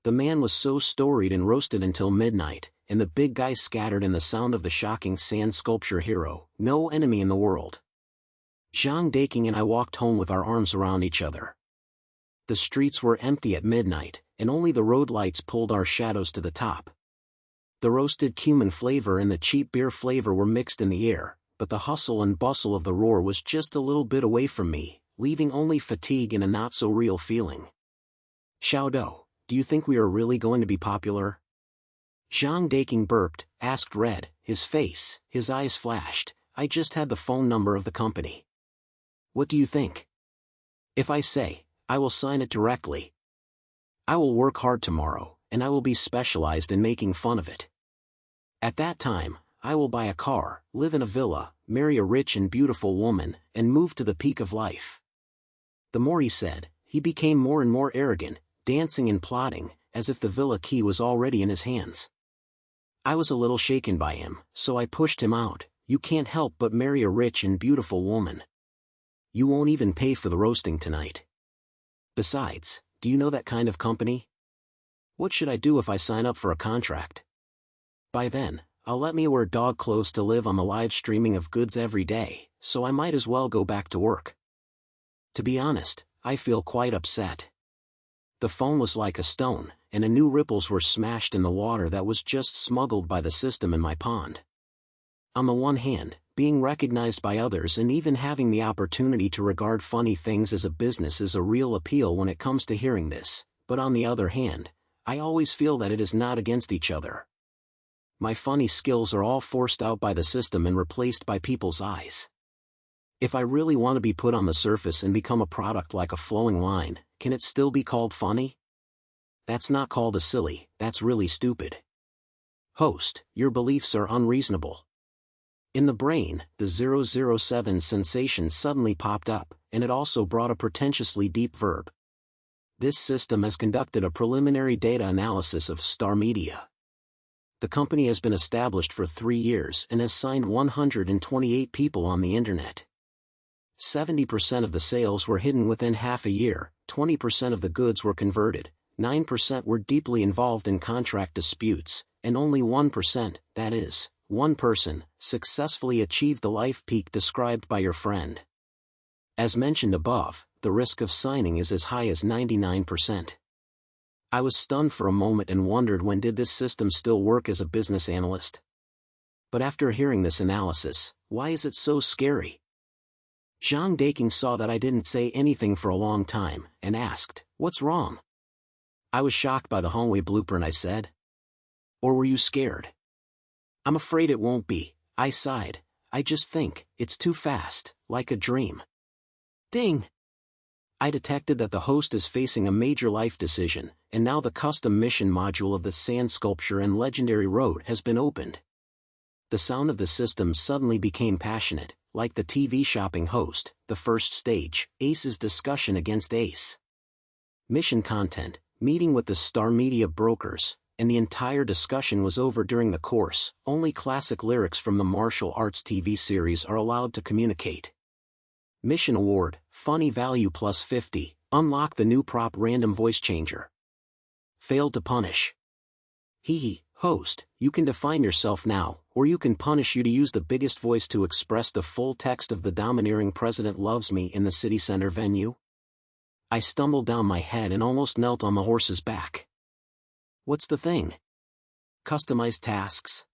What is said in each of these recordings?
The man was so storied and roasted until midnight, and the big guy scattered in the sound of the shocking sand sculpture hero, no enemy in the world. Zhang Daking and I walked home with our arms around each other. The streets were empty at midnight, and only the road lights pulled our shadows to the top. The roasted cumin flavor and the cheap beer flavor were mixed in the air, but the hustle and bustle of the roar was just a little bit away from me, leaving only fatigue and a not-so-real feeling. Xiaodou, do you think we are really going to be popular? Zhang Daking burped, asked Red, his eyes flashed. I just had the phone number of the company. What do you think? If I say, I will sign it directly. I will work hard tomorrow, and I will be specialized in making fun of it. At that time, I will buy a car, live in a villa, marry a rich and beautiful woman, and move to the peak of life. The more he said, he became more and more arrogant, dancing and plotting, as if the villa key was already in his hands. I was a little shaken by him, so I pushed him out. You can't help but marry a rich and beautiful woman. You won't even pay for the roasting tonight. Besides, do you know that kind of company? What should I do if I sign up for a contract? By then, I'll let me wear dog clothes to live on the live streaming of goods every day, so I might as well go back to work. To be honest, I feel quite upset. The phone was like a stone, and new ripples were smashed in the water that was just smuggled by the system in my pond. On the one hand, being recognized by others and even having the opportunity to regard funny things as a business is a real appeal when it comes to hearing this, but on the other hand, I always feel that it is not against each other. My funny skills are all forced out by the system and replaced by people's eyes. If I really want to be put on the surface and become a product like a flowing line, can it still be called funny? That's not called a silly, that's really stupid. Host, your beliefs are unreasonable. In the brain, the 007 sensation suddenly popped up, and it also brought a pretentiously deep verb. This system has conducted a preliminary data analysis of Star Media. The company has been established for 3 years and has signed 128 people on the internet. 70% of the sales were hidden within half a year, 20% of the goods were converted, 9% were deeply involved in contract disputes, and only 1%, that is, one person, successfully achieved the life peak described by your friend. As mentioned above, the risk of signing is as high as 99%. I was stunned for a moment and wondered when did this system still work as a business analyst. But after hearing this analysis, why is it so scary? Zhang Daking saw that I didn't say anything for a long time, and asked, "What's wrong?" I was shocked by the hallway blooper and I said, "Or were you scared?" "I'm afraid it won't be," I sighed. "I just think, it's too fast, like a dream." Ding! I detected that the host is facing a major life decision, and now the custom mission module of the sand sculpture and legendary road has been opened. The sound of the system suddenly became passionate, like the TV shopping host, the first stage, Ace's discussion against Ace. Mission content, meeting with the Star Media brokers, and the entire discussion was over during the course. Only classic lyrics from the martial arts TV series are allowed to communicate. Mission award, funny value plus 50, unlock the new prop random voice changer. Failed to punish. Hee host, you can define yourself now, or you can punish you to use the biggest voice to express the full text of the domineering president loves me in the city center venue. I stumbled down my head and almost knelt on the horse's back. What's the thing? Customized tasks?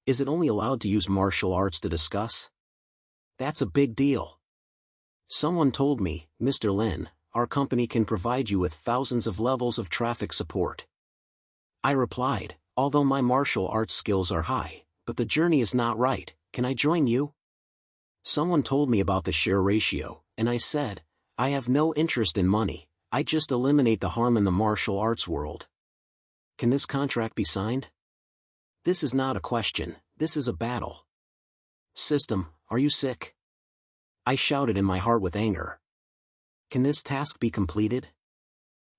Is it only allowed to use martial arts to discuss? That's a big deal. Someone told me, Mr. Lin, our company can provide you with thousands of levels of traffic support. I replied, although my martial arts skills are high, but the journey is not right, can I join you? Someone told me about the share ratio, and I said, I have no interest in money, I just eliminate the harm in the martial arts world. Can this contract be signed? This is not a question, this is a battle. System, are you sick? I shouted in my heart with anger. Can this task be completed?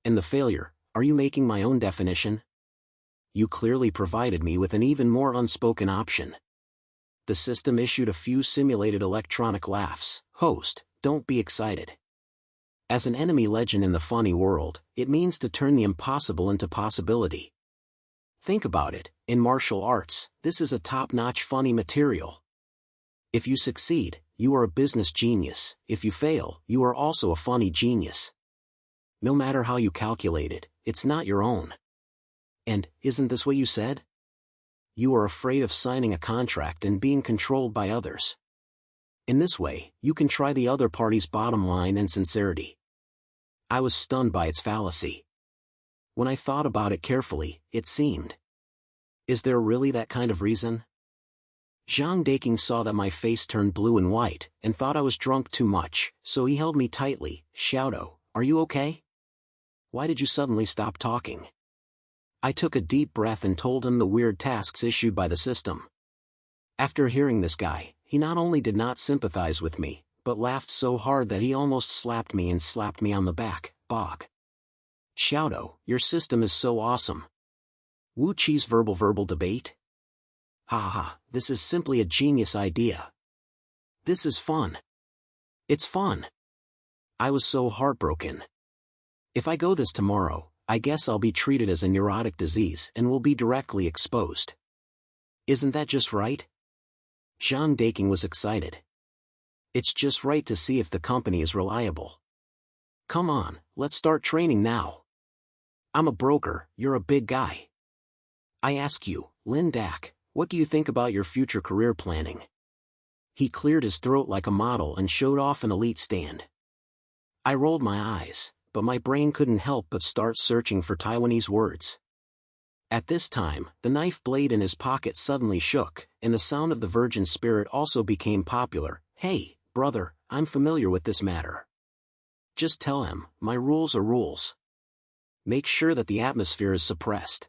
And the failure, are you making my own definition? You clearly provided me with an even more unspoken option. The system issued a few simulated electronic laughs. Host, don't be excited. As an enemy legend in the funny world, it means to turn the impossible into possibility. Think about it, in martial arts, this is a top-notch funny material. If you succeed, you are a business genius. If you fail, you are also a funny genius. No matter how you calculate it, it's not your own. And, isn't this what you said? You are afraid of signing a contract and being controlled by others. In this way, you can try the other party's bottom line and sincerity. I was stunned by its fallacy. When I thought about it carefully, it seemed. Is there really that kind of reason? Zhang Daking saw that my face turned blue and white, and thought I was drunk too much, so he held me tightly. Xiaodou, are you okay? Why did you suddenly stop talking? I took a deep breath and told him the weird tasks issued by the system. After hearing this guy, he not only did not sympathize with me, but laughed so hard that he almost slapped me on the back. Bog. Xiaodou, your system is so awesome. Wu Qi's verbal debate? Ha ha, this is simply a genius idea. This is fun. It's fun. I was so heartbroken. If I go this tomorrow, I guess I'll be treated as a neurotic disease and will be directly exposed. Isn't that just right? Zhang Daking was excited. It's just right to see if the company is reliable. Come on, let's start training now. I'm a broker, you're a big guy. I ask you, Lin Dak, what do you think about your future career planning? He cleared his throat like a model and showed off an elite stand. I rolled my eyes, but my brain couldn't help but start searching for Taiwanese words. At this time, the knife blade in his pocket suddenly shook, and the sound of the virgin spirit also became popular. Hey, brother, I'm familiar with this matter. Just tell him, my rules are rules. Make sure that the atmosphere is suppressed.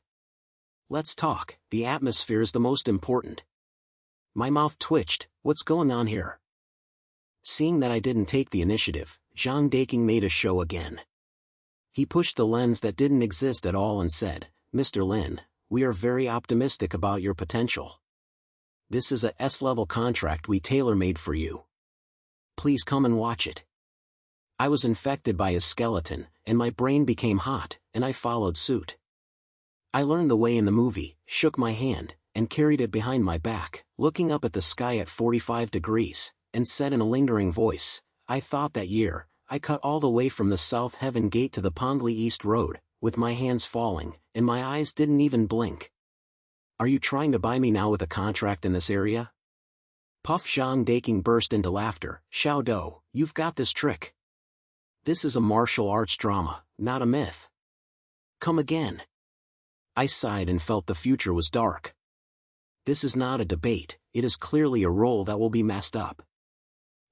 Let's talk, the atmosphere is the most important. My mouth twitched, what's going on here? Seeing that I didn't take the initiative, Zhang Daking made a show again. He pushed the lens that didn't exist at all and said, Mr. Lin, we are very optimistic about your potential. This is a S-level contract we tailor-made for you. Please come and watch it. I was infected by his skeleton, and my brain became hot, and I followed suit. I learned the way in the movie, shook my hand, and carried it behind my back, looking up at the sky at 45 degrees, and said in a lingering voice, I thought that year, I cut all the way from the South Heaven Gate to the Pondley East Road, with my hands falling, and my eyes didn't even blink. Are you trying to buy me now with a contract in this area? Puff Zhang Daking burst into laughter. Xiaodou, you've got this trick. This is a martial arts drama, not a myth. Come again. I sighed and felt the future was dark. This is not a debate, it is clearly a role that will be messed up.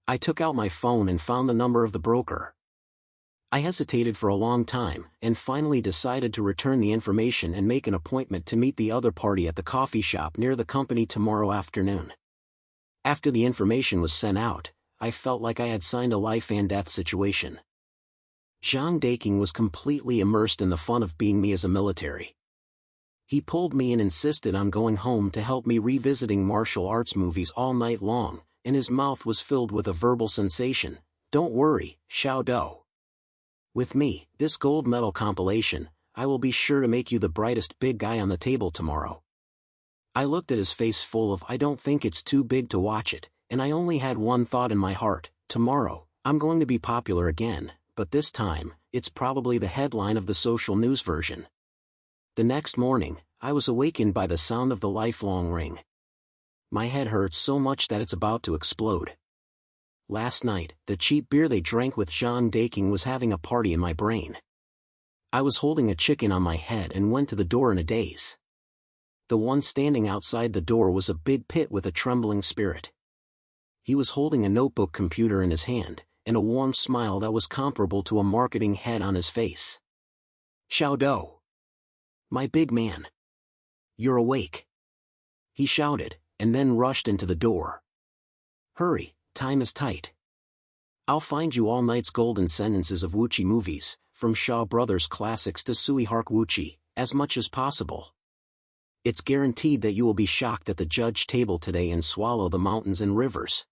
I took out my phone and found the number of the broker. I hesitated for a long time, and finally decided to return the information and make an appointment to meet the other party at the coffee shop near the company tomorrow afternoon. After the information was sent out, I felt like I had signed a life-and-death situation. Zhang Daking was completely immersed in the fun of being me as a military. He pulled me and insisted on going home to help me revisiting martial arts movies all night long, and his mouth was filled with a verbal sensation. Don't worry, Xiaodou. With me, this gold medal compilation, I will be sure to make you the brightest big guy on the table tomorrow. I looked at his face full of I don't think it's too big to watch it, and I only had one thought in my heart, tomorrow, I'm going to be popular again, but this time, it's probably the headline of the social news version. The next morning, I was awakened by the sound of the lifelong ring. My head hurts so much that it's about to explode. Last night, the cheap beer they drank with Zhang Daking was having a party in my brain. I was holding a chicken on my head and went to the door in a daze. The one standing outside the door was a big pit with a trembling spirit. He was holding a notebook computer in his hand, and a warm smile that was comparable to a marketing head on his face. Xiaodou. My big man. You're awake. He shouted, and then rushed into the door. Hurry, time is tight. I'll find you all night's golden sentences of Wuqi movies, from Shaw Brothers classics to Sui Hark Wuqi, as much as possible. It's guaranteed that you will be shocked at the judge table today and swallow the mountains and rivers.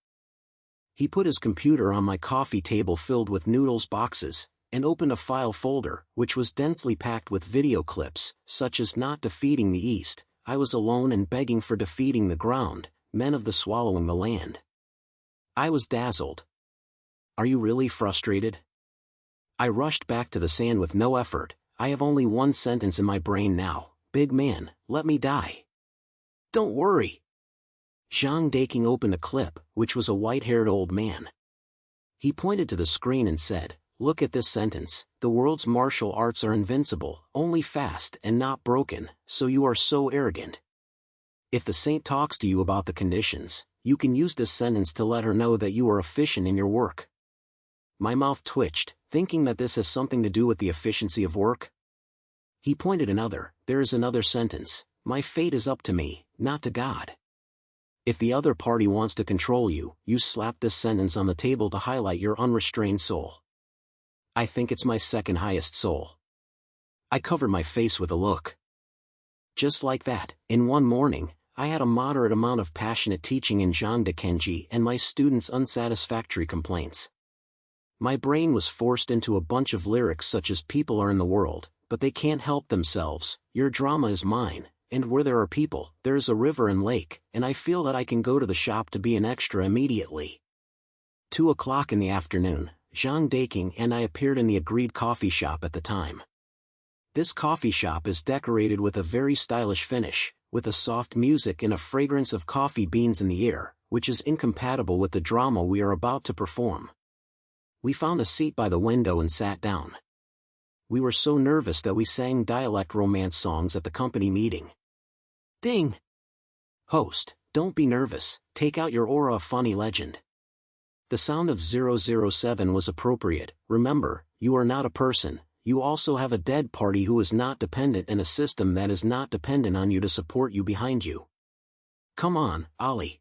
He put his computer on my coffee table filled with noodles boxes, and opened a file folder, which was densely packed with video clips, such as "Not Defeating the East, I Was Alone and Begging for Defeating the Ground, Men of the Swallowing the Land." I was dazzled. "Are you really frustrated?" I rushed back to the sand with no effort. "I have only one sentence in my brain now: big man, let me die." "Don't worry." Zhang Daking opened a clip, which was a white-haired old man. He pointed to the screen and said, "Look at this sentence: the world's martial arts are invincible, only fast and not broken, so you are so arrogant. If the saint talks to you about the conditions, you can use this sentence to let her know that you are efficient in your work." My mouth twitched, thinking that this has something to do with the efficiency of work. He pointed another: "There is another sentence: my fate is up to me, not to God. If the other party wants to control you, you slap this sentence on the table to highlight your unrestrained soul." I think it's my second highest soul. I covered my face with a look. Just like that, in one morning, I had a moderate amount of passionate teaching in Zhangde Kenji and my students' unsatisfactory complaints. My brain was forced into a bunch of lyrics such as "People are in the world, but they can't help themselves, your drama is mine, and where there are people, there is a river and lake, and I feel that I can go to the shop to be an extra immediately." 2 o'clock in the afternoon, Zhang Daking and I appeared in the agreed coffee shop at the time. This coffee shop is decorated with a very stylish finish, with a soft music and a fragrance of coffee beans in the air, which is incompatible with the drama we are about to perform. We found a seat by the window and sat down. We were so nervous that we sang dialect romance songs at the company meeting. Ding! Host, don't be nervous, take out your aura of funny legend. The sound of 007 was appropriate. Remember, you are not a person, you also have a dead party who is not dependent and a system that is not dependent on you to support you behind you. Come on, Ali.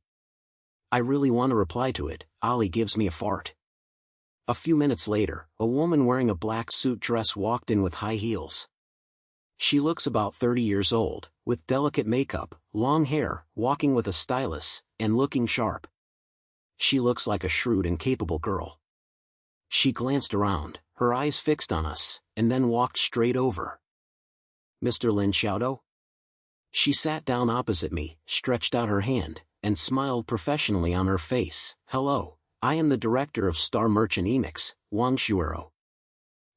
I really want to reply to it. Ali gives me a fart. A few minutes later, a woman wearing a black suit dress walked in with high heels. She looks about 30 years old, with delicate makeup, long hair, walking with a stylus, and looking sharp. She looks like a shrewd and capable girl. She glanced around, her eyes fixed on us, and then walked straight over. "Mr. Lin Xiaodou?" She sat down opposite me, stretched out her hand, and smiled professionally on her face. "Hello, I am the director of Star Merchant Emix, Wang Shuero."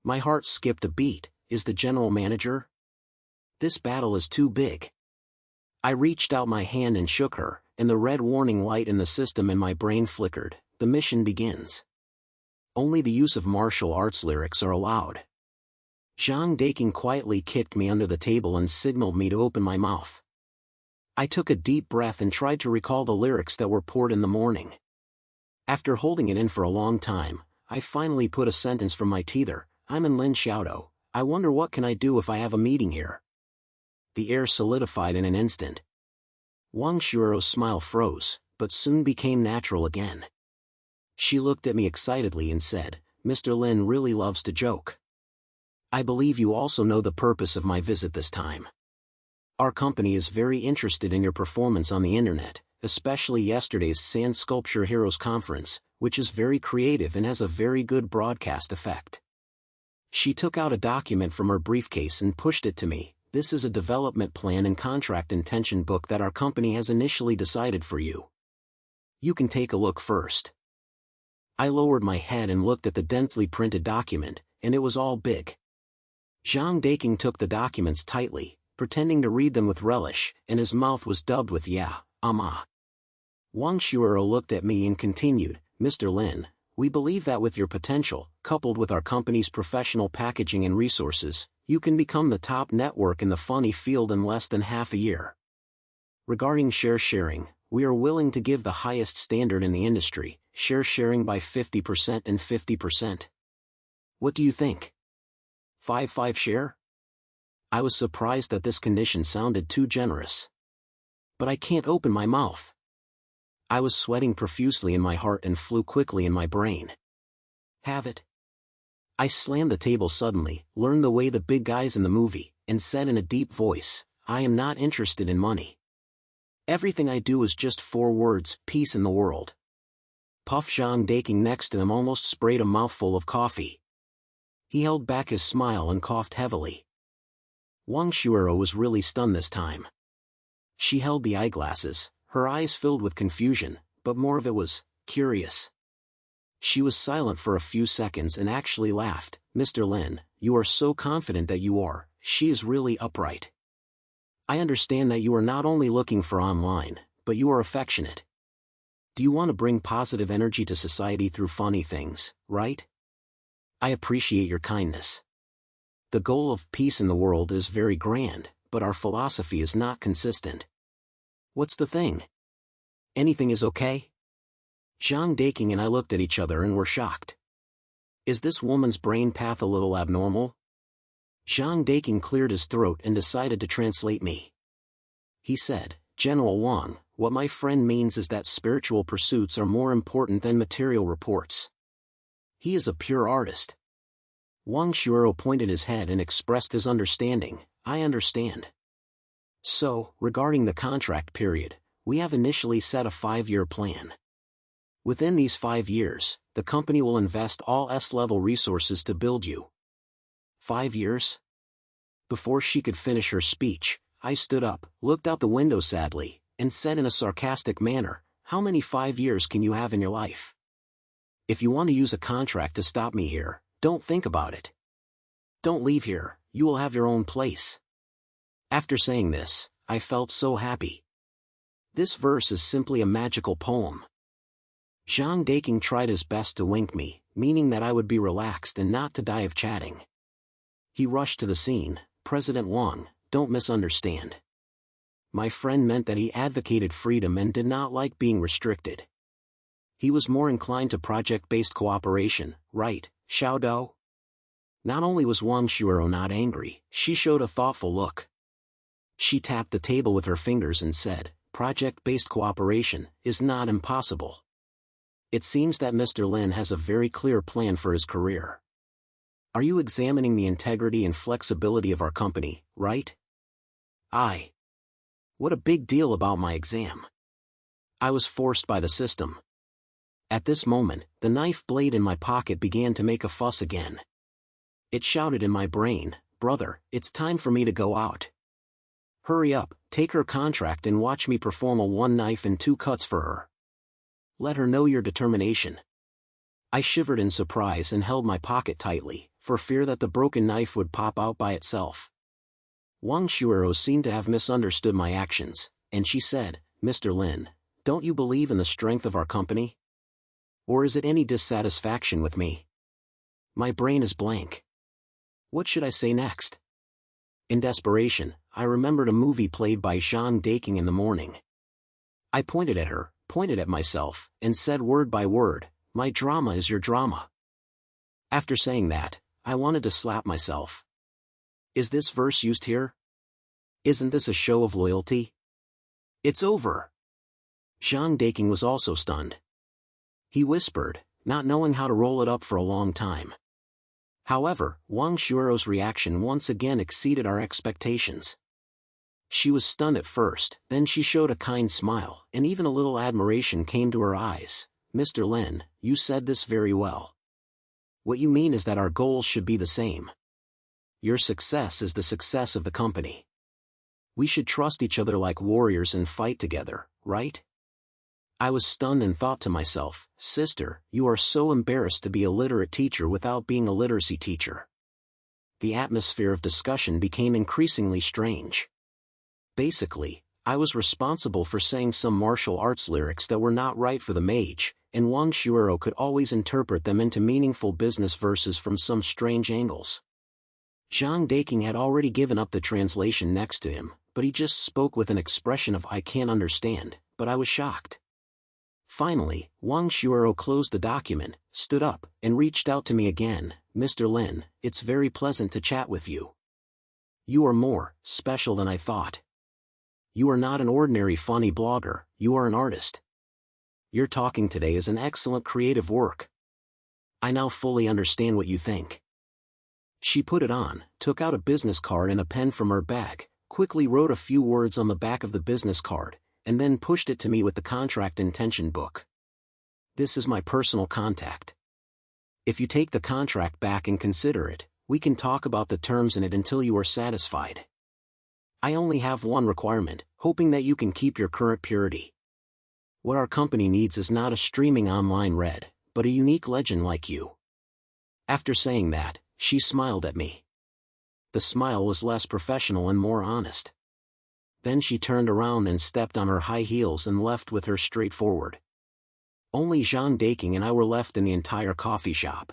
My heart skipped a beat. Is the general manager? This battle is too big. I reached out my hand and shook her, and the red warning light in the system in my brain flickered. The mission begins. Only the use of martial arts lyrics are allowed. Zhang Daking quietly kicked me under the table and signaled me to open my mouth. I took a deep breath and tried to recall the lyrics that were poured in the morning. After holding it in for a long time, I finally put a sentence from my teether. "I'm in Lin Xiaodou. I wonder what can I do if I have a meeting here." The air solidified in an instant. Wang Shuero's smile froze, but soon became natural again. She looked at me excitedly and said, "Mr. Lin really loves to joke. I believe you also know the purpose of my visit this time. Our company is very interested in your performance on the internet, especially yesterday's Sand Sculpture Heroes Conference, which is very creative and has a very good broadcast effect." She took out a document from her briefcase and pushed it to me. "This is a development plan and contract intention book that our company has initially decided for you. You can take a look first." I lowered my head and looked at the densely printed document, and it was all big. Zhang Daking took the documents tightly, pretending to read them with relish, and his mouth was dubbed with "yeah, ah." Wang Shuero looked at me and continued, "Mr. Lin, we believe that with your potential, coupled with our company's professional packaging and resources, you can become the top network in the funny field in less than half a year. Regarding share sharing, we are willing to give the highest standard in the industry, share sharing by 50% and 50%. What do you think? 5-5 share?" I was surprised that this condition sounded too generous. But I can't open my mouth. I was sweating profusely in my heart and flew quickly in my brain. "Have it." I slammed the table suddenly, learned the way the big guys in the movie, and said in a deep voice, "I am not interested in money. Everything I do is just 4 words: peace in the world." Puff Zhang Daking next to him almost sprayed a mouthful of coffee. He held back his smile and coughed heavily. Wang Shuero was really stunned this time. She held the eyeglasses, her eyes filled with confusion, but more of it was curious. She was silent for a few seconds and actually laughed. "Mr. Lin, you are so confident that you are. She is really upright. I understand that you are not only looking for online, but you are affectionate. Do you want to bring positive energy to society through funny things, right? I appreciate your kindness. The goal of peace in the world is very grand, but our philosophy is not consistent. What's the thing? Anything is okay?" Zhang Daking and I looked at each other and were shocked. Is this woman's brain path a little abnormal? Zhang Daking cleared his throat and decided to translate me. He said, "General Wang, what my friend means is that spiritual pursuits are more important than material reports. He is a pure artist." Wang Shuero pointed his head and expressed his understanding. "I understand. So, regarding the contract period, we have initially set a 5-year plan. Within these 5 years, the company will invest all S-level resources to build you." 5 years? Before she could finish her speech, I stood up, looked out the window sadly, and said in a sarcastic manner, "How many 5 years can you have in your life? If you want to use a contract to stop me here, don't think about it. Don't leave here, you will have your own place." After saying this, I felt so happy. This verse is simply a magical poem. Zhang Daking tried his best to wink me, meaning that I would be relaxed and not to die of chatting. He rushed to the scene. "President Wang, don't misunderstand. My friend meant that he advocated freedom and did not like being restricted. He was more inclined to project-based cooperation, right, Xiaodou?" Not only was Wang Shuero not angry, she showed a thoughtful look. She tapped the table with her fingers and said, "Project-based cooperation is not impossible. It seems that Mr. Lin has a very clear plan for his career. Are you examining the integrity and flexibility of our company, right?" What a big deal about my exam. I was forced by the system. At this moment, the knife blade in my pocket began to make a fuss again. It shouted in my brain, "Brother, it's time for me to go out. Hurry up, take her contract and watch me perform a 1 knife and 2 cuts for her. Let her know your determination." I shivered in surprise and held my pocket tightly, for fear that the broken knife would pop out by itself. Wang Shuero seemed to have misunderstood my actions, and she said, "Mr. Lin, don't you believe in the strength of our company? Or is it any dissatisfaction with me? My brain is blank. What should I say next?" In desperation, I remembered a movie played by Zhang Daking in the morning. I pointed at her, pointed at myself, and said word by word, "My drama is your drama." After saying that, I wanted to slap myself. Is this verse used here? Isn't this a show of loyalty? It's over. Zhang Daking was also stunned. He whispered, not knowing how to roll it up for a long time. However, Wang Shuero's reaction once again exceeded our expectations. She was stunned at first, then she showed a kind smile, and even a little admiration came to her eyes. "Mr. Lin, you said this very well. What you mean is that our goals should be the same. Your success is the success of the company. We should trust each other like warriors and fight together, right?" I was stunned and thought to myself, "Sister, you are so embarrassed to be a literate teacher without being a literacy teacher." The atmosphere of discussion became increasingly strange. Basically, I was responsible for saying some martial arts lyrics that were not right for the mage, and Wang Shuero could always interpret them into meaningful business verses from some strange angles. Zhang Daking had already given up the translation next to him, but he just spoke with an expression of "I can't understand," but I was shocked. Finally, Wang Shuero closed the document, stood up, and reached out to me again. "Mr. Lin, it's very pleasant to chat with you. You are more special than I thought. You are not an ordinary funny blogger, you are an artist. Your talking today is an excellent creative work. I now fully understand what you think." She put it on, took out a business card and a pen from her bag, quickly wrote a few words on the back of the business card, and then pushed it to me with the contract intention book. This is my personal contact. If you take the contract back and consider it, we can talk about the terms in it until you are satisfied. I only have one requirement, hoping that you can keep your current purity. What our company needs is not a streaming online red, but a unique legend like you." After saying that, she smiled at me. The smile was less professional and more honest. Then she turned around and stepped on her high heels and left with her straightforward. Only Zhang Daking and I were left in the entire coffee shop.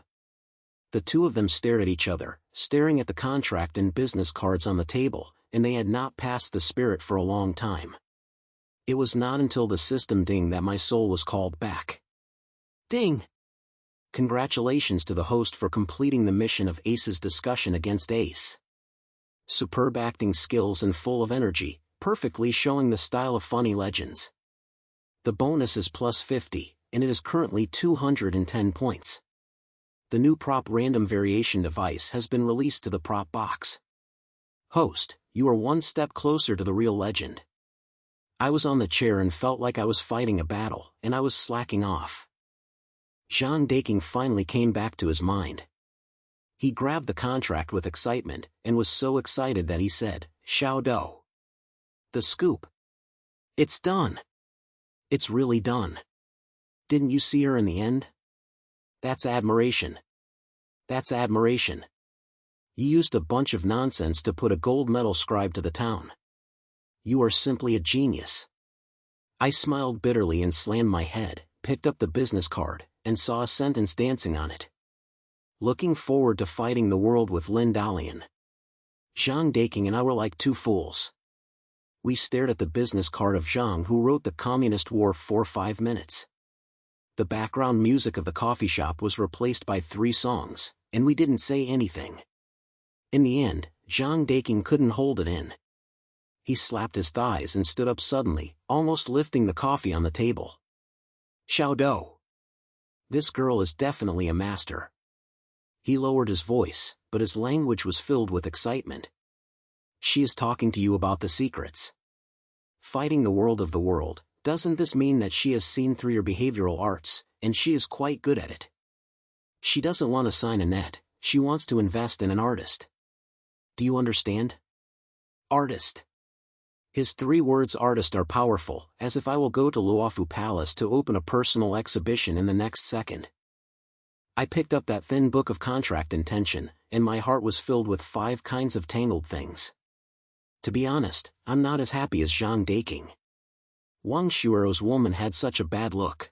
The two of them stared at each other, staring at the contract and business cards on the table, and they had not passed the spirit for a long time. It was not until the system dinged that my soul was called back. Ding! Congratulations to the host for completing the mission of Ace's discussion against Ace. Superb acting skills and full of energy, perfectly showing the style of funny legends. The bonus is plus 50. And it is currently 210 points. The new prop random variation device has been released to the prop box. Host, you are one step closer to the real legend. I was on the chair and felt like I was fighting a battle, and I was slacking off. Zhang Daking finally came back to his mind. He grabbed the contract with excitement, and was so excited that he said, "Xiaodou. The scoop. It's done. It's really done. Didn't you see her in the end? That's admiration. That's admiration. You used a bunch of nonsense to put a gold medal scribe to the town. You are simply a genius." I smiled bitterly and slammed my head, picked up the business card, and saw a sentence dancing on it. "Looking forward to fighting the world with Lin Xiaodou." Zhang Daking and I were like two fools. We stared at the business card of Zhang, who wrote the Communist War for 5 minutes. The background music of the coffee shop was replaced by 3 songs, and we didn't say anything. In the end, Zhang Daking couldn't hold it in. He slapped his thighs and stood up suddenly, almost lifting the coffee on the table. "Xiaodou. This girl is definitely a master." He lowered his voice, but his language was filled with excitement. "She is talking to you about the secrets. Fighting the world of the world. Doesn't this mean that she has seen through your behavioral arts, and she is quite good at it? She doesn't want to sign a net, she wants to invest in an artist. Do you understand? Artist." His 3 words artist are powerful, as if I will go to Luofu Palace to open a personal exhibition in the next second. I picked up that thin book of contract intention, and my heart was filled with 5 kinds of tangled things. To be honest, I'm not as happy as Zhang Daking. Wang Shuerou's woman had such a bad look.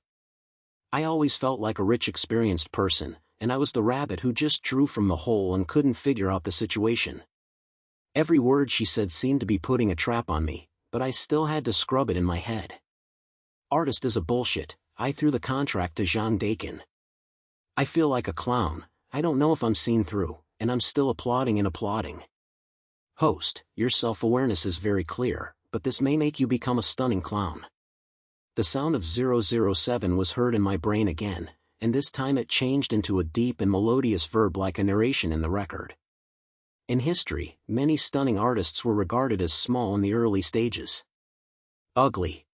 I always felt like a rich experienced person, and I was the rabbit who just drew from the hole and couldn't figure out the situation. Every word she said seemed to be putting a trap on me, but I still had to scrub it in my head. Artist is a bullshit. I threw the contract to Zhang Daking. I feel like a clown. I don't know if I'm seen through, and I'm still applauding and applauding. Host, your self-awareness is very clear, but this may make you become a stunning clown. The sound of 007 was heard in my brain again, and this time it changed into a deep and melodious verb like a narration in the record. In history, many stunning artists were regarded as small in the early stages. Ugly.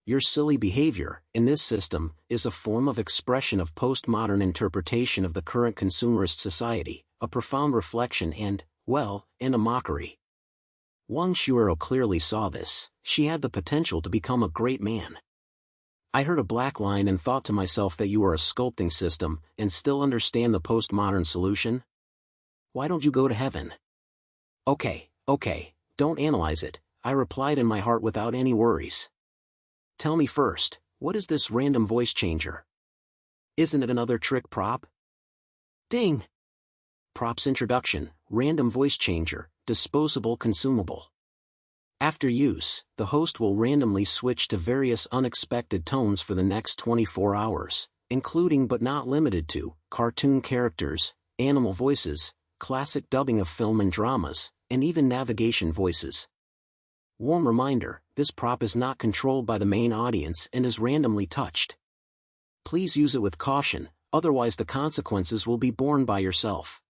Your silly behavior, in this system, is a form of expression of postmodern interpretation of the current consumerist society, a profound reflection and, well, and a mockery. Wang Shuerou clearly saw this. She had the potential to become a great man. I heard a black line and thought to myself that you are a sculpting system, and still understand the postmodern solution? Why don't you go to heaven? Okay, don't analyze it, I replied in my heart without any worries. Tell me first, what is this random voice changer? Isn't it another trick prop? Ding! Prop's introduction, random voice changer, disposable consumable. After use, the host will randomly switch to various unexpected tones for the next 24 hours, including but not limited to, cartoon characters, animal voices, classic dubbing of film and dramas, and even navigation voices. Warm reminder, this prop is not controlled by the main audience and is randomly touched. Please use it with caution, otherwise the consequences will be borne by yourself.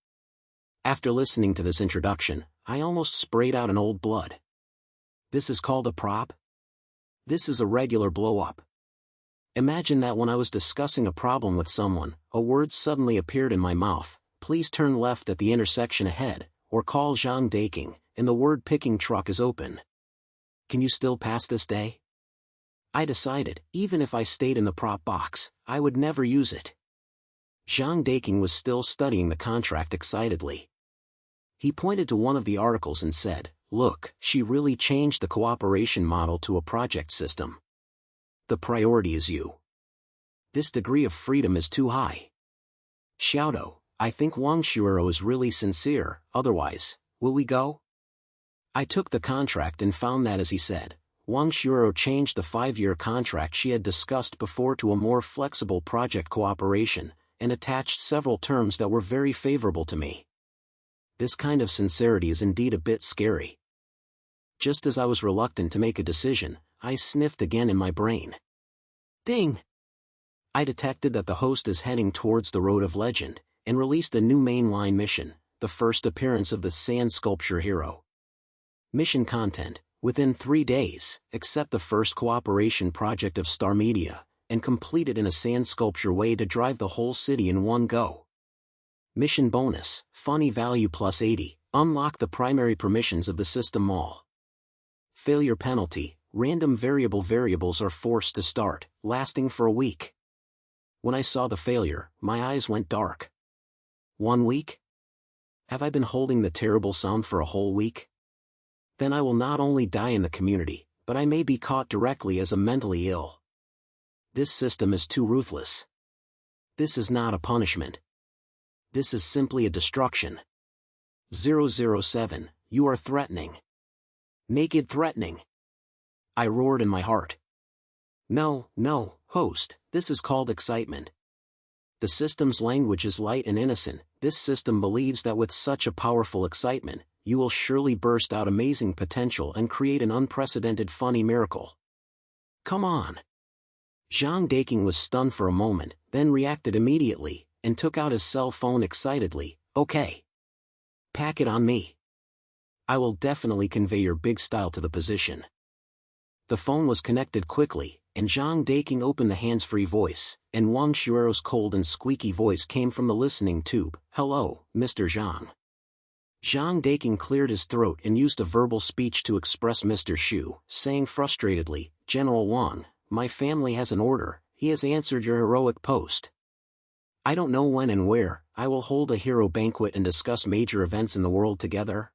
After listening to this introduction, I almost sprayed out an old blood. This is called a prop? This is a regular blow-up. Imagine that when I was discussing a problem with someone, a word suddenly appeared in my mouth: please turn left at the intersection ahead, or call Zhang Daking, and the word picking truck is open. Can you still pass this day? I decided, even if I stayed in the prop box, I would never use it. Zhang Daking was still studying the contract excitedly. He pointed to one of the articles and said, "Look, she really changed the cooperation model to a project system. The priority is you. This degree of freedom is too high. Xiaodou, I think Wang Shuero is really sincere, otherwise, will we go?" I took the contract and found that, as he said, Wang Shuero changed the 5-year contract she had discussed before to a more flexible project cooperation, and attached several terms that were very favorable to me. This kind of sincerity is indeed a bit scary. Just as I was reluctant to make a decision, I sniffed again in my brain. Ding! I detected that the host is heading towards the Road of Legend, and released a new mainline mission, the first appearance of the sand sculpture hero. Mission content: within 3 days, accept the first cooperation project of Star Media, and complete it in a sand sculpture way to drive the whole city in one go. Mission bonus: funny value plus 80, unlock the primary permissions of the system mall. Failure penalty: random variables are forced to start, lasting for a week. When I saw the failure, my eyes went dark. 1 week? Have I been holding the terrible sound for a whole week? Then I will not only die in the community, but I may be caught directly as a mentally ill. This system is too ruthless. This is not a punishment. This is simply a destruction. 007, you are threatening. Naked threatening. I roared in my heart. No, host, this is called excitement. The system's language is light and innocent. This system believes that with such a powerful excitement, you will surely burst out amazing potential and create an unprecedented funny miracle. Come on. Zhang Daking was stunned for a moment, then reacted immediately, and took out his cell phone excitedly. Okay. Pack it on me. I will definitely convey your big style to the position. The phone was connected quickly, and Zhang Daking opened the hands-free voice, and Wang Shuero's cold and squeaky voice came from the listening tube. "Hello, Mr. Zhang." Zhang Daking cleared his throat and used a verbal speech to express Mr. Shu, saying frustratedly, "General Wang, my family has an order. He has answered your heroic post. I don't know when and where. I will hold a hero banquet and discuss major events in the world together."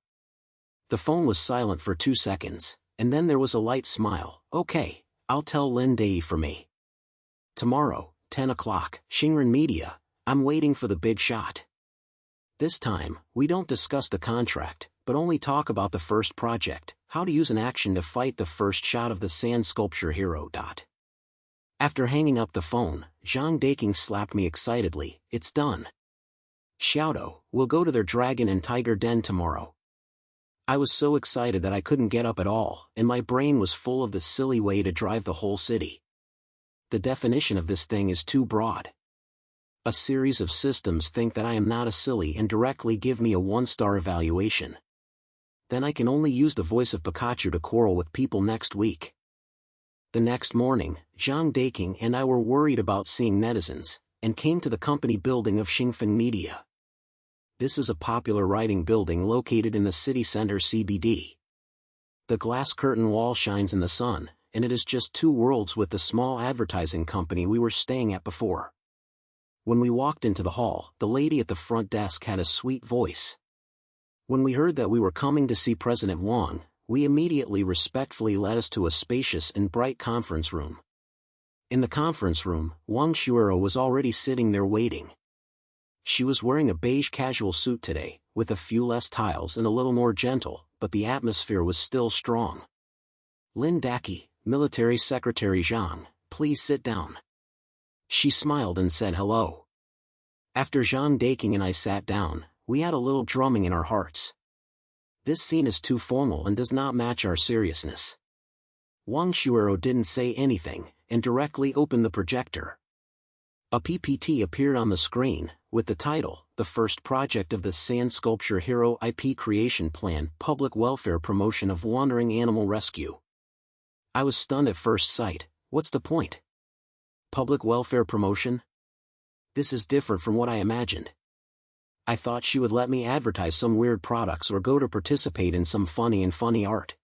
The phone was silent for 2 seconds, and then there was a light smile. "Okay, I'll tell Lin Dei for me. Tomorrow, 10 o'clock, Xingren Media. I'm waiting for the big shot. This time, we don't discuss the contract, but only talk about the first project, how to use an action to fight the first shot of the sand sculpture hero. After hanging up the phone, Zhang Daking slapped me excitedly. "It's done. Xiaodou, we'll go to their dragon and tiger den tomorrow." I was so excited that I couldn't get up at all, and my brain was full of the silly way to drive the whole city. The definition of this thing is too broad. A series of systems think that I am not a silly and directly give me a 1-star evaluation. Then I can only use the voice of Pikachu to quarrel with people next week. The next morning, Zhang Daking and I were worried about seeing netizens, and came to the company building of Xingfen Media. This is a popular writing building located in the city center CBD. The glass curtain wall shines in the sun, and it is just 2 worlds with the small advertising company we were staying at before. When we walked into the hall, the lady at the front desk had a sweet voice. When we heard that we were coming to see President Wang, we immediately respectfully led us to a spacious and bright conference room. In the conference room, Wang Shuero was already sitting there waiting. She was wearing a beige casual suit today, with a few less tiles and a little more gentle, but the atmosphere was still strong. "Lin Daki, Military Secretary Zhang, please sit down." She smiled and said hello. After Zhang Daking and I sat down, we had a little drumming in our hearts. This scene is too formal and does not match our seriousness. Wang Shuero didn't say anything, and directly opened the projector. A PPT appeared on the screen, with the title, "The First Project of the Sand Sculpture Hero IP Creation Plan, Public Welfare Promotion of Wandering Animal Rescue." I was stunned at first sight. What's the point? Public welfare promotion? This is different from what I imagined. I thought she would let me advertise some weird products or go to participate in some funny art.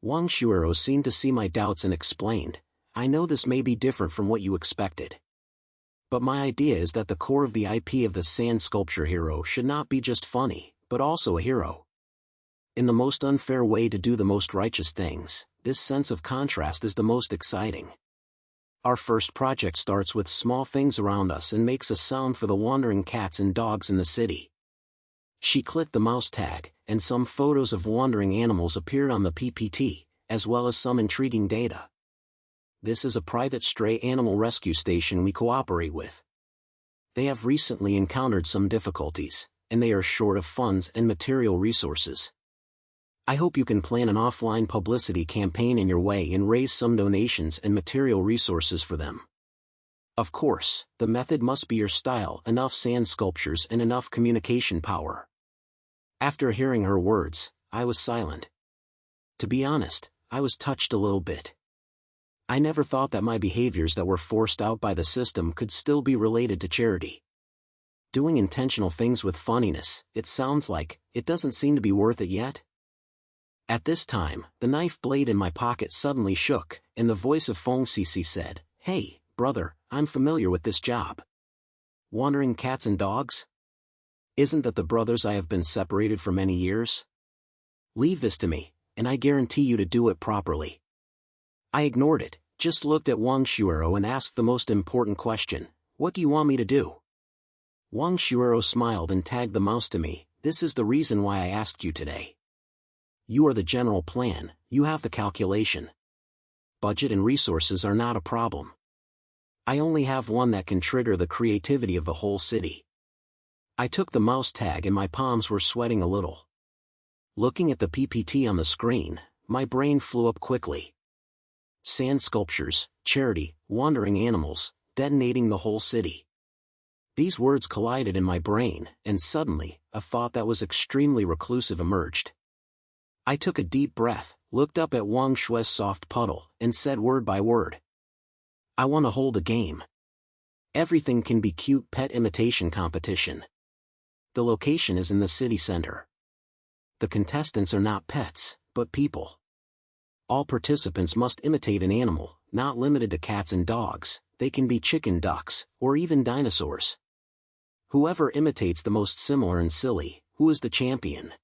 Wang Shuero seemed to see my doubts and explained, I know this may be different from what you expected. But my idea is that the core of the IP of the sand sculpture hero should not be just funny, but also a hero. In the most unfair way to do the most righteous things, this sense of contrast is the most exciting. Our first project starts with small things around us and makes a sound for the wandering cats and dogs in the city. She clicked the mouse tag, and some photos of wandering animals appeared on the PPT, as well as some intriguing data. This is a private stray animal rescue station we cooperate with. They have recently encountered some difficulties, and they are short of funds and material resources. I hope you can plan an offline publicity campaign in your way and raise some donations and material resources for them. Of course, the method must be your style, enough sand sculptures and enough communication power. After hearing her words, I was silent. To be honest, I was touched a little bit. I never thought that my behaviors that were forced out by the system could still be related to charity. Doing intentional things with funniness, it sounds like, it doesn't seem to be worth it yet. At this time, the knife blade in my pocket suddenly shook, and the voice of Feng Sisi said, Hey, brother, I'm familiar with this job. Wandering cats and dogs? Isn't that the brothers I have been separated for many years? Leave this to me, and I guarantee you to do it properly. I ignored it, just looked at Wang Shuero and asked the most important question, what do you want me to do? Wang Shuero smiled and tagged the mouse to me, this is the reason why I asked you today. You are the general plan, you have the calculation. Budget and resources are not a problem. I only have one that can trigger the creativity of the whole city. I took the mouse tag and my palms were sweating a little. Looking at the PPT on the screen, my brain flew up quickly. Sand sculptures, charity, wandering animals, detonating the whole city. These words collided in my brain, and suddenly, a thought that was extremely reclusive emerged. I took a deep breath, looked up at Wang Shue's soft puddle, and said word by word. I want to hold a game. Everything can be cute pet imitation competition. The location is in the city center. The contestants are not pets, but people. All participants must imitate an animal, not limited to cats and dogs, they can be chicken ducks, or even dinosaurs. Whoever imitates the most similar and silly, who is the champion?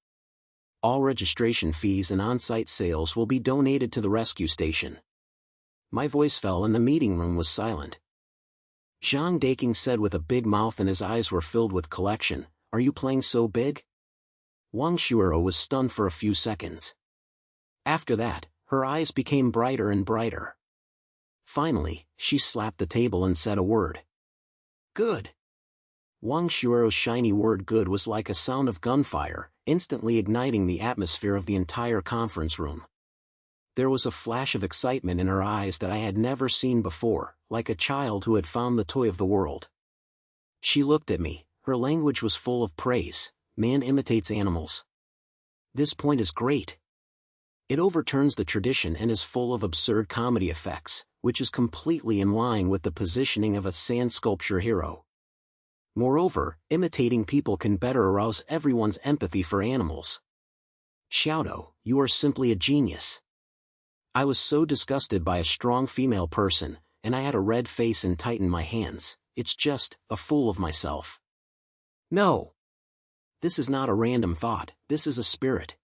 All registration fees and on-site sales will be donated to the rescue station. My voice fell and the meeting room was silent. Zhang Daking said with a big mouth and his eyes were filled with collection, Are you playing so big? Wang Shuero was stunned for a few seconds. After that, her eyes became brighter and brighter. Finally, she slapped the table and said a word. Good. Wang Shuero's shiny word good was like a sound of gunfire, instantly igniting the atmosphere of the entire conference room. There was a flash of excitement in her eyes that I had never seen before, like a child who had found the toy of the world. She looked at me, her language was full of praise. Man imitates animals. This point is great. It overturns the tradition and is full of absurd comedy effects, which is completely in line with the positioning of a sand sculpture hero. Moreover, imitating people can better arouse everyone's empathy for animals. Xiaodou, you are simply a genius. I was so disgusted by a strong female person, and I had a red face and tightened my hands. It's just, a fool of myself. No. This is not a random thought, this is a spirit.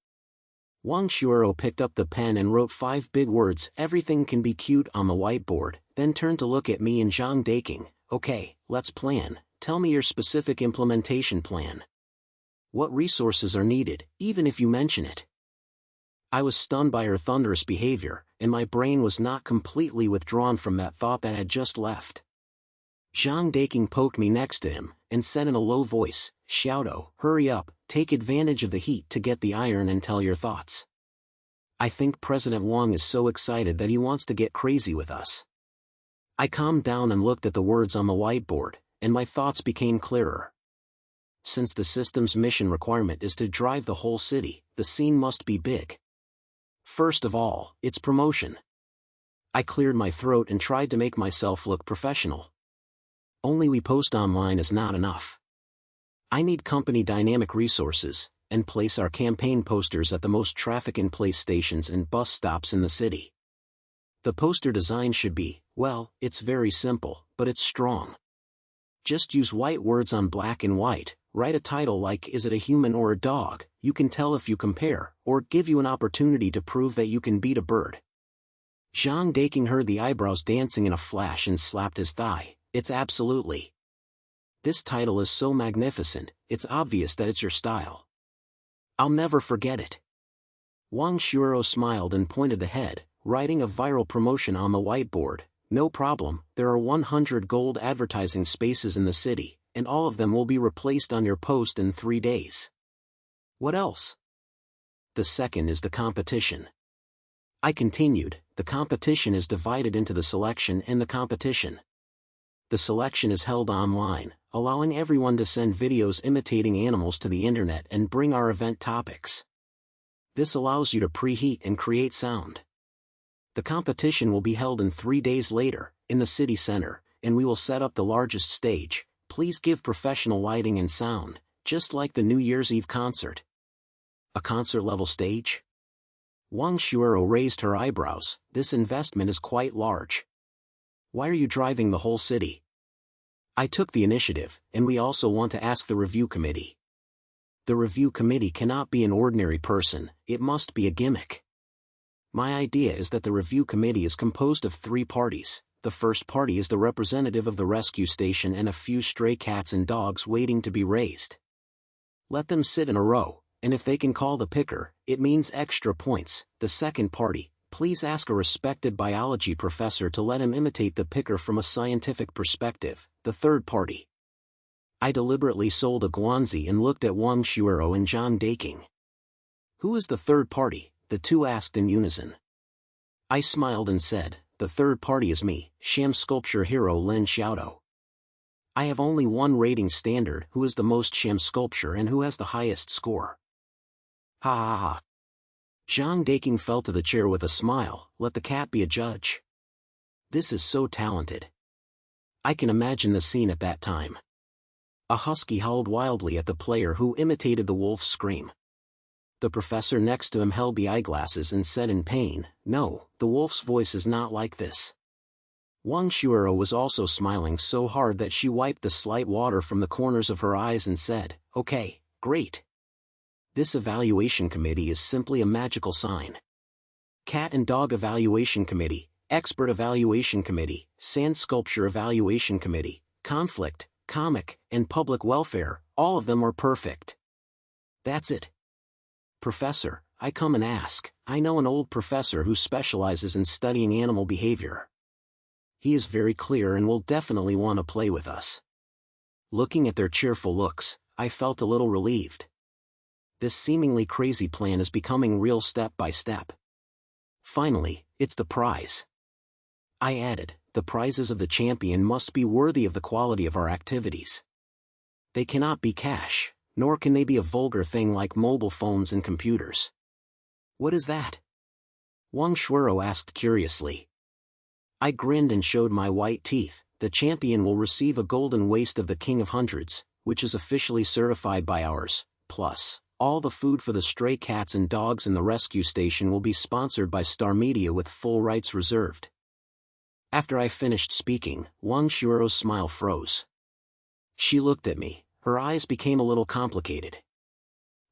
Wang Shuero picked up the pen and wrote 5 big words, everything can be cute, on the whiteboard, then turned to look at me and Zhang Daking. Okay, let's plan. Tell me your specific implementation plan. What resources are needed, even if you mention it? I was stunned by her thunderous behavior, and my brain was not completely withdrawn from that thought that had just left. Zhang Daking poked me next to him, and said in a low voice, Xiaodou, hurry up, take advantage of the heat to get the iron and tell your thoughts. I think President Wang is so excited that he wants to get crazy with us. I calmed down and looked at the words on the whiteboard, and my thoughts became clearer. Since the system's mission requirement is to drive the whole city, the scene must be big. First of all, it's promotion. I cleared my throat and tried to make myself look professional. Only we post online is not enough. I need company dynamic resources, and place our campaign posters at the most traffic-in-place stations and bus stops in the city. The poster design should be, well, it's very simple, but it's strong. Just use white words on black and white, write a title like "Is it a human or a dog? You can tell if you compare," or give you an opportunity to prove that you can beat a bird. Zhang Daking heard the eyebrows dancing in a flash and slapped his thigh. It's absolutely. This title is so magnificent, it's obvious that it's your style. I'll never forget it. Wang Shuoro smiled and pointed the head, writing a viral promotion on the whiteboard. No problem, there are 100 gold advertising spaces in the city, and all of them will be replaced on your post in 3 days. What else? The second is the competition. I continued, the competition is divided into the selection and the competition. The selection is held online, allowing everyone to send videos imitating animals to the internet and bring our event topics. This allows you to preheat and create sound. The competition will be held in 3 days later, in the city center, and we will set up the largest stage. Please give professional lighting and sound, just like the New Year's Eve concert. A concert-level stage? Wang Shuoro raised her eyebrows. This investment is quite large. Why are you driving the whole city? I took the initiative, and we also want to ask the review committee. The review committee cannot be an ordinary person, it must be a gimmick. My idea is that the review committee is composed of 3 parties. The first party is the representative of the rescue station and a few stray cats and dogs waiting to be raised. Let them sit in a row, and if they can call the picker, it means extra points. The second party, please ask a respected biology professor to let him imitate the picker from a scientific perspective. The third party. I deliberately sold a guanzi and looked at Wang Shuoro and Zhang Daking. Who is the third party? The two asked in unison. I smiled and said, the third party is me, sham sculpture hero Lin Xiaodou. I have only one rating standard: who is the most sham sculpture and who has the highest score. Ha ha ha. Zhang Daking fell to the chair with a smile. Let the cat be a judge. This is so talented. I can imagine the scene at that time. A husky howled wildly at the player who imitated the wolf's scream. The professor next to him held the eyeglasses and said in pain, "No, the wolf's voice is not like this." Wang Shuoro was also smiling so hard that she wiped the slight water from the corners of her eyes and said, "Okay, great. This evaluation committee is simply a magical sign. Cat and Dog Evaluation Committee, Expert Evaluation Committee, Sand Sculpture Evaluation Committee, Conflict, Comic, and Public Welfare, all of them are perfect. That's it. Professor, I come and ask, I know an old professor who specializes in studying animal behavior. He is very clear and will definitely want to play with us." Looking at their cheerful looks, I felt a little relieved. This seemingly crazy plan is becoming real step by step. Finally, it's the prize. I added, the prizes of the champion must be worthy of the quality of our activities. They cannot be cash, nor can they be a vulgar thing like mobile phones and computers. What is that? Wang Shuoro asked curiously. I grinned and showed my white teeth. The champion will receive a golden waist of the King of Hundreds, which is officially certified by ours, plus, all the food for the stray cats and dogs in the rescue station will be sponsored by Star Media with full rights reserved. After I finished speaking, Wang Shuoro's smile froze. She looked at me, her eyes became a little complicated.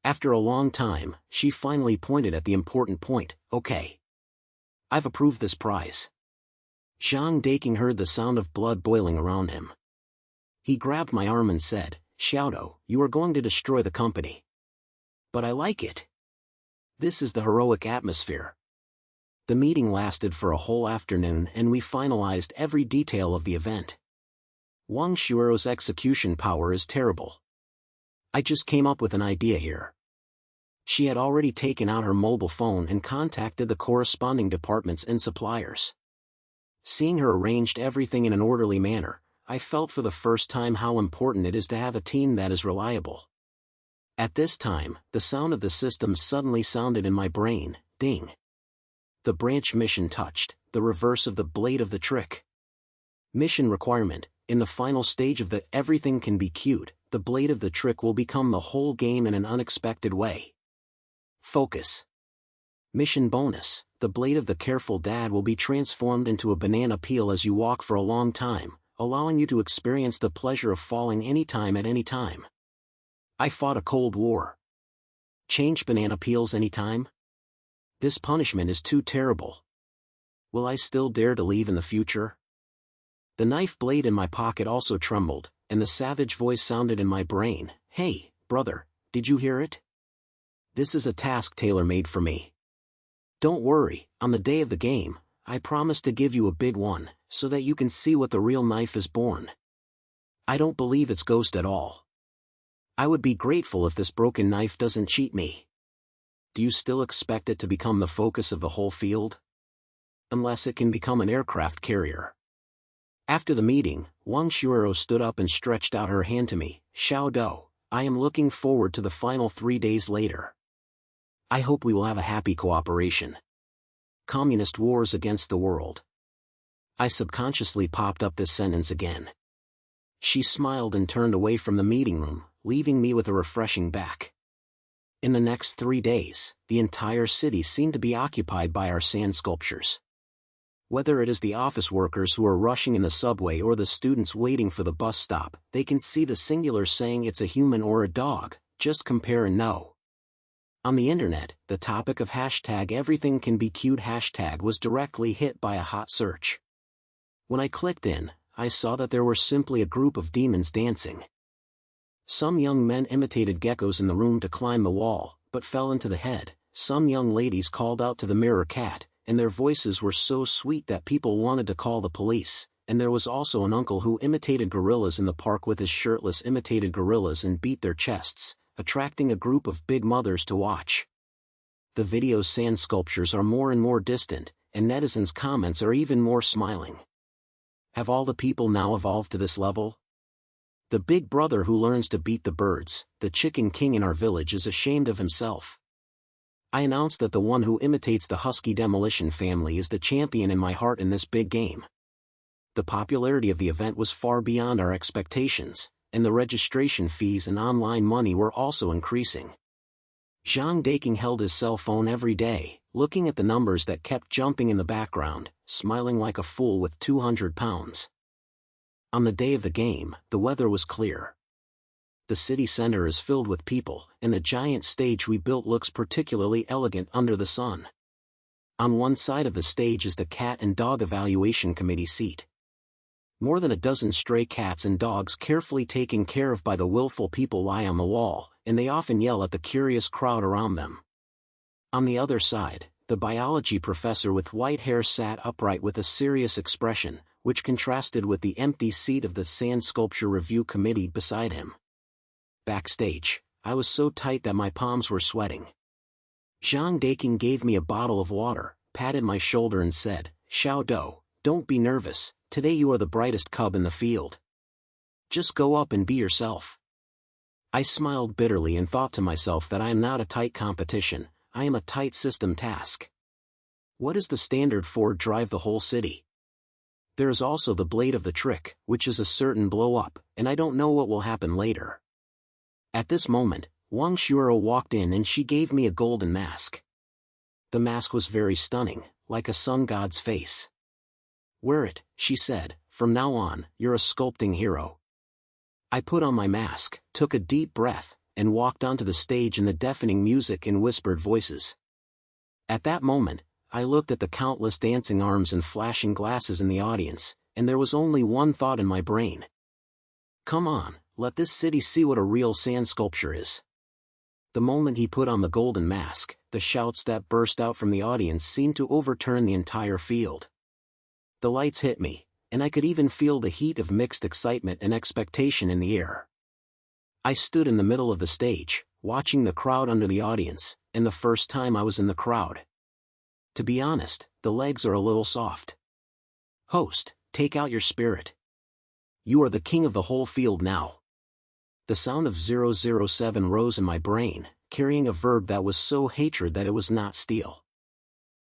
After a long time, she finally pointed at the important point. Okay. I've approved this prize. Zhang Daking heard the sound of blood boiling around him. He grabbed my arm and said, "Xiaodou, you are going to destroy the company." But I like it. This is the heroic atmosphere. The meeting lasted for a whole afternoon and we finalized every detail of the event. Wang Shuoro's execution power is terrible. I just came up with an idea here. She had already taken out her mobile phone and contacted the corresponding departments and suppliers. Seeing her arranged everything in an orderly manner, I felt for the first time how important it is to have a team that is reliable. At this time, the sound of the system suddenly sounded in my brain. Ding. The branch mission touched. the reverse of the blade of the trick. Mission requirement: in the final stage of the everything can be cute, the blade of the trick will become the whole game in an unexpected way. Focus. Mission bonus: the blade of the careful dad will be transformed into a banana peel as you walk for a long time, allowing you to experience the pleasure of falling anytime at any time. I fought a cold war. Change banana peels anytime? This punishment is too terrible. Will I still dare to leave in the future? The knife blade in my pocket also trembled, and the savage voice sounded in my brain, "Hey, brother, did you hear it? This is a task tailor-made for me. Don't worry, on the day of the game, I promise to give you a big one, so that you can see what the real knife is born. I don't believe it's ghost at all. I would be grateful if this broken knife doesn't cheat me. Do you still expect it to become the focus of the whole field? Unless it can become an aircraft carrier." After the meeting, Lin Xiaodou stood up and stretched out her hand to me. "Xiaodou, I am looking forward to the final 3 days later. I hope we will have a happy cooperation. Communist wars against the world." I subconsciously popped up this sentence again. She smiled and turned away from the meeting room, leaving me with a refreshing back. In the next 3 days, the entire city seemed to be occupied by our sand sculptures. Whether it is the office workers who are rushing in the subway or the students waiting for the bus stop, they can see the singular saying it's a human or a dog, just compare and know. On the internet, the topic of hashtag everything can be cute hashtag was directly hit by a hot search. When I clicked in, I saw that there were simply a group of demons dancing. Some young men imitated geckos in the room to climb the wall, but fell into the head. Some young ladies called out to the mirror cat, and their voices were so sweet that people wanted to call the police. And there was also an uncle who imitated gorillas in the park with his shirtless imitated gorillas and beat their chests, attracting a group of big mothers to watch. The video's sand sculptures are more and more distant, and netizens' comments are even more smiling. Have all the people now evolved to this level? The big brother who learns to beat the birds, the chicken king in our village, is ashamed of himself. I announced that the one who imitates the husky demolition family is the champion in my heart in this big game. The popularity of the event was far beyond our expectations, and the registration fees and online money were also increasing. Zhang Daking held his cell phone every day, looking at the numbers that kept jumping in the background, smiling like a fool with 200 pounds. On the day of the game, the weather was clear. The city center is filled with people, and the giant stage we built looks particularly elegant under the sun. On one side of the stage is the cat and dog evaluation committee seat. More than a dozen stray cats and dogs carefully taken care of by the willful people lie on the wall, and they often yell at the curious crowd around them. On the other side, the biology professor with white hair sat upright with a serious expression, which contrasted with the empty seat of the sand sculpture review committee beside him. Backstage, I was so tight that my palms were sweating. Zhang Daking gave me a bottle of water, patted my shoulder and said, "Xiaodou, don't be nervous, today you are the brightest cub in the field. Just go up and be yourself." I smiled bitterly and thought to myself that I am not a tight competition, I am a tight system task. What is the standard for drive the whole city? There is also the blade of the trick, which is a certain blow-up, and I don't know what will happen later. At this moment, Lin Xiaodou walked in and she gave me a golden mask. The mask was very stunning, like a sun god's face. "Wear it," she said, "from now on, you're a sculpting hero." I put on my mask, took a deep breath, and walked onto the stage in the deafening music and whispered voices. At that moment, I looked at the countless dancing arms and flashing glasses in the audience, and there was only one thought in my brain. Come on, let this city see what a real sand sculpture is. The moment he put on the golden mask, the shouts that burst out from the audience seemed to overturn the entire field. The lights hit me, and I could even feel the heat of mixed excitement and expectation in the air. I stood in the middle of the stage, watching the crowd under the audience, and the first time I was in the crowd. To be honest, the legs are a little soft. Host, take out your spirit. You are the king of the whole field now. The sound of 007 rose in my brain, carrying a verb that was so hatred that it was not steel.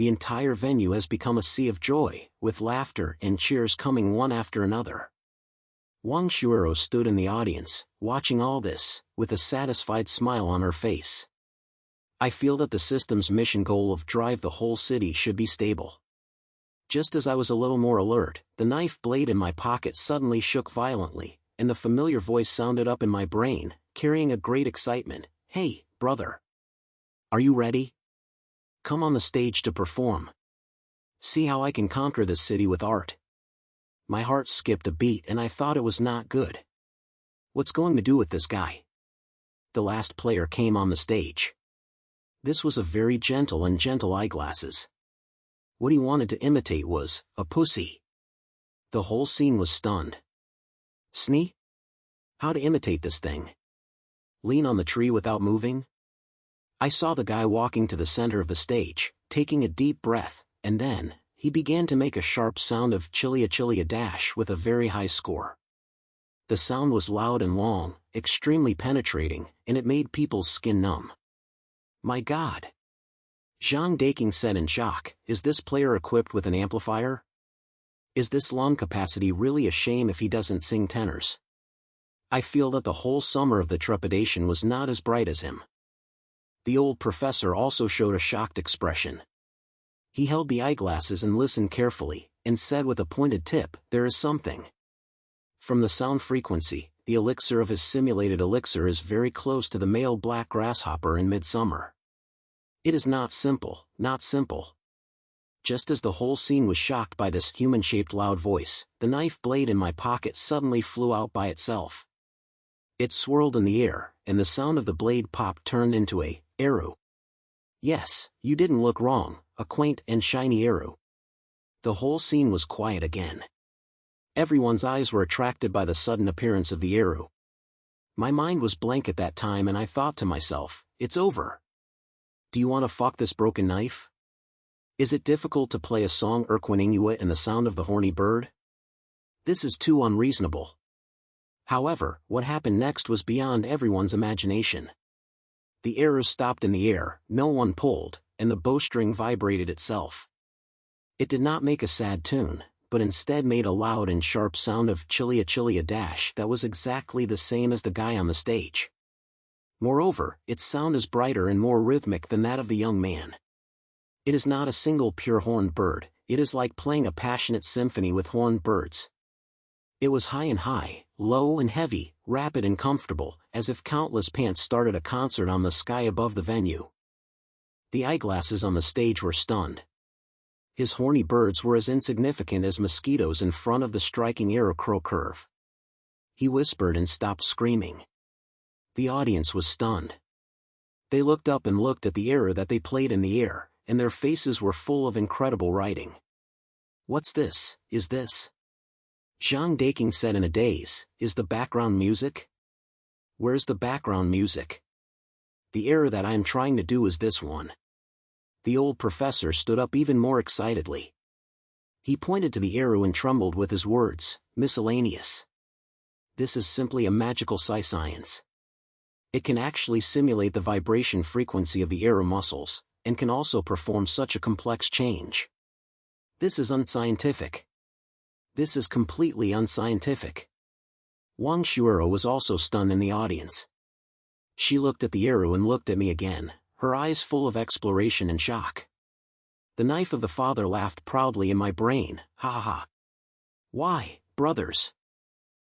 the entire venue has become a sea of joy, with laughter and cheers coming one after another. Lin Xiaodou stood in the audience, watching all this, with a satisfied smile on her face. I feel that the system's mission goal of drive the whole city should be stable. Just as I was a little more alert, the knife blade in my pocket suddenly shook violently, and the familiar voice sounded up in my brain, carrying a great excitement. "Hey, brother. Are you ready? Come on the stage to perform. See how I can conquer this city with art." My heart skipped a beat and I thought it was not good. What's going to do with this guy? The last player came on the stage. This was a very gentle eyeglasses. What he wanted to imitate was a pussy. The whole scene was stunned. Snee? How to imitate this thing? Lean on the tree without moving? I saw the guy walking to the center of the stage, taking a deep breath, and then he began to make a sharp sound of chilia dash with a very high score. The sound was loud and long, extremely penetrating, and it made people's skin numb. My God! Zhang Daking said in shock, "Is this player equipped with an amplifier? Is this lung capacity really a shame if he doesn't sing tenors?" I feel that the whole summer of the trepidation was not as bright as him. The old professor also showed a shocked expression. He held the eyeglasses and listened carefully, and said with a pointed tip, "There is something." From the sound frequency, the elixir of his simulated elixir is very close to the male black grasshopper in midsummer. It is not simple, not simple. Just as the whole scene was shocked by this human-shaped loud voice, the knife blade in my pocket suddenly flew out by itself. It swirled in the air, and the sound of the blade pop turned into a arrow. Yes, you didn't look wrong, a quaint and shiny arrow. The whole scene was quiet again. Everyone's eyes were attracted by the sudden appearance of the arrow. My mind was blank at that time and I thought to myself, it's over. Do you want to fuck this broken knife? Is it difficult to play a song Inuit and the sound of the horny bird? This is too unreasonable. However, what happened next was beyond everyone's imagination. The arrow stopped in the air, no one pulled, and the bowstring vibrated itself. It did not make a sad tune, but instead made a loud and sharp sound of chilia dash that was exactly the same as the guy on the stage. Moreover, its sound is brighter and more rhythmic than that of the young man. It is not a single pure horned bird, it is like playing a passionate symphony with horned birds. It was high and high, low and heavy, rapid and comfortable, as if countless pants started a concert on the sky above the venue. The eyeglasses on the stage were stunned. His horny birds were as insignificant as mosquitoes in front of the striking arrow crow curve. He whispered and stopped screaming. The audience was stunned. They looked up and looked at the arrow that they played in the air, and their faces were full of incredible writing. What's this? Is this? Zhang Daking said in a daze, is the background music? Where's the background music? The error that I am trying to do is this one. The old professor stood up even more excitedly. He pointed to the arrow and trembled with his words, miscellaneous. This is simply a magical science. It can actually simulate the vibration frequency of the arrow muscles, and can also perform such a complex change. This is unscientific. This is completely unscientific. Lin Xiaodou was also stunned in the audience. She looked at the arrow and looked at me again, her eyes full of exploration and shock. The knife of the father laughed proudly in my brain, ha ha ha. Why, brothers?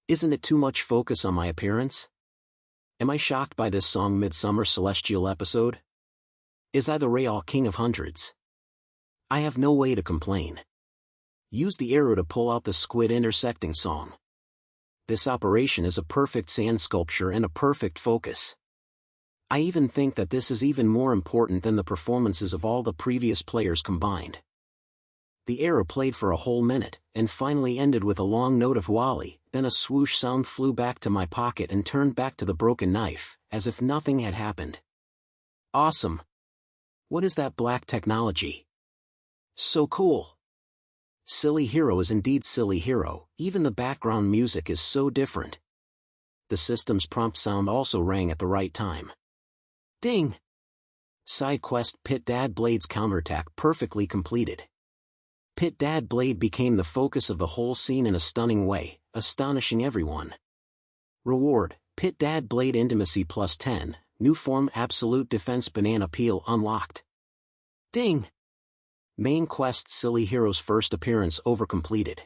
Isn't it too much focus on my appearance? Am I shocked by this song Midsummer Celestial episode? Is I the real king of hundreds? I have no way to complain. Use the arrow to pull out the squid intersecting song. This operation is a perfect sand sculpture and a perfect focus. I even think that this is even more important than the performances of all the previous players combined. The arrow played for a whole minute, and finally ended with a long note of Wally, then a swoosh sound flew back to my pocket and turned back to the broken knife, as if nothing had happened. Awesome! What is that black technology? So cool! Silly Hero is indeed Silly Hero, even the background music is so different. The system's prompt sound also rang at the right time. Ding! Side quest Pit Dad Blade's counterattack perfectly completed. Pit Dad Blade became the focus of the whole scene in a stunning way, astonishing everyone. Reward, Pit Dad Blade Intimacy plus 10, new form Absolute Defense Banana Peel unlocked. Ding! Main quest Silly Hero's first appearance over completed.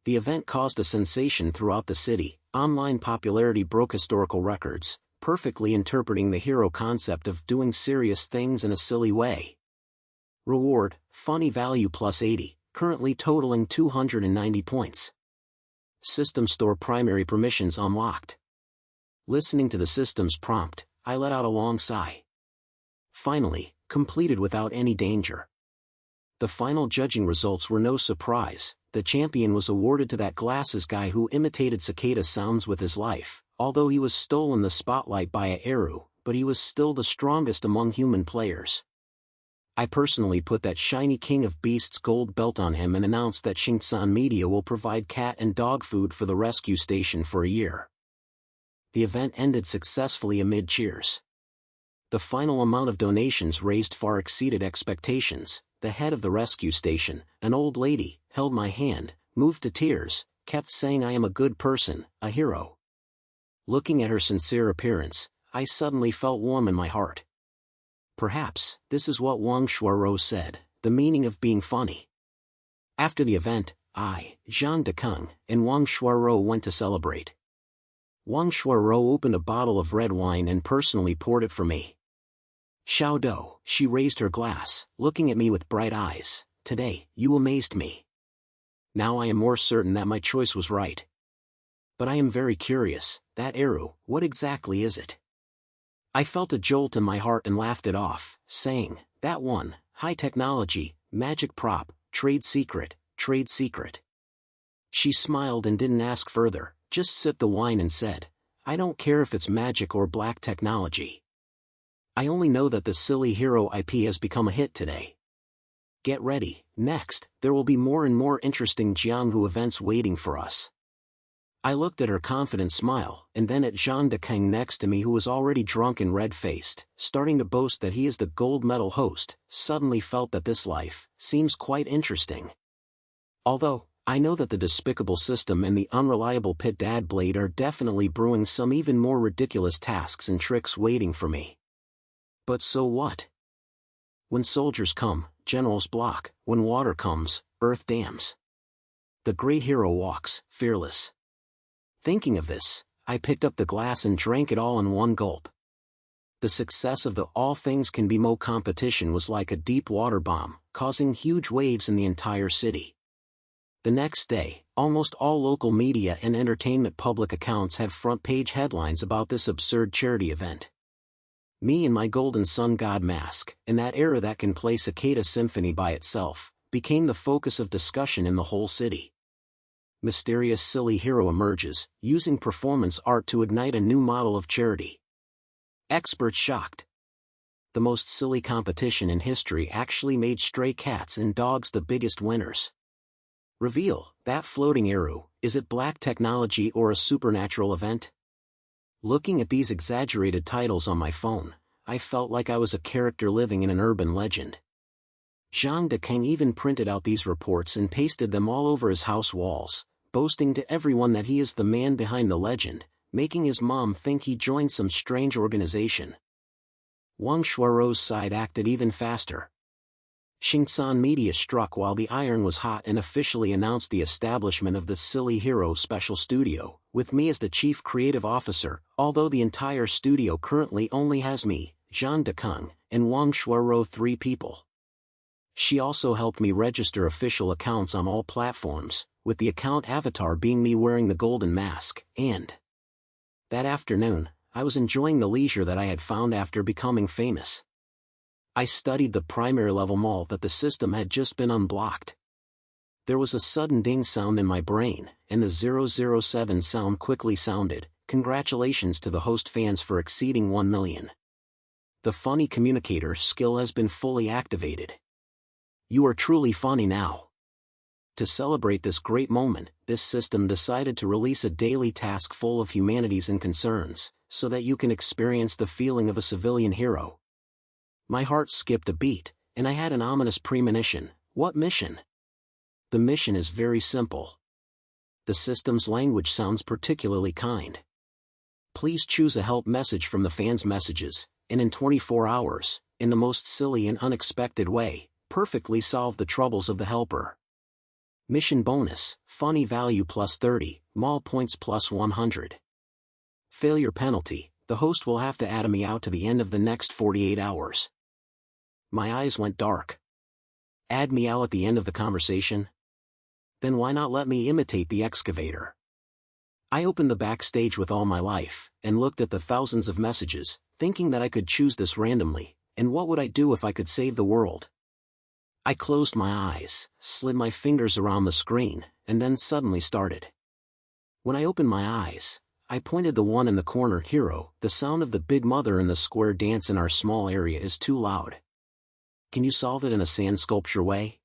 The event caused a sensation throughout the city, online popularity broke historical records, perfectly interpreting the hero concept of doing serious things in a silly way. Reward, Funny Value plus 80, currently totaling 290 points. System Store Primary Permissions unlocked. Listening to the system's prompt, I let out a long sigh. Finally, completed without any danger. The final judging results were no surprise. The champion was awarded to that glasses guy who imitated cicada sounds with his life, although he was stolen the spotlight by a Eru, but he was still the strongest among human players. I personally put that shiny King of Beasts gold belt on him and announced that Xingsan Media will provide cat and dog food for the rescue station for a year. The event ended successfully amid cheers. The final amount of donations raised far exceeded expectations. The head of the rescue station, an old lady, held my hand, moved to tears, kept saying I am a good person, a hero. Looking at her sincere appearance, I suddenly felt warm in my heart. Perhaps, this is what Wang Shuarou said, the meaning of being funny. After the event, I, Zhang Dekeng, and Wang Shuarou went to celebrate. Wang Shuarou opened a bottle of red wine and personally poured it for me. Xiaodou, she raised her glass, looking at me with bright eyes. Today, you amazed me. Now I am more certain that my choice was right. But I am very curious, that Eru, what exactly is it? I felt a jolt in my heart and laughed it off, saying, that one, high technology, magic prop, trade secret, trade secret. She smiled and didn't ask further, just sipped the wine and said, I don't care if it's magic or black technology. I only know that the Silly Hero IP has become a hit today. Get ready, next, there will be more and more interesting Jianghu events waiting for us. I looked at her confident smile, and then at Zhang Dekeng next to me who was already drunk and red-faced, starting to boast that he is the gold medal host, suddenly felt that this life seems quite interesting. Although, I know that the despicable system and the unreliable Pit Dad Blade are definitely brewing some even more ridiculous tasks and tricks waiting for me. But so what? When soldiers come, generals block. When water comes, earth dams. The great hero walks, fearless. Thinking of this, I picked up the glass and drank it all in one gulp. The success of the All Things Can Be Mo competition was like a deep water bomb, causing huge waves in the entire city. The next day, almost all local media and entertainment public accounts had front-page headlines about this absurd charity event. Me in my golden sun god mask, and that era that can play Cicada Symphony by itself, became the focus of discussion in the whole city. Mysterious silly hero emerges, using performance art to ignite a new model of charity. Experts shocked. The most silly competition in history actually made stray cats and dogs the biggest winners. Reveal, that floating Eru, is it black technology or a supernatural event? Looking at these exaggerated titles on my phone, I felt like I was a character living in an urban legend. Zhang Dekeng even printed out these reports and pasted them all over his house walls, boasting to everyone that he is the man behind the legend, making his mom think he joined some strange organization. Wang Shuarou's side acted even faster. Xingsan Media struck while the iron was hot and officially announced the establishment of the Silly Hero Special Studio, with me as the chief creative officer, although the entire studio currently only has me, Zhang Dekeng, and Wang Shuarou 3 people. She also helped me register official accounts on all platforms, with the account avatar being me wearing the golden mask, and that afternoon, I was enjoying the leisure that I had found after becoming famous. I studied the primary level mall that the system had just been unblocked. There was a sudden ding sound in my brain, and the 007 sound quickly sounded. Congratulations to the host fans for exceeding 1 million. The funny communicator skill has been fully activated. You are truly funny now. To celebrate this great moment, this system decided to release a daily task full of humanities and concerns, so that you can experience the feeling of a civilian hero. My heart skipped a beat, and I had an ominous premonition. What mission? The mission is very simple. The system's language sounds particularly kind. Please choose a help message from the fans' messages, and in 24 hours, in the most silly and unexpected way, perfectly solve the troubles of the helper. Mission bonus, funny value plus 30, mall points plus 100. Failure penalty, the host will have to add me out to the end of the next 48 hours. My eyes went dark. Add me out at the end of the conversation? Then why not let me imitate the excavator? I opened the backstage with all my life, and looked at the thousands of messages, thinking that I could choose this randomly, and what would I do if I could save the world? I closed my eyes, slid my fingers around the screen, and then suddenly started. When I opened my eyes, I pointed the one in the corner. Hero, the sound of the big mother in the square dance in our small area is too loud. Can you solve it in a sand sculpture way?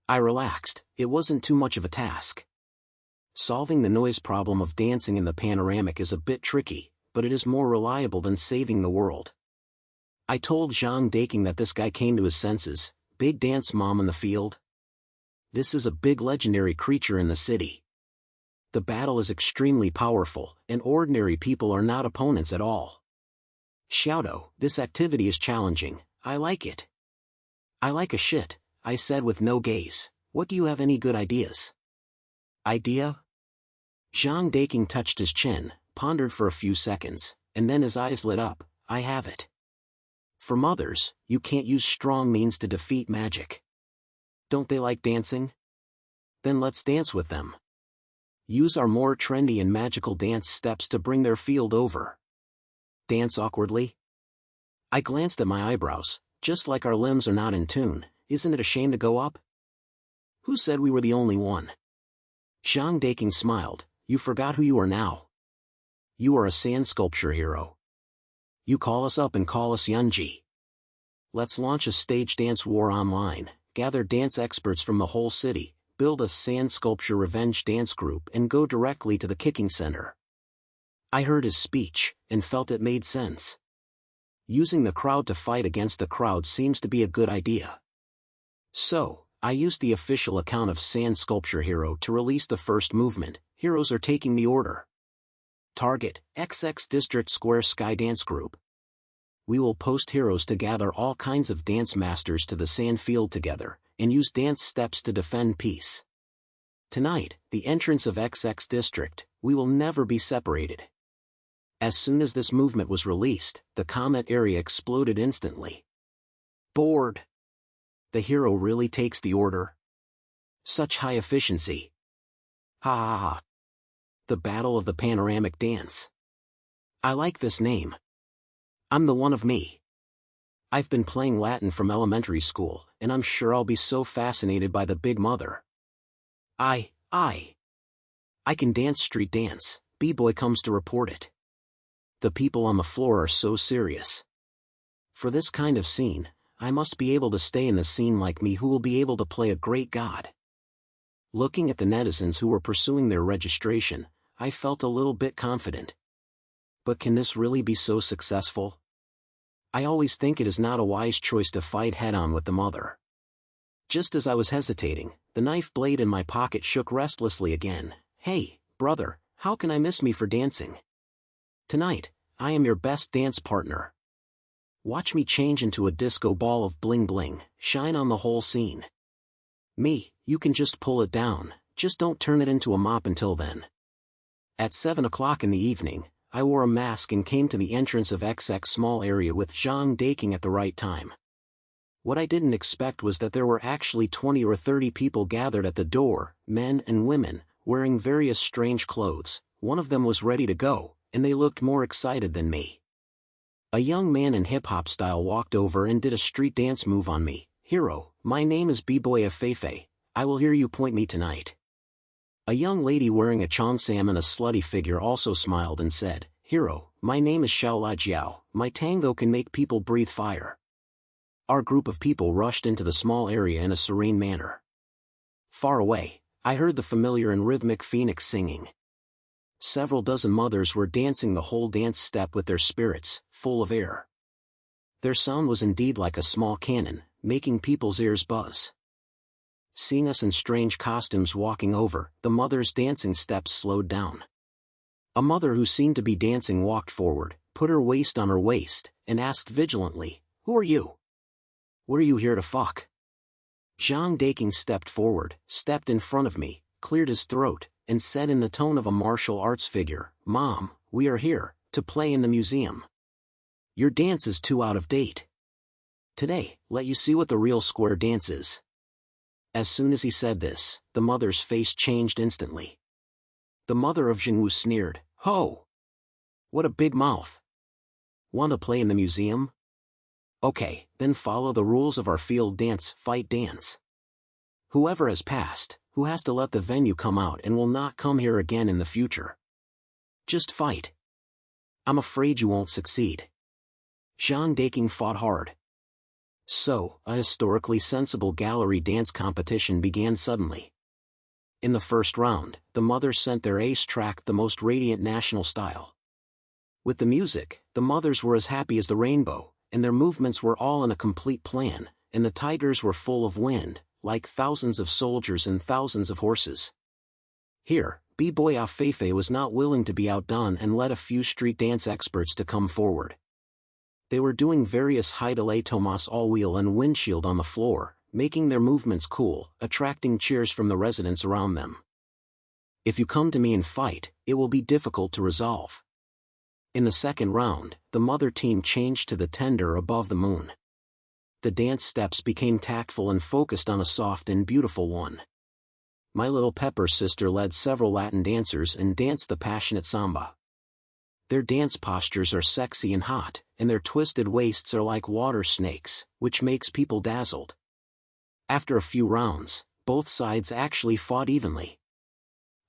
I relaxed, it wasn't too much of a task. Solving the noise problem of dancing in the panoramic is a bit tricky, but it is more reliable than saving the world. I told Zhang Daking that this guy came to his senses. Big dance mom in the field? This is a big legendary creature in the city. The battle is extremely powerful, and ordinary people are not opponents at all. Xiaodou, this activity is challenging, I like it. I like a shit, I said with no gaze. What do you have any good ideas? Idea? Zhang Daking touched his chin, pondered for a few seconds, and then his eyes lit up. I have it. For mothers, you can't use strong means to defeat magic. Don't they like dancing? Then let's dance with them. Use our more trendy and magical dance steps to bring their field over. Dance awkwardly? I glanced at my eyebrows. Just like our limbs are not in tune, isn't it a shame to go up? Who said we were the only one? Zhang Daking smiled. You forgot who you are now. You are a sand sculpture hero. You call us up and call us Yunji. Let's launch a stage dance war online, gather dance experts from the whole city, build a sand sculpture revenge dance group and go directly to the kicking center. I heard his speech, and felt it made sense. Using the crowd to fight against the crowd seems to be a good idea. So, I used the official account of Sand Sculpture Hero to release the first movement. Heroes are taking the order. Target, XX District Square Sky Dance Group. We will post heroes to gather all kinds of dance masters to the sand field together, and use dance steps to defend peace. Tonight, the entrance of XX District, we will never be separated. As soon as this movement was released, the comment area exploded instantly. Bored. The hero really takes the order? Such high efficiency. Ha ha ha. The Battle of the Panoramic Dance. I like this name. I'm the one of me. I've been playing Latin from elementary school, and I'm sure I'll be so fascinated by the Big Mother. I can dance street dance, B-boy comes to report it. The people on the floor are so serious. For this kind of scene, I must be able to stay in the scene like me who will be able to play a great god. Looking at the netizens who were pursuing their registration, I felt a little bit confident. But can this really be so successful? I always think it is not a wise choice to fight head-on with the mother. Just as I was hesitating, the knife blade in my pocket shook restlessly again. Hey, brother, how can I miss me for dancing? Tonight, I am your best dance partner. Watch me change into a disco ball of bling-bling, shine on the whole scene. Me, you can just pull it down, just don't turn it into a mop until then. At 7 o'clock in the evening, I wore a mask and came to the entrance of XX small area with Zhang Daking at the right time. What I didn't expect was that there were actually 20 or 30 people gathered at the door, men and women, wearing various strange clothes. One of them was ready to go, and they looked more excited than me. A young man in hip-hop style walked over and did a street dance move on me. Hero, my name is B-Boy Afefe, I will hear you point me tonight. A young lady wearing a cheongsam and a slutty figure also smiled and said, Hero, my name is Xiaola Jiao, my tango can make people breathe fire. Our group of people rushed into the small area in a serene manner. Far away, I heard the familiar and rhythmic phoenix singing. Several dozen mothers were dancing the whole dance step with their spirits, full of air. Their sound was indeed like a small cannon, making people's ears buzz. Seeing us in strange costumes walking over, the mother's dancing steps slowed down. A mother who seemed to be dancing walked forward, put her waist on her waist, and asked vigilantly, "Who are you? What are you here to fuck?" Zhang Daking stepped forward, stepped in front of me, cleared his throat, and said in the tone of a martial arts figure, "Mom, we are here to play in the museum. Your dance is too out of date. Today, let you see what the real square dance is." As soon as he said this, the mother's face changed instantly. The mother of Jingwu sneered, "Ho! What a big mouth! Want to play in the museum? Okay, then follow the rules of our field dance, fight dance. Whoever has passed, who has to let the venue come out and will not come here again in the future. Just fight. I'm afraid you won't succeed." Zhang Daking fought hard. So, a historically sensible gallery dance competition began suddenly. In the first round, the mothers sent their ace track, the most radiant national style. With the music, the mothers were as happy as the rainbow, and their movements were all in a complete plan, and the tigers were full of wind, like thousands of soldiers and thousands of horses. Here, B-Boy Afefe was not willing to be outdone and led a few street dance experts to come forward. They were doing various Haidale Tomas all-wheel and windshield on the floor, making their movements cool, attracting cheers from the residents around them. If you come to me and fight, it will be difficult to resolve. In the second round, the mother team changed to the tender above the moon. The dance steps became tactful and focused on a soft and beautiful one. My little Pepper's sister led several Latin dancers and danced the passionate samba. Their dance postures are sexy and hot, and their twisted waists are like water snakes, which makes people dazzled. After a few rounds, both sides actually fought evenly.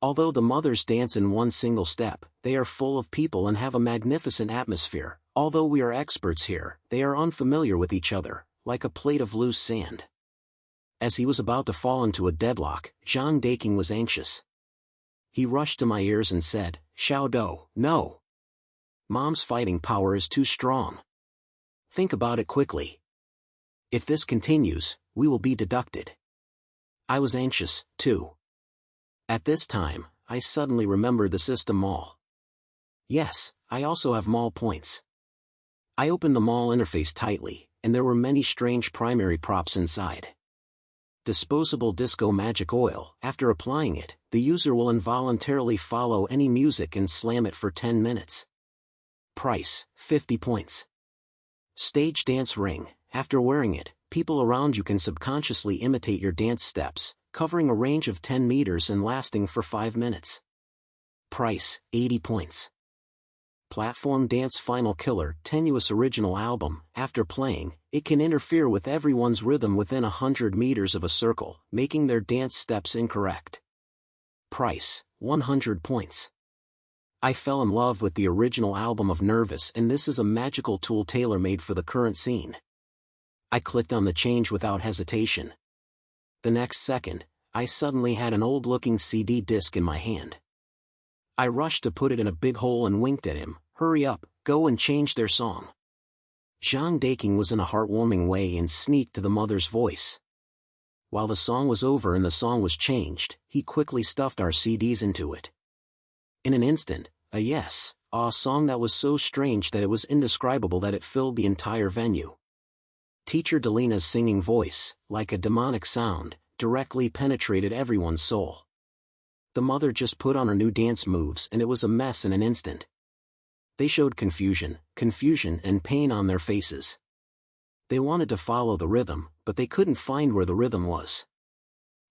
Although the mothers dance in one single step, they are full of people and have a magnificent atmosphere. Although we are experts here, they are unfamiliar with each other, like a plate of loose sand. As he was about to fall into a deadlock, Zhang Daking was anxious. He rushed to my ears and said, "Xiaodou, no. Mom's fighting power is too strong. Think about it quickly. If this continues, we will be deducted." I was anxious, too. At this time, I suddenly remembered the system mall. Yes, I also have mall points. I opened the mall interface tightly, and there were many strange primary props inside. Disposable disco magic oil. After applying it, the user will involuntarily follow any music and slam it for 10 minutes. Price, 50 points. Stage dance ring. After wearing it, people around you can subconsciously imitate your dance steps, covering a range of 10 meters and lasting for 5 minutes. Price, 80 points. Platform dance final killer. Tenuous original album. After playing, it can interfere with everyone's rhythm within 100 meters of a circle, making their dance steps incorrect. Price, 100 points. I fell in love with the original album of Nervous, and this is a magical tool tailor-made for the current scene. I clicked on the change without hesitation. The next second, I suddenly had an old-looking CD disc in my hand. I rushed to put it in a big hole and winked at him, "Hurry up, go and change their song." Zhang Daking was in a heartwarming way and sneaked to the mother's voice. While the song was over and the song was changed, he quickly stuffed our CDs into it. In an instant, a song that was so strange that it was indescribable that it filled the entire venue. Teacher Delina's singing voice, like a demonic sound, directly penetrated everyone's soul. The mother just put on her new dance moves and it was a mess in an instant. They showed confusion and pain on their faces. They wanted to follow the rhythm, but they couldn't find where the rhythm was.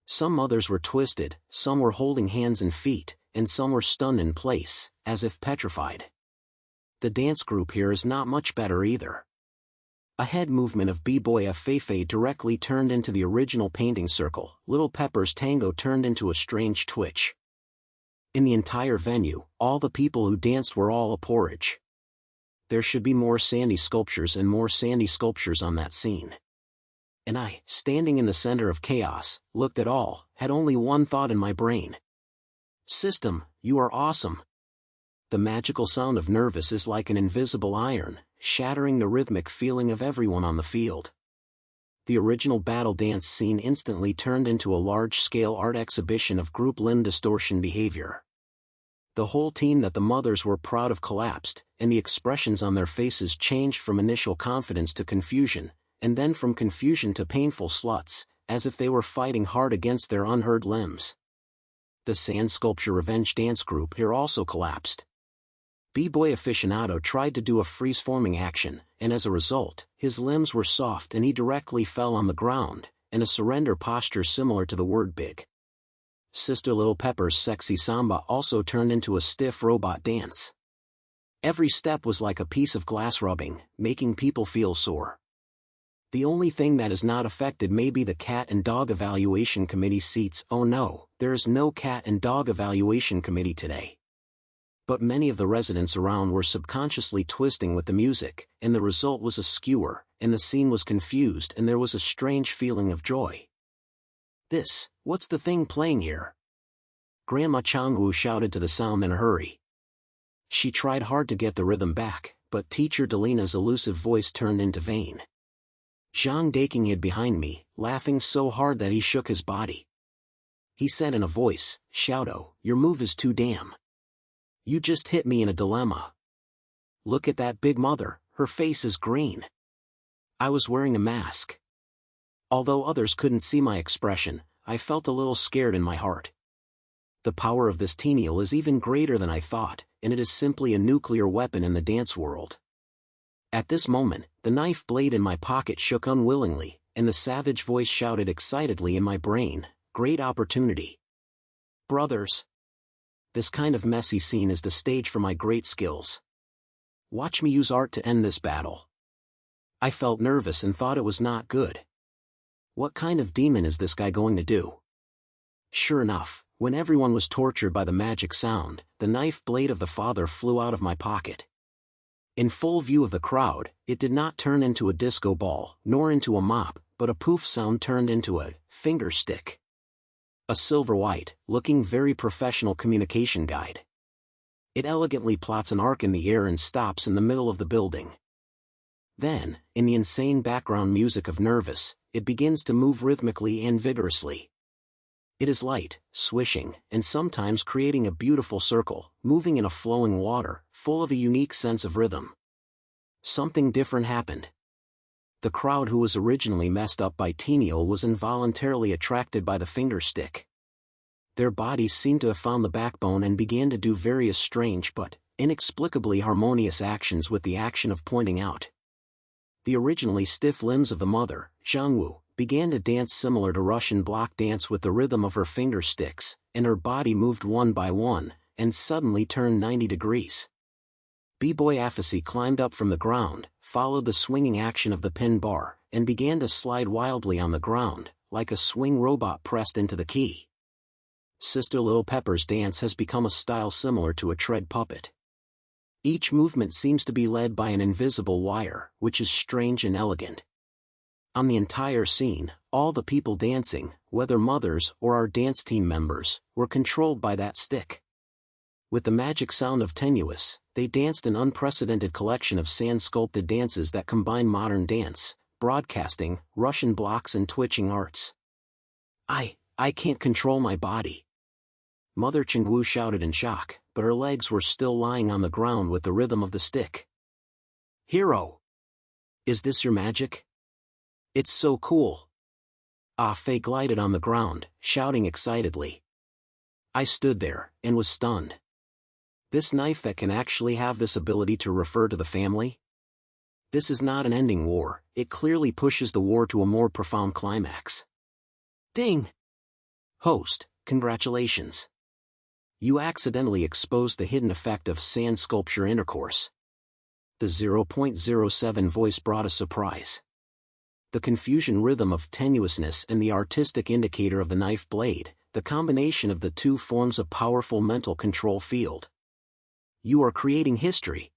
Some mothers were twisted, some were holding hands and feet, and some were stunned in place, as if petrified. The dance group here is not much better either. A head movement of B-Boy Afefe directly turned into the original painting circle. Little Pepper's tango turned into a strange twitch. In the entire venue, all the people who danced were all a porridge. There should be more sandy sculptures and more sandy sculptures on that scene. And I, standing in the center of chaos, looked at all, had only one thought in my brain. System, you are awesome. The magical sound of Nervous is like an invisible iron, shattering the rhythmic feeling of everyone on the field. The original battle dance scene instantly turned into a large-scale art exhibition of group limb distortion behavior. The whole team that the mothers were proud of collapsed, and the expressions on their faces changed from initial confidence to confusion, and then from confusion to painful sluts, as if they were fighting hard against their unheard limbs. The sand sculpture revenge dance group here also collapsed. B-boy aficionado tried to do a freeze-forming action, and as a result, his limbs were soft and he directly fell on the ground, in a surrender posture similar to the word big. Sister Lil Pepper's sexy samba also turned into a stiff robot dance. Every step was like a piece of glass rubbing, making people feel sore. The only thing that is not affected may be the cat and dog evaluation committee seats. Oh no, there is no cat and dog evaluation committee today. But many of the residents around were subconsciously twisting with the music, and the result was a skewer, and the scene was confused and there was a strange feeling of joy. What's the thing playing here? Grandma Changwu shouted to the sound in a hurry. She tried hard to get the rhythm back, but teacher Delina's elusive voice turned into vain. Zhang Daking hid behind me, laughing so hard that he shook his body. He said in a voice, "Xiaodou, your move is too damn. You just hit me in a dilemma. Look at that big mother, her face is green." I was wearing a mask. Although others couldn't see my expression, I felt a little scared in my heart. The power of this tenial is even greater than I thought, and it is simply a nuclear weapon in the dance world. At this moment, the knife blade in my pocket shook unwillingly, and the savage voice shouted excitedly in my brain, "Great opportunity. Brothers! This kind of messy scene is the stage for my great skills. Watch me use art to end this battle." I felt nervous and thought it was not good. What kind of demon is this guy going to do? Sure enough, when everyone was tortured by the magic sound, the knife blade of the father flew out of my pocket. In full view of the crowd, it did not turn into a disco ball, nor into a mop, but a poof sound turned into a finger stick. A silver-white, looking very professional communication guide. It elegantly plots an arc in the air and stops in the middle of the building. Then, in the insane background music of Nervous, it begins to move rhythmically and vigorously. It is light, swishing, and sometimes creating a beautiful circle, moving in a flowing water, full of a unique sense of rhythm. Something different happened. The crowd who was originally messed up by Tenial was involuntarily attracted by the finger stick. Their bodies seemed to have found the backbone and began to do various strange but inexplicably harmonious actions with the action of pointing out. The originally stiff limbs of the mother, Zhangwu, began to dance similar to Russian block dance with the rhythm of her finger sticks, and her body moved one by one, and suddenly turned 90 degrees. B-boy Afasi climbed up from the ground, followed the swinging action of the pin bar, and began to slide wildly on the ground, like a swing robot pressed into the key. Sister Lil Pepper's dance has become a style similar to a tread puppet. Each movement seems to be led by an invisible wire, which is strange and elegant. On the entire scene, all the people dancing, whether mothers or our dance team members, were controlled by that stick. With the magic sound of Tenuous, they danced an unprecedented collection of sand-sculpted dances that combine modern dance, broadcasting, Russian blocks and twitching arts. I can't control my body." Mother Chengwu shouted in shock, but her legs were still lying on the ground with the rhythm of the stick. "Hero! Is this your magic? It's so cool." Ah Fei glided on the ground, shouting excitedly. I stood there, and was stunned. This knife that can actually have this ability to refer to the family? This is not an ending war, it clearly pushes the war to a more profound climax. Ding! Host, congratulations. You accidentally exposed the hidden effect of sand sculpture intercourse. The 0.07 voice brought a surprise. The confusion rhythm of tenuousness and the artistic indicator of the knife blade, the combination of the two forms a powerful mental control field. You are creating history.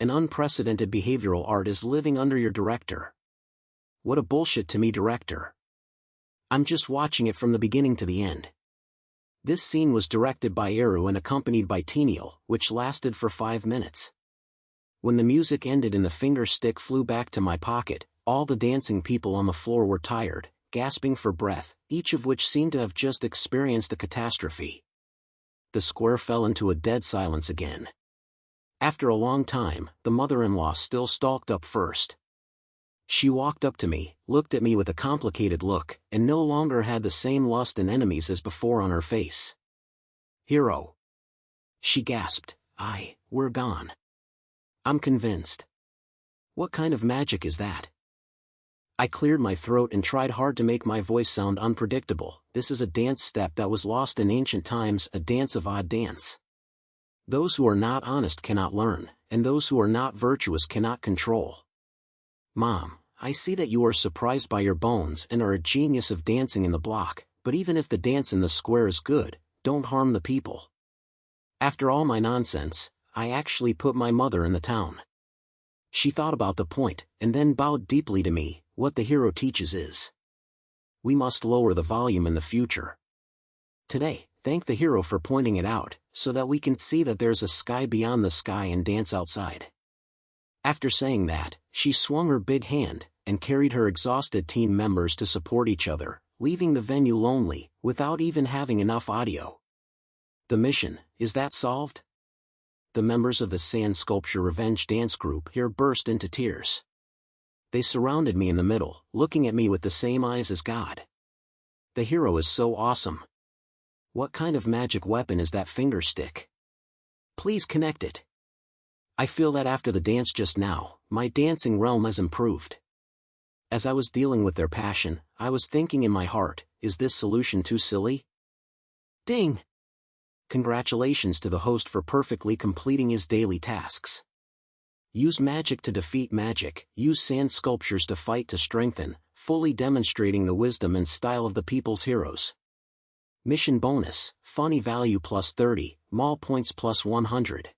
An unprecedented behavioral art is living under your director. What a bullshit to me, director. I'm just watching it from the beginning to the end. This scene was directed by Eru and accompanied by Tenial, which lasted for 5 minutes. When the music ended and the finger stick flew back to my pocket, all the dancing people on the floor were tired, gasping for breath, each of which seemed to have just experienced a catastrophe. The square fell into a dead silence again. After a long time, the mother-in-law still stalked up first. She walked up to me, looked at me with a complicated look, and no longer had the same lust and enemies as before on her face. "Hero," she gasped, "we're gone. I'm convinced. What kind of magic is that?" I cleared my throat and tried hard to make my voice sound unpredictable. "This is a dance step that was lost in ancient times, a dance of odd dance. Those who are not honest cannot learn, and those who are not virtuous cannot control. Mom, I see that you are surprised by your bones and are a genius of dancing in the block, but even if the dance in the square is good, don't harm the people." After all my nonsense, I actually put my mother in the town. She thought about the point, and then bowed deeply to me. "What the hero teaches is, we must lower the volume in the future. Today, thank the hero for pointing it out, so that we can see that there's a sky beyond the sky and dance outside." After saying that, she swung her big hand, and carried her exhausted team members to support each other, leaving the venue lonely, without even having enough audio. The mission, is that solved? The members of the Sand Sculpture Revenge dance group here burst into tears. They surrounded me in the middle, looking at me with the same eyes as God. "The hero is so awesome. What kind of magic weapon is that finger stick? Please connect it. I feel that after the dance just now, my dancing realm has improved." As I was dealing with their passion, I was thinking in my heart, is this solution too silly? Ding! Congratulations to the host for perfectly completing his daily tasks. Use magic to defeat magic, use sand sculptures to fight to strengthen, fully demonstrating the wisdom and style of the people's heroes. Mission bonus, funny value plus 30, mall points plus 100.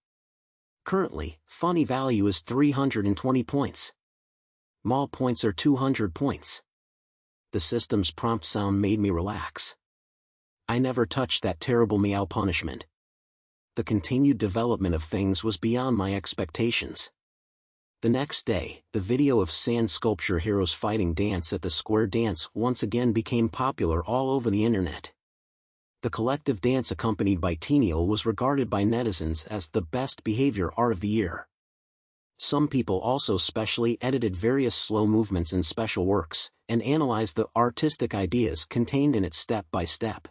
Currently, funny value is 320 points. Mall points are 200 points. The system's prompt sound made me relax. I never touched that terrible meow punishment. The continued development of things was beyond my expectations. The next day, the video of sand sculpture heroes fighting dance at the square dance once again became popular all over the internet. The collective dance accompanied by Tenial was regarded by netizens as the best behavior art of the year. Some people also specially edited various slow movements in special works, and analyzed the artistic ideas contained in it step by step.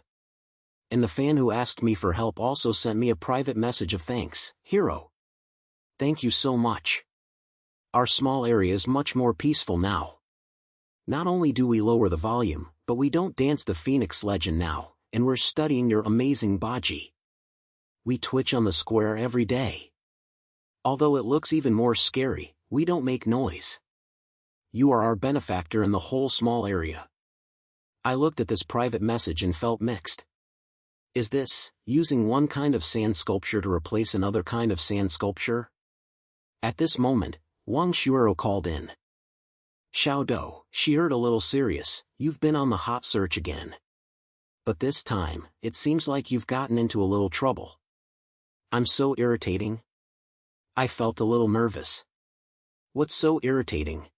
And the fan who asked me for help also sent me a private message of thanks. "Hero, thank you so much. Our small area is much more peaceful now. Not only do we lower the volume, but we don't dance the Phoenix legend now, and we're studying your amazing baji. We twitch on the square every day. Although it looks even more scary, we don't make noise. You are our benefactor in the whole small area." I looked at this private message and felt mixed. Is this, using one kind of sand sculpture to replace another kind of sand sculpture? At this moment, Wang Shuero called in. "Xiaodou," she heard a little serious, "you've been on the hot search again. But this time, it seems like you've gotten into a little trouble." "I'm so irritating." I felt a little nervous. "What's so irritating?"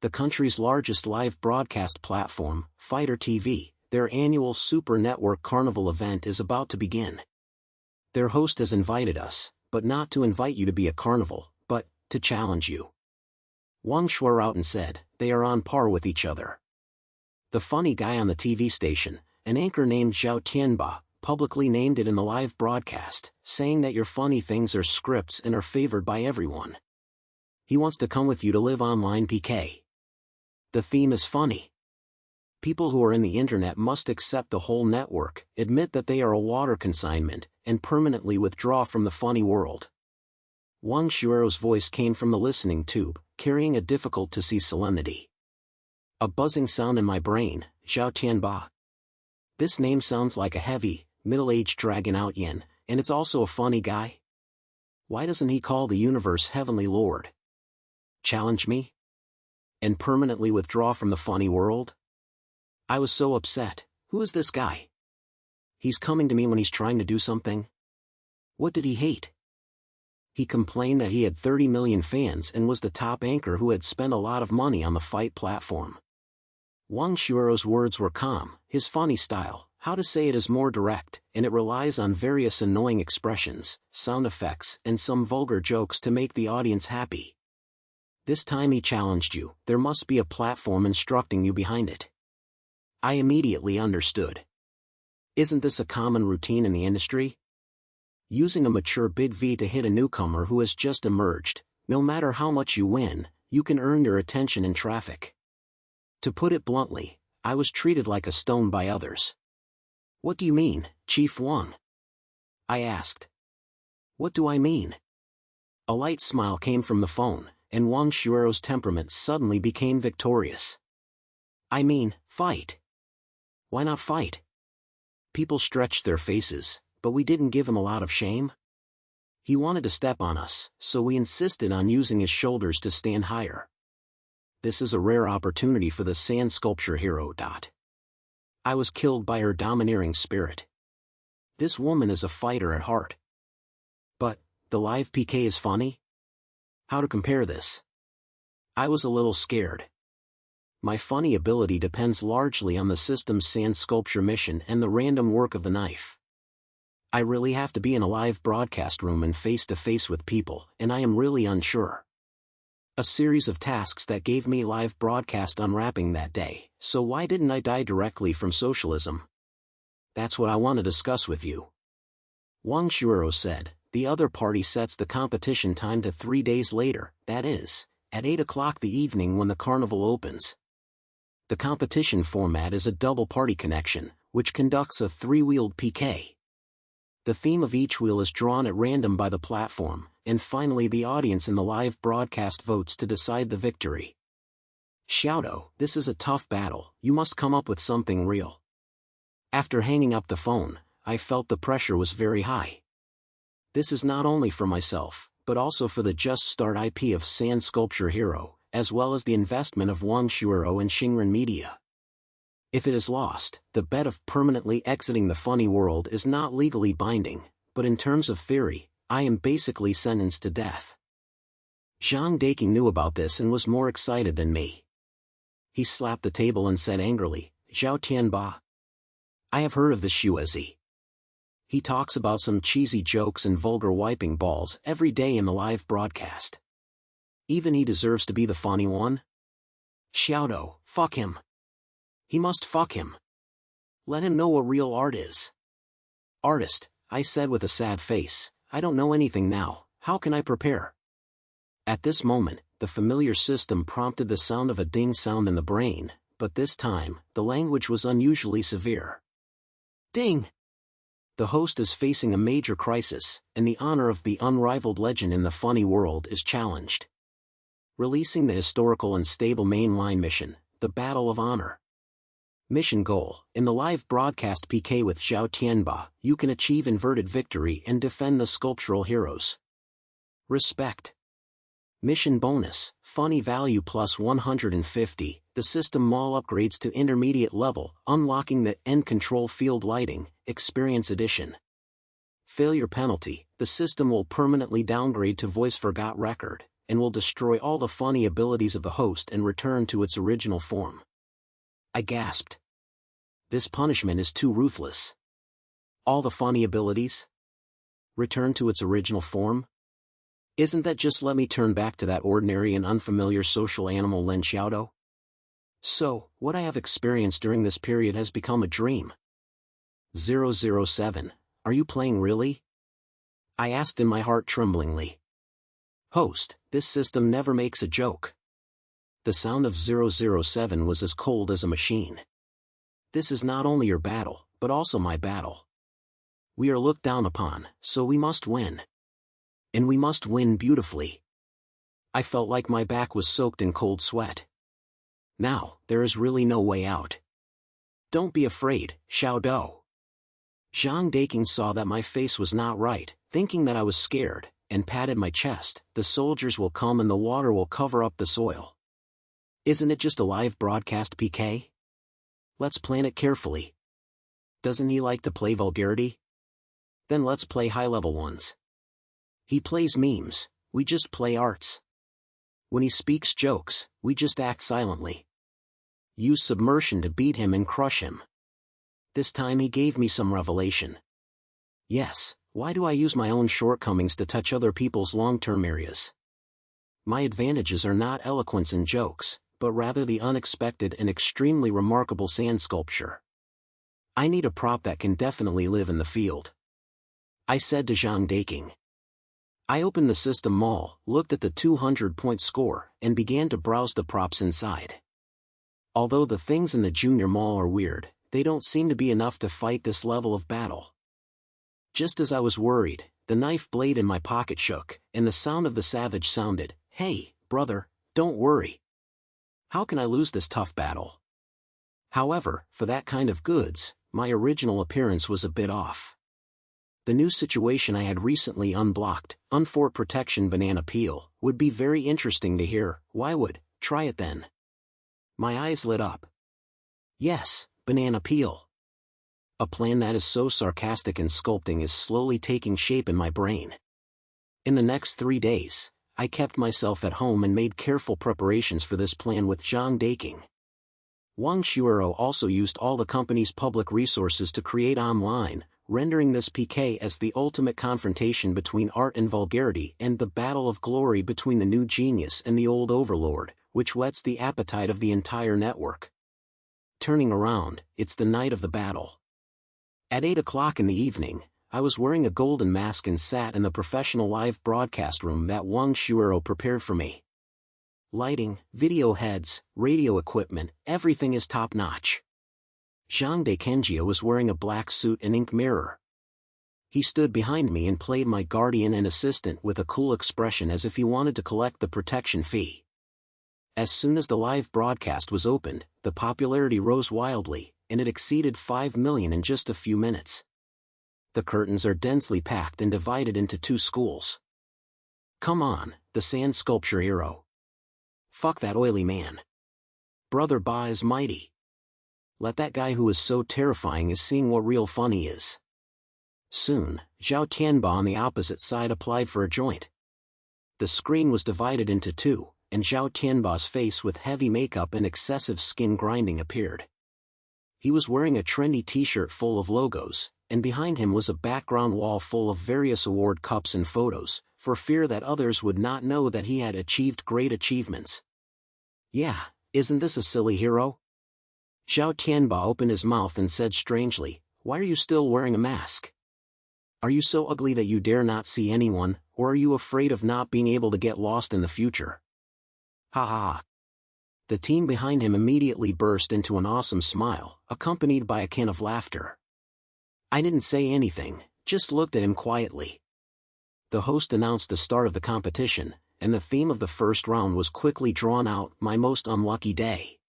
The country's largest live broadcast platform, Fighter TV, their annual Super Network Carnival event is about to begin. Their host has invited us, but not to invite you to be a carnival, but to challenge you. Wang Shuaraoten said, they are on par with each other. The funny guy on the TV station, an anchor named Zhao Tianba, publicly named it in the live broadcast, saying that your funny things are scripts and are favored by everyone. He wants to come with you to live online PK. The theme is funny. People who are in the internet must accept the whole network, admit that they are a water consignment, and permanently withdraw from the funny world. Wang Shuero's voice came from the listening tube, carrying a difficult-to-see solemnity. A buzzing sound in my brain, Zhao Tianba. This name sounds like a heavy, middle-aged dragon out yin, and it's also a funny guy. Why doesn't he call the universe Heavenly Lord? Challenge me? And permanently withdraw from the funny world? I was so upset. Who is this guy? He's coming to me when he's trying to do something? What did he hate? He complained that he had 30 million fans and was the top anchor who had spent a lot of money on the fight platform. Wang Xiaodou's words were calm, his funny style, how to say it, is more direct, and it relies on various annoying expressions, sound effects, and some vulgar jokes to make the audience happy. This time he challenged you, there must be a platform instructing you behind it. I immediately understood. Isn't this a common routine in the industry? Using a mature big V to hit a newcomer who has just emerged, no matter how much you win, you can earn their attention in traffic. To put it bluntly, I was treated like a stone by others. What do you mean, Chief Wang? I asked. What do I mean? A light smile came from the phone, and Wang Xiaodou's temperament suddenly became victorious. I mean, fight. Why not fight? People stretched their faces, but we didn't give him a lot of shame. He wanted to step on us, so we insisted on using his shoulders to stand higher. This is a rare opportunity for the sand sculpture hero. I was killed by her domineering spirit. This woman is a fighter at heart. But, the live PK is funny? How to compare this? I was a little scared. My funny ability depends largely on the system's sand sculpture mission and the random work of the knife. I really have to be in a live broadcast room and face-to-face with people, and I am really unsure. A series of tasks that gave me live broadcast unwrapping that day, so why didn't I die directly from socialism? That's what I want to discuss with you. Wang Xiaodou said, the other party sets the competition time to 3 days later, that is, at 8 o'clock the evening when the carnival opens. The competition format is a double party connection, which conducts a 3-wheeled PK. The theme of each wheel is drawn at random by the platform, and finally the audience in the live broadcast votes to decide the victory. Xiaodou, this is a tough battle, you must come up with something real. After hanging up the phone, I felt the pressure was very high. This is not only for myself, but also for the Just Start IP of Sand Sculpture Hero, as well as the investment of Wang Xiaodou and Xingren Media. If it is lost, the bet of permanently exiting the funny world is not legally binding, but in terms of theory, I am basically sentenced to death. Zhang Daking knew about this and was more excited than me. He slapped the table and said angrily, Zhao Tianba. I have heard of this Xuezi. He talks about some cheesy jokes and vulgar wiping balls every day in the live broadcast. Even he deserves to be the funny one? Xiaodou, fuck him. He must fuck him. Let him know what real art is. Artist, I said with a sad face, I don't know anything now, how can I prepare? At this moment, the familiar system prompted the sound of a ding sound in the brain, but this time, the language was unusually severe. Ding! The host is facing a major crisis, and the honor of the unrivaled legend in the funny world is challenged. Releasing the historical and stable mainline mission, the Battle of Honor. Mission goal, in the live broadcast PK with Zhao Tianba, you can achieve inverted victory and defend the sculptural heroes. Respect. Mission bonus, funny value plus 150, the system mall upgrades to intermediate level, unlocking the end control field lighting, experience edition. Failure penalty, the system will permanently downgrade to voice forgot record, and will destroy all the funny abilities of the host and return to its original form. I gasped. This punishment is too ruthless. All the funny abilities? Return to its original form? Isn't that just let me turn back to that ordinary and unfamiliar social animal Lin Xiaodou? So, what I have experienced during this period has become a dream. 007, are you playing really? I asked in my heart tremblingly. Host, this system never makes a joke. The sound of 007 was as cold as a machine. This is not only your battle, but also my battle. We are looked down upon, so we must win. And we must win beautifully. I felt like my back was soaked in cold sweat. Now, there is really no way out. Don't be afraid, Xiaodou. Zhang Daking saw that my face was not right, thinking that I was scared, and patted my chest. The soldiers will come and the water will cover up the soil. Isn't it just a live broadcast PK? Let's plan it carefully. Doesn't he like to play vulgarity? Then let's play high-level ones. He plays memes, we just play arts. When he speaks jokes, we just act silently. Use submersion to beat him and crush him. This time he gave me some revelation. Yes, why do I use my own shortcomings to touch other people's long-term areas? My advantages are not eloquence and jokes, but rather the unexpected and extremely remarkable sand sculpture. I need a prop that can definitely live in the field, I said to Zhang Daking. I opened the system mall, looked at the 200-point score, and began to browse the props inside. Although the things in the junior mall are weird, they don't seem to be enough to fight this level of battle. Just as I was worried, the knife blade in my pocket shook, and the sound of the savage sounded, "Hey, brother, don't worry. How can I lose this tough battle?" However, for that kind of goods, my original appearance was a bit off. The new situation I had recently unblocked, Unfort Protection Banana Peel, would be very interesting to hear. Why would, try it then. My eyes lit up. Yes, banana peel. A plan that is so sarcastic and sculpting is slowly taking shape in my brain. In the next 3 days, I kept myself at home and made careful preparations for this plan with Zhang Daking. Lin Xiaodou also used all the company's public resources to create online, rendering this PK as the ultimate confrontation between art and vulgarity and the battle of glory between the new genius and the old overlord, which whets the appetite of the entire network. Turning around, it's the night of the battle. At 8 o'clock in the evening, I was wearing a golden mask and sat in the professional live broadcast room that Lin Xiaodou prepared for me. Lighting, video heads, radio equipment, everything is top-notch. Zhang Dakenjia was wearing a black suit and ink mirror. He stood behind me and played my guardian and assistant with a cool expression as if he wanted to collect the protection fee. As soon as the live broadcast was opened, the popularity rose wildly, and it exceeded 5 million in just a few minutes. The curtains are densely packed and divided into 2 schools. Come on, the sand sculpture hero. Fuck that oily man. Brother Ba is mighty. Let that guy who is so terrifying is seeing what real funny is. Soon, Zhao Tianba on the opposite side applied for a joint. The screen was divided into 2, and Zhao Tianba's face with heavy makeup and excessive skin grinding appeared. He was wearing a trendy t-shirt full of logos, and behind him was a background wall full of various award cups and photos, for fear that others would not know that he had achieved great achievements. Yeah, isn't this a silly hero? Zhao Tianba opened his mouth and said strangely, "Why are you still wearing a mask? Are you so ugly that you dare not see anyone, or are you afraid of not being able to get lost in the future?" Ha ha ha. The team behind him immediately burst into an awesome smile, accompanied by a can of laughter. I didn't say anything, just looked at him quietly. The host announced the start of the competition, and the theme of the first round was quickly drawn out, "My most unlucky day."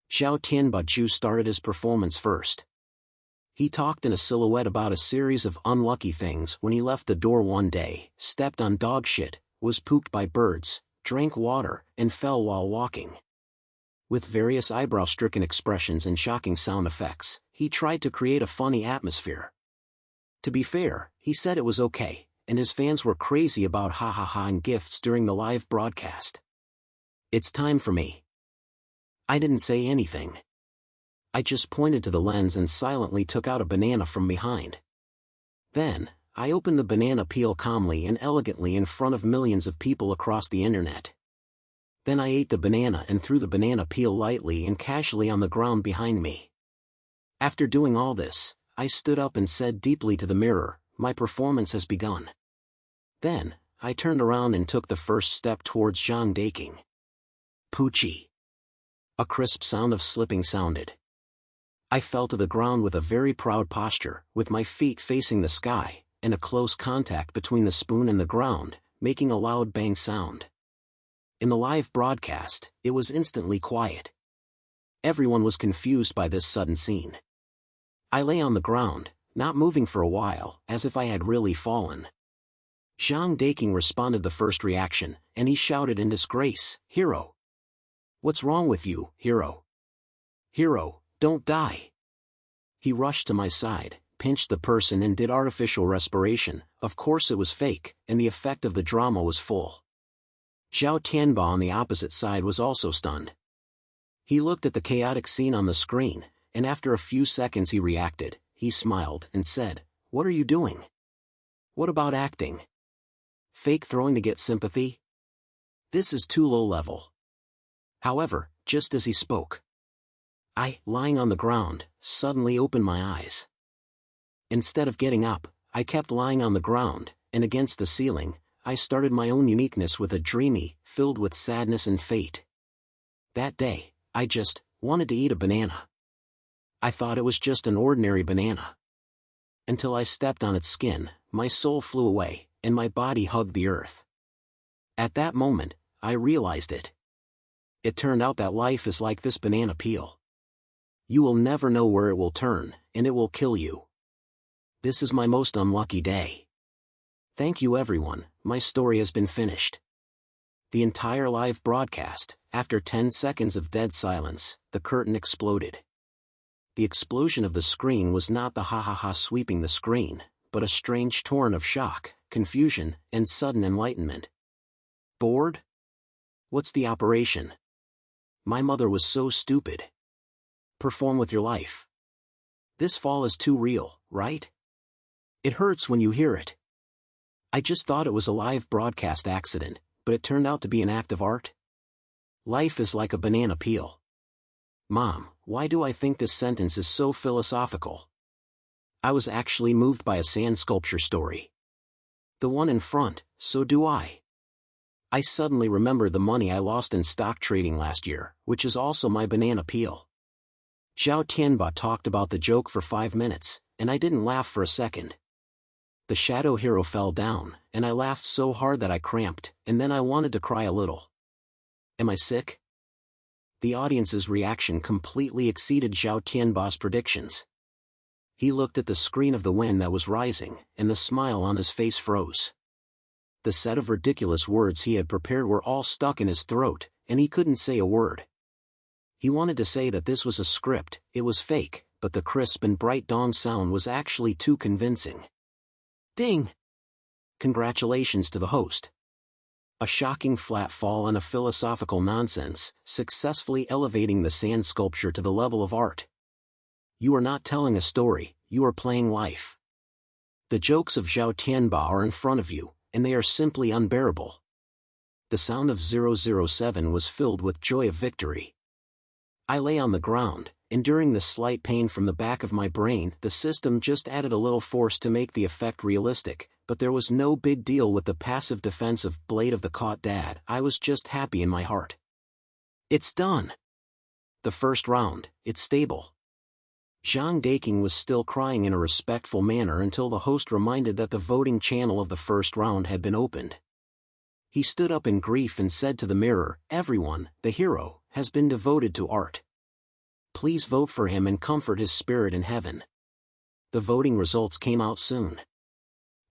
Zhao Tianba started his performance first. He talked in a silhouette about a series of unlucky things when he left the door one day, stepped on dog shit, was pooped by birds, drank water, and fell while walking. With various eyebrow-stricken expressions and shocking sound effects, he tried to create a funny atmosphere. To be fair, he said it was okay, and his fans were crazy about ha ha ha and gifts during the live broadcast. It's time for me. I didn't say anything. I just pointed to the lens and silently took out a banana from behind. Then, I opened the banana peel calmly and elegantly in front of millions of people across the internet. Then I ate the banana and threw the banana peel lightly and casually on the ground behind me. After doing all this, I stood up and said deeply to the mirror, "My performance has begun." Then, I turned around and took the first step towards Zhang Daking. Poochie. A crisp sound of slipping sounded. I fell to the ground with a very proud posture, with my feet facing the sky, and a close contact between the spoon and the ground, making a loud bang sound. In the live broadcast, it was instantly quiet. Everyone was confused by this sudden scene. I lay on the ground, not moving for a while, as if I had really fallen. Zhang Daking responded the first reaction, and he shouted in disgrace, "Hero! What's wrong with you, hero? Hero, don't die!" He rushed to my side, pinched the person and did artificial respiration. Of course it was fake, and the effect of the drama was full. Zhao Tianba on the opposite side was also stunned. He looked at the chaotic scene on the screen, and after a few seconds he reacted. He smiled and said, "What are you doing? What about acting? Fake throwing to get sympathy? This is too low level." However, just as he spoke, I, lying on the ground, suddenly opened my eyes. Instead of getting up, I kept lying on the ground, and against the ceiling, I started my own uniqueness with a dreamy, filled with sadness and fate. That day, I just wanted to eat a banana. I thought it was just an ordinary banana. Until I stepped on its skin, my soul flew away, and my body hugged the earth. At that moment, I realized it. It turned out that life is like this banana peel. You will never know where it will turn, and it will kill you. This is my most unlucky day. Thank you everyone, my story has been finished. The entire live broadcast, after 10 seconds of dead silence, the curtain exploded. The explosion of the screen was not the ha-ha-ha sweeping the screen, but a strange torrent of shock, confusion, and sudden enlightenment. Bored? What's the operation? My mother was so stupid. Perform with your life. This fall is too real, right? It hurts when you hear it. I just thought it was a live broadcast accident, but it turned out to be an act of art. Life is like a banana peel. Mom, why do I think this sentence is so philosophical? I was actually moved by a sand sculpture story. The one in front, so do I. I suddenly remembered the money I lost in stock trading last year, which is also my banana peel. Zhao Tianba talked about the joke for 5 minutes, and I didn't laugh for a second. The shadow hero fell down, and I laughed so hard that I cramped, and then I wanted to cry a little. Am I sick? The audience's reaction completely exceeded Zhao Tianba's predictions. He looked at the screen of the wind that was rising, and the smile on his face froze. The set of ridiculous words he had prepared were all stuck in his throat, and he couldn't say a word. He wanted to say that this was a script, it was fake, but the crisp and bright dong sound was actually too convincing. Ding! Congratulations to the host. A shocking flat fall and a philosophical nonsense, successfully elevating the sand sculpture to the level of art. You are not telling a story, you are playing life. The jokes of Zhao Tianba are in front of you, and they are simply unbearable. The sound of 007 was filled with joy of victory. I lay on the ground, enduring the slight pain from the back of my brain. The system just added a little force to make the effect realistic, but there was no big deal with the passive defense of Blade of the Caught Dad. I was just happy in my heart. It's done. The first round, it's stable. Zhang Daking was still crying in a respectful manner until the host reminded that the voting channel of the first round had been opened. He stood up in grief and said to the mirror, "Everyone, the hero, has been devoted to art. Please vote for him and comfort his spirit in heaven." The voting results came out soon.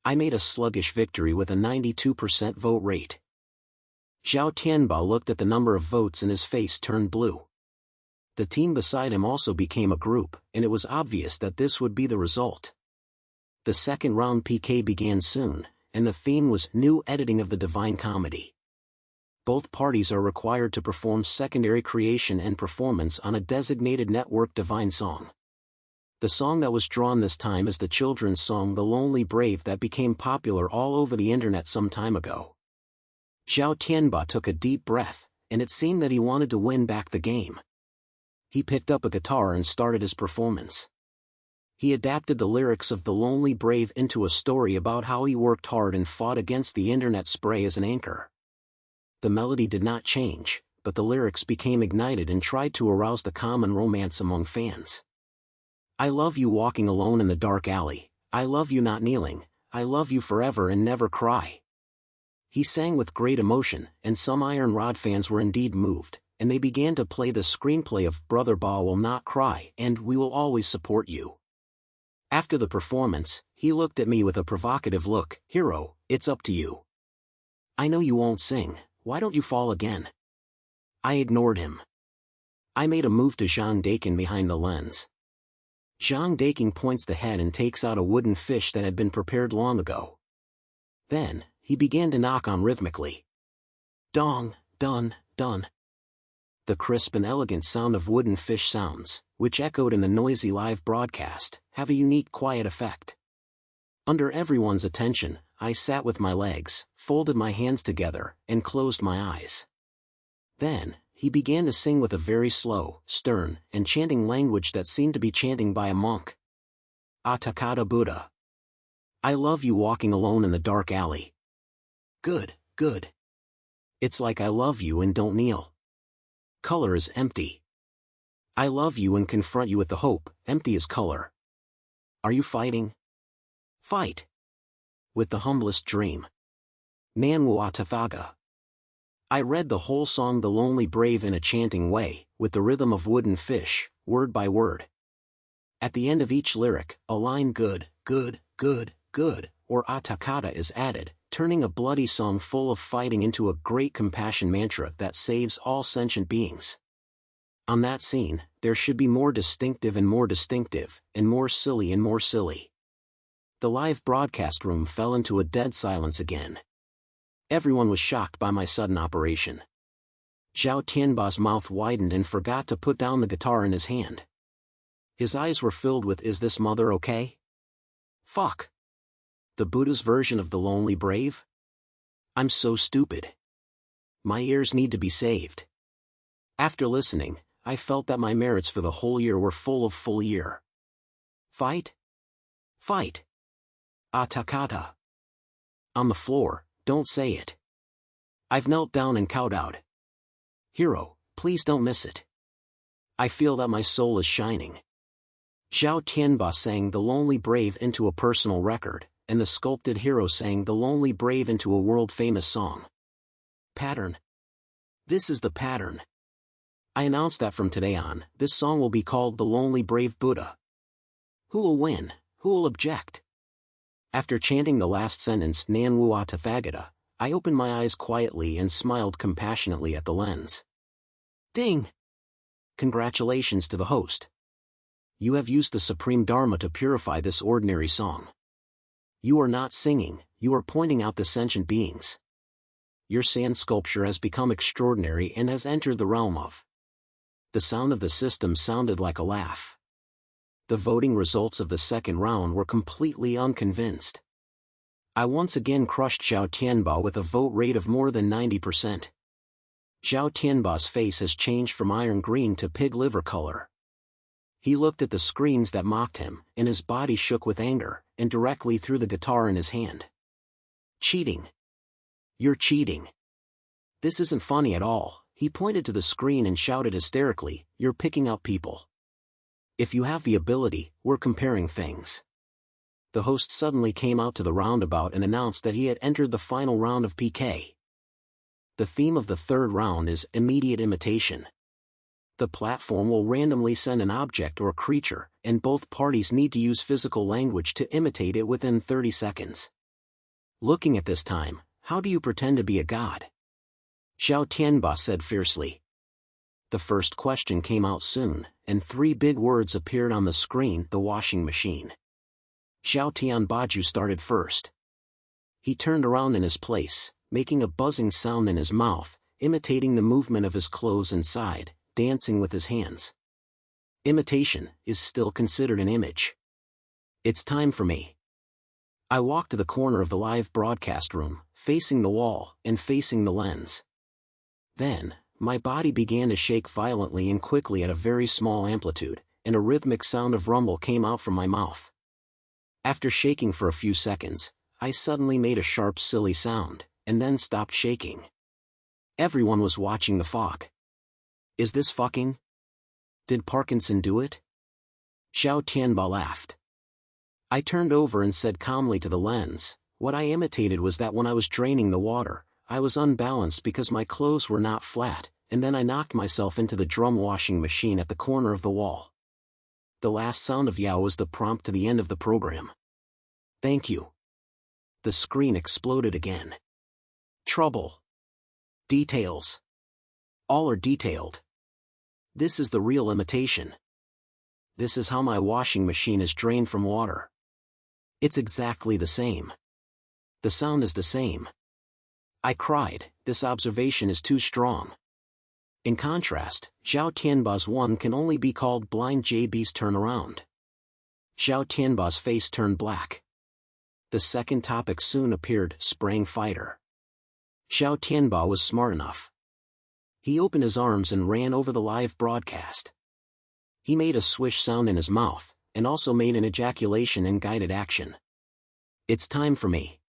I made a sluggish victory with a 92% vote rate. Zhao Tianba looked at the number of votes and his face turned blue. The team beside him also became a group, and it was obvious that this would be the result. The second round PK began soon, and the theme was New Editing of the Divine Comedy. Both parties are required to perform secondary creation and performance on a designated network divine song. The song that was drawn this time is the children's song The Lonely Brave that became popular all over the internet some time ago. Zhao Tianba took a deep breath, and it seemed that he wanted to win back the game. He picked up a guitar and started his performance. He adapted the lyrics of The Lonely Brave into a story about how he worked hard and fought against the internet spray as an anchor. The melody did not change, but the lyrics became ignited and tried to arouse the common romance among fans. I love you walking alone in the dark alley, I love you not kneeling, I love you forever and never cry. He sang with great emotion, and some Iron Rod fans were indeed moved, and they began to play the screenplay of Brother Ba Will Not Cry and We Will Always Support You. After the performance, he looked at me with a provocative look. "Hero, it's up to you. I know you won't sing, why don't you fall again?" I ignored him. I made a move to Zhang Dakin behind the lens. Zhang Daking points the head and takes out a wooden fish that had been prepared long ago. Then, he began to knock on rhythmically. Dong, dun, dun. The crisp and elegant sound of wooden fish sounds, which echoed in the noisy live broadcast, have a unique quiet effect. Under everyone's attention, I sat with my legs, folded my hands together, and closed my eyes. Then, he began to sing with a very slow, stern, and chanting language that seemed to be chanting by a monk. Atakata Buddha. I love you walking alone in the dark alley. Good, good. It's like I love you and don't kneel. Color is empty. I love you and confront you with the hope, empty is color. Are you fighting? Fight. With the humblest dream. Nanwu Atafaga. I read the whole song The Lonely Brave in a chanting way, with the rhythm of wooden fish, word by word. At the end of each lyric, a line good, good, good, good, or atakata is added, turning a bloody song full of fighting into a great compassion mantra that saves all sentient beings. On that scene, there should be more distinctive, and more silly and more silly. The live broadcast room fell into a dead silence again. Everyone was shocked by my sudden operation. Zhao Tianba's mouth widened and forgot to put down the guitar in his hand. His eyes were filled with "Is this mother okay? Fuck. The Buddha's version of The Lonely Brave? I'm so stupid. My ears need to be saved." After listening, I felt that my merits for the whole year were full of full year. Fight? Fight. Atakata. On the floor, don't say it. I've knelt down and kowtowed. Hero, please don't miss it. I feel that my soul is shining. Zhao Tianba sang The Lonely Brave into a personal record, and the sculpted hero sang The Lonely Brave into a world-famous song. Pattern. This is the pattern. I announced that from today on, this song will be called The Lonely Brave Buddha. Who will win? Who will object? After chanting the last sentence Nanwu Atafagata, I opened my eyes quietly and smiled compassionately at the lens. Ding! Congratulations to the host. You have used the Supreme Dharma to purify this ordinary song. You are not singing, you are pointing out the sentient beings. Your sand sculpture has become extraordinary and has entered the realm of. The sound of the system sounded like a laugh. The voting results of the second round were completely unconvinced. I once again crushed Zhao Tianba with a vote rate of more than 90%. Zhao Tianba's face has changed from iron green to pig liver color. He looked at the screens that mocked him, and his body shook with anger, and directly threw the guitar in his hand. Cheating. You're cheating. This isn't funny at all. He pointed to the screen and shouted hysterically, "You're picking up people. If you have the ability, we're comparing things." The host suddenly came out to the roundabout and announced that he had entered the final round of PK. The theme of the third round is immediate imitation. The platform will randomly send an object or creature, and both parties need to use physical language to imitate it within 30 seconds. Looking at this time, how do you pretend to be a god? Zhao Tianba said fiercely. The first question came out soon, and 3 big words appeared on the screen: the washing machine. Zhao Tianbaju started first. He turned around in his place, making a buzzing sound in his mouth, imitating the movement of his clothes and sighed, dancing with his hands. Imitation is still considered an image. It's time for me. I walked to the corner of the live broadcast room, facing the wall, and facing the lens. Then, my body began to shake violently and quickly at a very small amplitude, and a rhythmic sound of rumble came out from my mouth. After shaking for a few seconds, I suddenly made a sharp silly sound, and then stopped shaking. Everyone was watching the fog. Is this fucking? Did Parkinson do it? Zhao Tianba laughed. I turned over and said calmly to the lens, what I imitated was that when I was draining the water, I was unbalanced because my clothes were not flat, and then I knocked myself into the drum washing machine at the corner of the wall. The last sound of Yao was the prompt to the end of the program. Thank you. The screen exploded again. Trouble. Details. All are detailed. This is the real imitation. this is how my washing machine is drained from water. It's exactly the same. The sound is the same. I cried, this observation is too strong. In contrast, Zhao Tianba's one can only be called blind JB's turnaround. Zhao Tianba's face turned black. The second topic soon appeared, spraying fighter. Zhao Tianba was smart enough. He opened his arms and ran over the live broadcast. He made a swish sound in his mouth, and also made an ejaculation and guided action. It's time for me.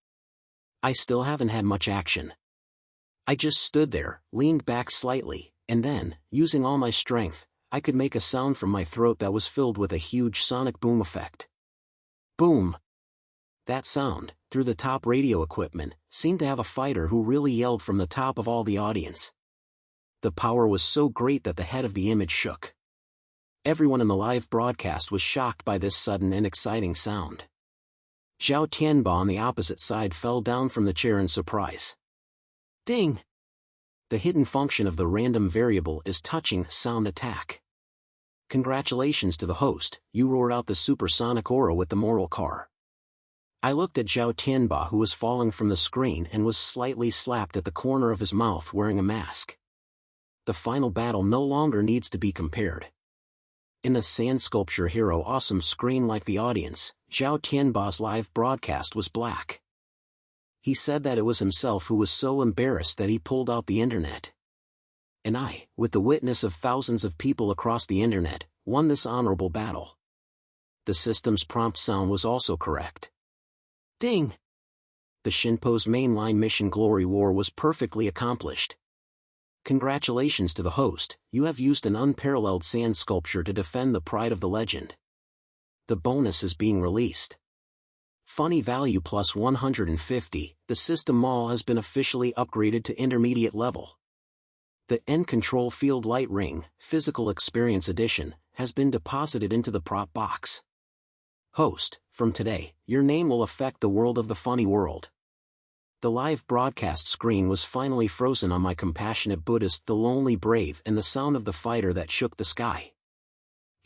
I still haven't had much action. I just stood there, leaned back slightly, and then, using all my strength, I could make a sound from my throat that was filled with a huge sonic boom effect. Boom! That sound, through the top radio equipment, seemed to have a fighter who really yelled from the top of all the audience. The power was so great that the head of the image shook. Everyone in the live broadcast was shocked by this sudden and exciting sound. Zhao Tianba on the opposite side fell down from the chair in surprise. Ding! The hidden function of the random variable is touching sound attack. Congratulations to the host, you roared out the supersonic aura with the moral car. I looked at Zhao Tianba, who was falling from the screen and was slightly slapped at the corner of his mouth wearing a mask. The final battle no longer needs to be compared. In the sand sculpture hero awesome screen like the audience, Zhao Tianba's live broadcast was black. He said that it was himself who was so embarrassed that he pulled out the internet. And I, with the witness of thousands of people across the internet, won this honorable battle. The system's prompt sound was also correct. Ding! The Shinpo's mainline mission Glory War was perfectly accomplished. Congratulations to the host, you have used an unparalleled sand sculpture to defend the pride of the legend. The bonus is being released. Funny value plus 150, the system mall has been officially upgraded to intermediate level. The End Control Field Light Ring, Physical Experience Edition, has been deposited into the prop box. Host, from today, your name will affect the world of the funny world. The live broadcast screen was finally frozen on my compassionate Buddhist The Lonely Brave and the sound of the fighter that shook the sky.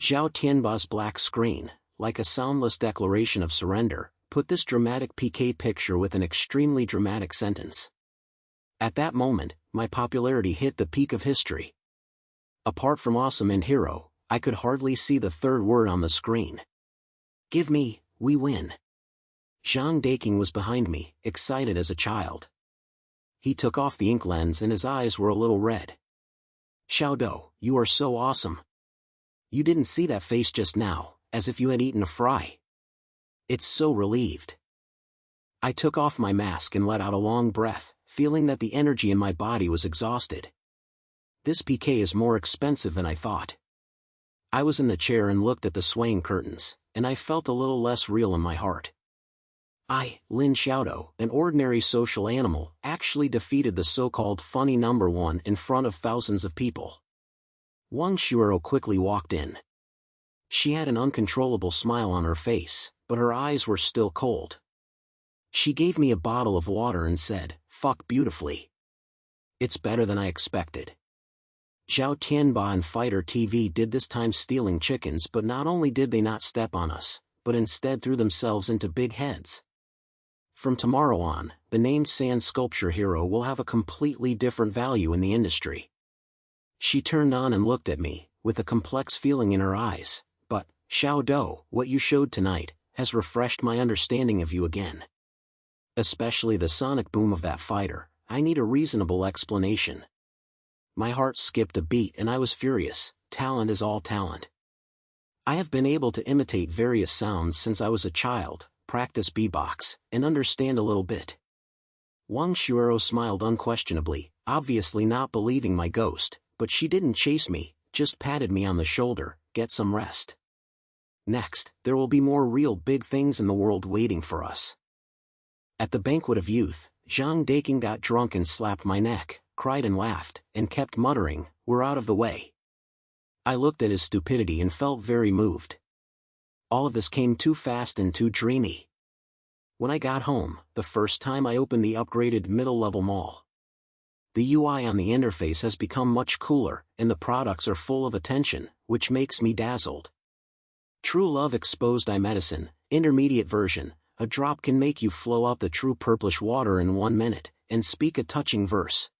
Zhao Tianba's black screen, like a soundless declaration of surrender, put this dramatic PK picture with an extremely dramatic sentence. At that moment, my popularity hit the peak of history. Apart from awesome and hero, I could hardly see the third word on the screen. Give me, we win. Zhang Daking was behind me, excited as a child. He took off the ink lens and his eyes were a little red. Xiaodou, you are so awesome. You didn't see that face just now, as if you had eaten a fry. It's so relieved. I took off my mask and let out a long breath, feeling that the energy in my body was exhausted. This PK is more expensive than I thought. I was in the chair and looked at the swaying curtains, and I felt a little less real in my heart. I, Lin Xiaodou, an ordinary social animal, actually defeated the so-called funny number one in front of thousands of people. Wang Shuero quickly walked in. She had an uncontrollable smile on her face, but her eyes were still cold. She gave me a bottle of water and said, "Fuck beautifully. It's better than I expected." Zhao Tianba and Fighter TV did this time stealing chickens, but not only did they not step on us, but instead threw themselves into big heads. From tomorrow on, the named sand sculpture hero will have a completely different value in the industry. She turned on and looked at me, with a complex feeling in her eyes, but, Xiaodou, what you showed tonight, has refreshed my understanding of you again. Especially the sonic boom of that fighter, I need a reasonable explanation. My heart skipped a beat and I was furious. Talent is all talent. I have been able to imitate various sounds since I was a child, practice beatbox, and understand a little bit. Wang Shuero smiled unquestionably, obviously not believing my ghost, but she didn't chase me, just patted me on the shoulder. Get some rest. Next, there will be more real big things in the world waiting for us. At the banquet of youth, Zhang Daking got drunk and slapped my neck, cried and laughed, and kept muttering, "We're out of the way." I looked at his stupidity and felt very moved. All of this came too fast and too dreamy. When I got home, the first time I opened the upgraded middle-level mall. The UI on the interface has become much cooler, and the products are full of attention, which makes me dazzled. True Love Exposed Eye Medicine, intermediate version. A drop can make you flow out the true purplish water in 1 minute, and speak a touching verse.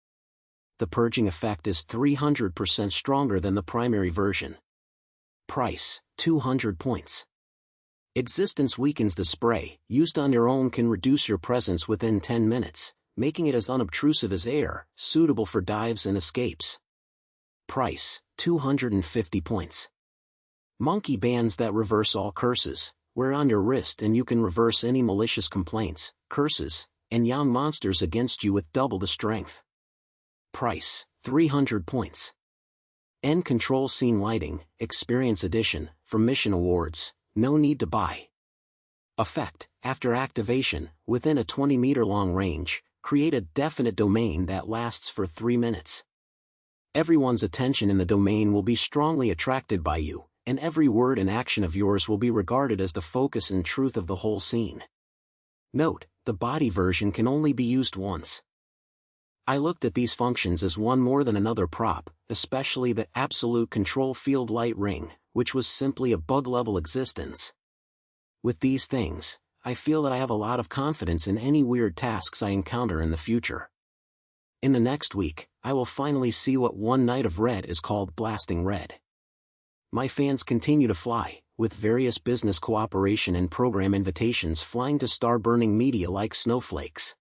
The purging effect is 300% stronger than the primary version. Price, 200 points. Existence weakens the spray, used on your own can reduce your presence within 10 minutes, making it as unobtrusive as air, suitable for dives and escapes. Price, 250 points. Monkey bands that reverse all curses, wear on your wrist and you can reverse any malicious complaints, curses, and yang monsters against you with double the strength. Price, 300 points. End Control Scene Lighting, Experience Edition, from Mission Awards, no need to buy. Effect, after activation, within a 20-meter long range, create a definite domain that lasts for 3 minutes. Everyone's attention in the domain will be strongly attracted by you, and every word and action of yours will be regarded as the focus and truth of the whole scene. Note, the body version can only be used once. I looked at these functions as one more than another prop, especially the Absolute Control Field Light Ring, which was simply a bug-level existence. With these things, I feel that I have a lot of confidence in any weird tasks I encounter in the future. In the next week, I will finally see what one night of red is called blasting red. My fans continue to fly, with various business cooperation and program invitations flying to star-burning media like snowflakes.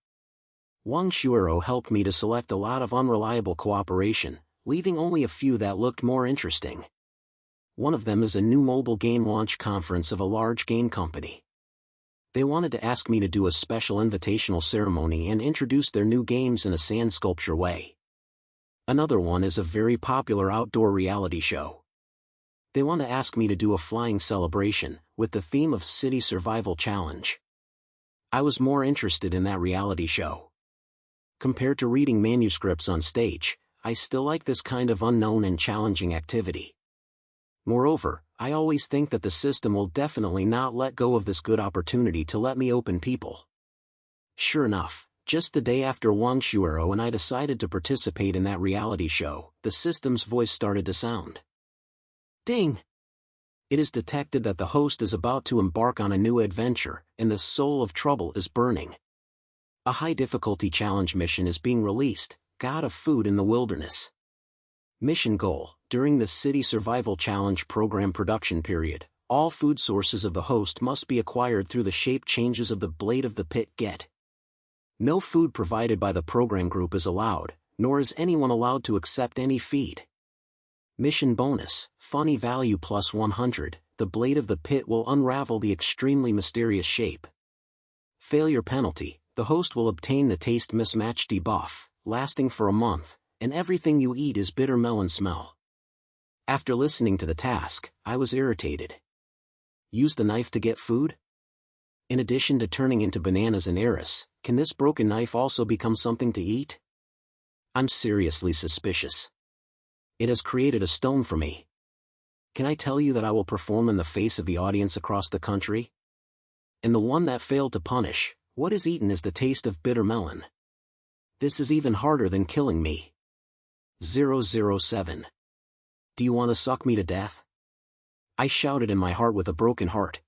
Wang Xiaodou helped me to select a lot of unreliable cooperation, leaving only a few that looked more interesting. One of them is a new mobile game launch conference of a large game company. They wanted to ask me to do a special invitational ceremony and introduce their new games in a sand sculpture way. Another one is a very popular outdoor reality show. They want to ask me to do a flying celebration, with the theme of City Survival Challenge. I was more interested in that reality show. Compared to reading manuscripts on stage, I still like this kind of unknown and challenging activity. Moreover, I always think that the system will definitely not let go of this good opportunity to let me open people. Sure enough, just the day after Wang Xiaodou and I decided to participate in that reality show, the system's voice started to sound. Ding! It is detected that the host is about to embark on a new adventure, and the soul of trouble is burning. A high-difficulty challenge mission is being released, God of Food in the Wilderness. Mission goal: during the City Survival Challenge program production period, all food sources of the host must be acquired through the shape changes of the blade of the pit get. No food provided by the program group is allowed, nor is anyone allowed to accept any feed. Mission bonus, funny value plus 100, the blade of the pit will unravel the extremely mysterious shape. Failure penalty, the host will obtain the taste mismatch debuff, lasting for a month, and everything you eat is bitter melon smell. After listening to the task, I was irritated. Use the knife to get food? In addition to turning into bananas and Eris, can this broken knife also become something to eat? I'm seriously suspicious. It has created a stone for me. Can I tell you that I will perform in the face of the audience across the country? And the one that failed to punish, what is eaten is the taste of bitter melon. This is even harder than killing me. 007. Do you want to suck me to death? I shouted in my heart with a broken heart.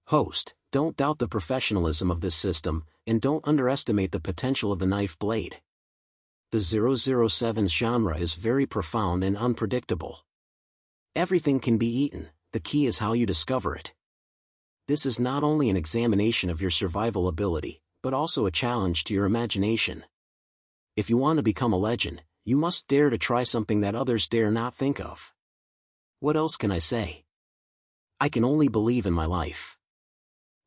Host, don't doubt the professionalism of this system, and don't underestimate the potential of the knife blade. The 007's genre is very profound and unpredictable. Everything can be eaten, the key is how you discover it. This is not only an examination of your survival ability, but also a challenge to your imagination. If you want to become a legend, you must dare to try something that others dare not think of. What else can I say? I can only believe in my life.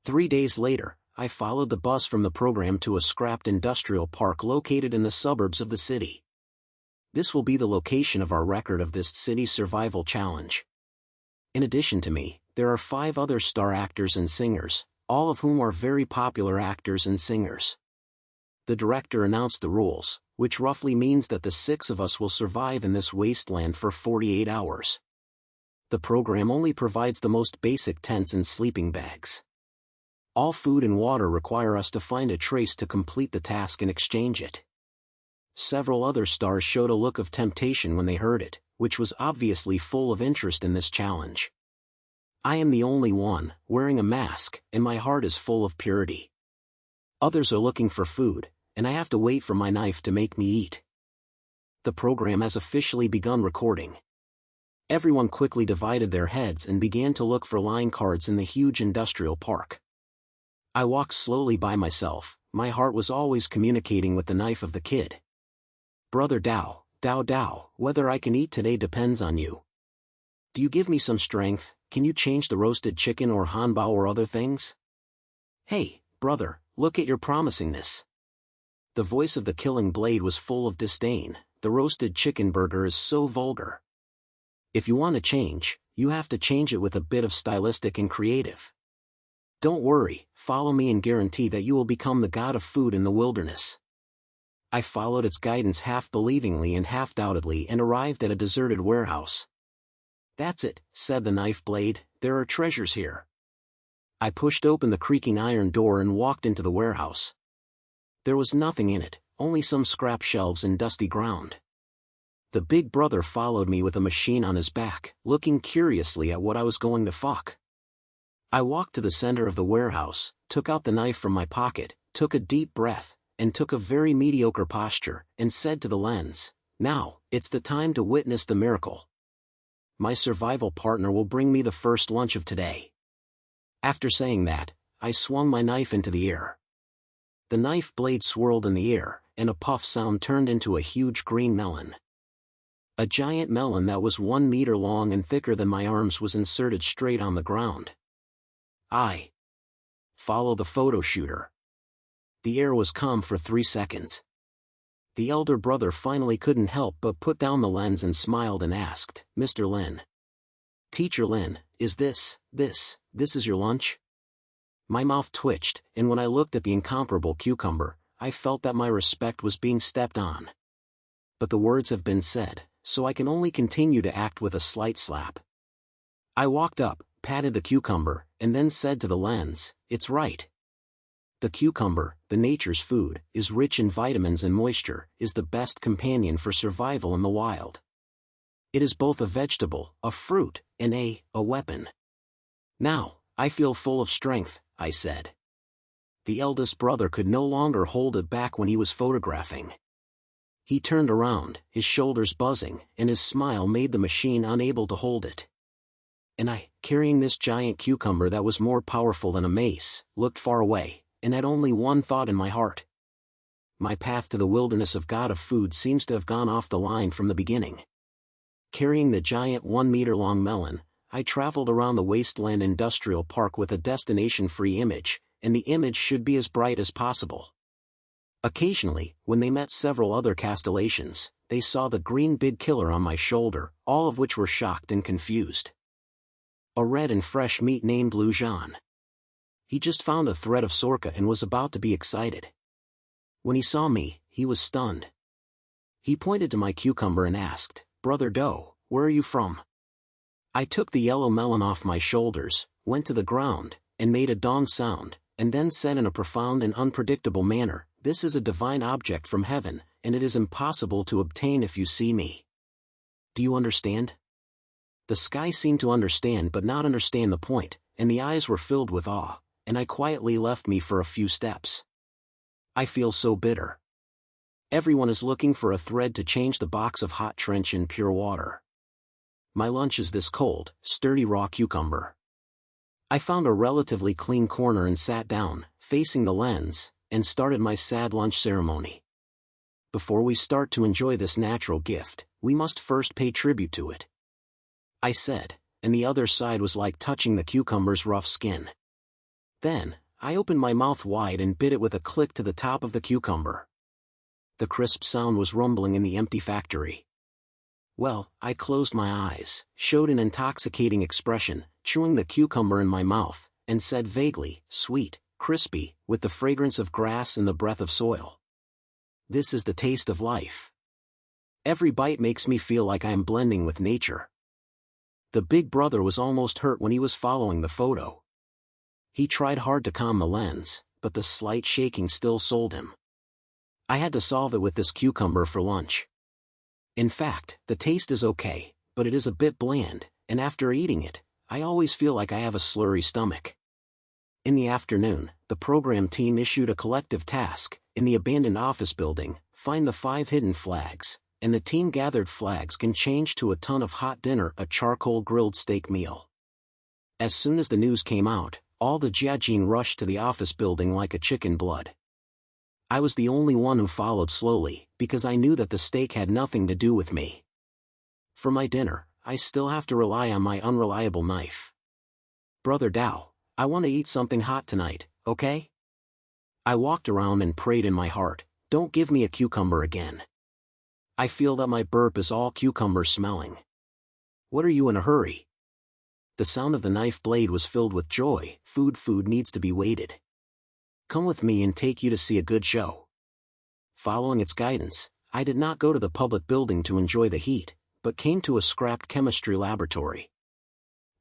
3 days later, I followed the bus from the program to a scrapped industrial park located in the suburbs of the city. This will be the location of our record of this City Survival Challenge. In addition to me, there are 5 other star actors and singers, all of whom are very popular actors and singers. The director announced the rules, which roughly means that the 6 of us will survive in this wasteland for 48 hours. The program only provides the most basic tents and sleeping bags. All food and water require us to find a trace to complete the task and exchange it. Several other stars showed a look of temptation when they heard it, which was obviously full of interest in this challenge. I am the only one, wearing a mask, and my heart is full of purity. Others are looking for food, and I have to wait for my knife to make me eat. The program has officially begun recording. Everyone quickly divided their heads and began to look for line cards in the huge industrial park. I walked slowly by myself, my heart was always communicating with the knife of the kid. Brother Dao, Dao, whether I can eat today depends on you. Do you give me some strength? Can you change the roasted chicken or hanbao or other things? Hey, brother, look at your promisingness. The voice of the killing blade was full of disdain. The roasted chicken burger is so vulgar. If you want to change, you have to change it with a bit of stylistic and creative. Don't worry, follow me and guarantee that you will become the god of food in the wilderness. I followed its guidance half believingly and half doubtedly and arrived at a deserted warehouse. That's it, said the knife blade, there are treasures here. I pushed open the creaking iron door and walked into the warehouse. There was nothing in it, only some scrap shelves and dusty ground. The big brother followed me with a machine on his back, looking curiously at what I was going to fuck. I walked to the center of the warehouse, took out the knife from my pocket, took a deep breath, and took a very mediocre posture, and said to the lens, now, it's the time to witness the miracle. My survival partner will bring me the first lunch of today. After saying that, I swung my knife into the air. The knife blade swirled in the air, and a puff sound turned into a huge green melon. A giant melon that was 1 meter long and thicker than my arms was inserted straight on the ground. I follow the photo shooter. The air was calm for 3 seconds. The elder brother finally couldn't help but put down the lens and smiled and asked, Mr. Lin. Teacher Lin, is this is your lunch? My mouth twitched, and when I looked at the incomparable cucumber, I felt that my respect was being stepped on. But the words have been said, so I can only continue to act with a slight slap. I walked up, patted the cucumber, and then said to the lens, it's right. The cucumber, the nature's food, is rich in vitamins and moisture, is the best companion for survival in the wild. It is both a vegetable, a fruit, and a weapon. Now, I feel full of strength, I said. The eldest brother could no longer hold it back when he was photographing. He turned around, his shoulders buzzing, and his smile made the machine unable to hold it. And I, carrying this giant cucumber that was more powerful than a mace, looked far away, and had only one thought in my heart. My path to the wilderness of God of food seems to have gone off the line from the beginning. Carrying the giant 1 meter long melon, I traveled around the wasteland industrial park with a destination-free image, and the image should be as bright as possible. Occasionally, when they met several other castellations, they saw the green big killer on my shoulder, all of which were shocked and confused. A red and fresh meat named Lu Zhan. He just found a thread of sorka and was about to be excited. When he saw me, he was stunned. He pointed to my cucumber and asked, Brother Do, where are you from? I took the yellow melon off my shoulders, went to the ground, and made a dong sound, and then said in a profound and unpredictable manner, this is a divine object from heaven, and it is impossible to obtain if you see me. Do you understand? The sky seemed to understand but not understand the point, and the eyes were filled with awe, and I quietly left me for a few steps. I feel so bitter. Everyone is looking for a thread to change the box of hot trench in pure water. My lunch is this cold, sturdy raw cucumber. I found a relatively clean corner and sat down, facing the lens, and started my sad lunch ceremony. Before we start to enjoy this natural gift, we must first pay tribute to it, I said, and the other side was like touching the cucumber's rough skin. Then, I opened my mouth wide and bit it with a click to the top of the cucumber. The crisp sound was rumbling in the empty factory. Well, I closed my eyes, showed an intoxicating expression, chewing the cucumber in my mouth, and said vaguely, sweet, crispy, with the fragrance of grass and the breath of soil. This is the taste of life. Every bite makes me feel like I am blending with nature. The big brother was almost hurt when he was following the photo. He tried hard to calm the lens, but the slight shaking still sold him. I had to solve it with this cucumber for lunch. In fact, the taste is okay, but it is a bit bland, and after eating it, I always feel like I have a slurry stomach. In the afternoon, the program team issued a collective task: in the abandoned office building, find the 5 hidden flags, and the team gathered flags can change to a ton of hot dinner, a charcoal grilled steak meal. As soon as the news came out, all the Jiajin rushed to the office building like a chicken blood. I was the only one who followed slowly, because I knew that the steak had nothing to do with me. For my dinner, I still have to rely on my unreliable knife. Brother Dao, I want to eat something hot tonight, okay? I walked around and prayed in my heart, don't give me a cucumber again. I feel that my burp is all cucumber smelling. What are you in a hurry? The sound of the knife blade was filled with joy. Food needs to be waited. Come with me and take you to see a good show. Following its guidance, I did not go to the public building to enjoy the heat, but came to a scrapped chemistry laboratory.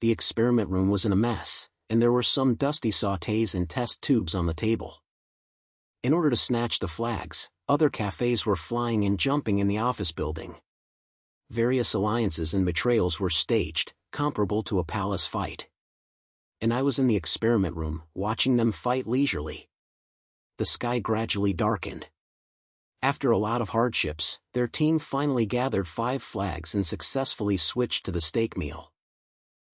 The experiment room was in a mess, and there were some dusty sautés and test tubes on the table. In order to snatch the flags, other cafes were flying and jumping in the office building. Various alliances and betrayals were staged, comparable to a palace fight. And I was in the experiment room, watching them fight leisurely. The sky gradually darkened. After a lot of hardships, their team finally gathered 5 flags and successfully switched to the steak meal.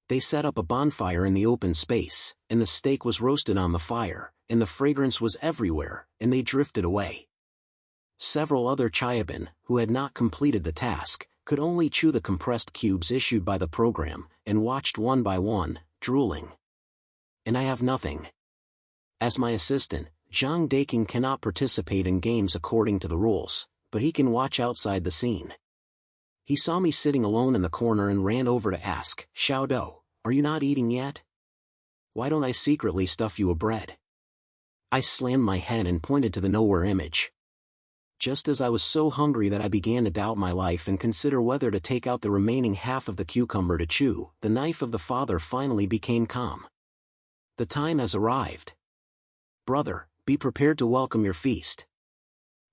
They set up a bonfire in the open space, and the steak was roasted on the fire, and the fragrance was everywhere, and they drifted away. Several other Chiabin, who had not completed the task, could only chew the compressed cubes issued by the program, and watched one by one, drooling. And I have nothing. As my assistant, Zhang Daking cannot participate in games according to the rules, but he can watch outside the scene. He saw me sitting alone in the corner and ran over to ask, Xiaodou, are you not eating yet? Why don't I secretly stuff you a bread? I slammed my head and pointed to the nowhere image. Just as I was so hungry that I began to doubt my life and consider whether to take out the remaining half of the cucumber to chew, the knife of the father finally became calm. The time has arrived. Brother, be prepared to welcome your feast.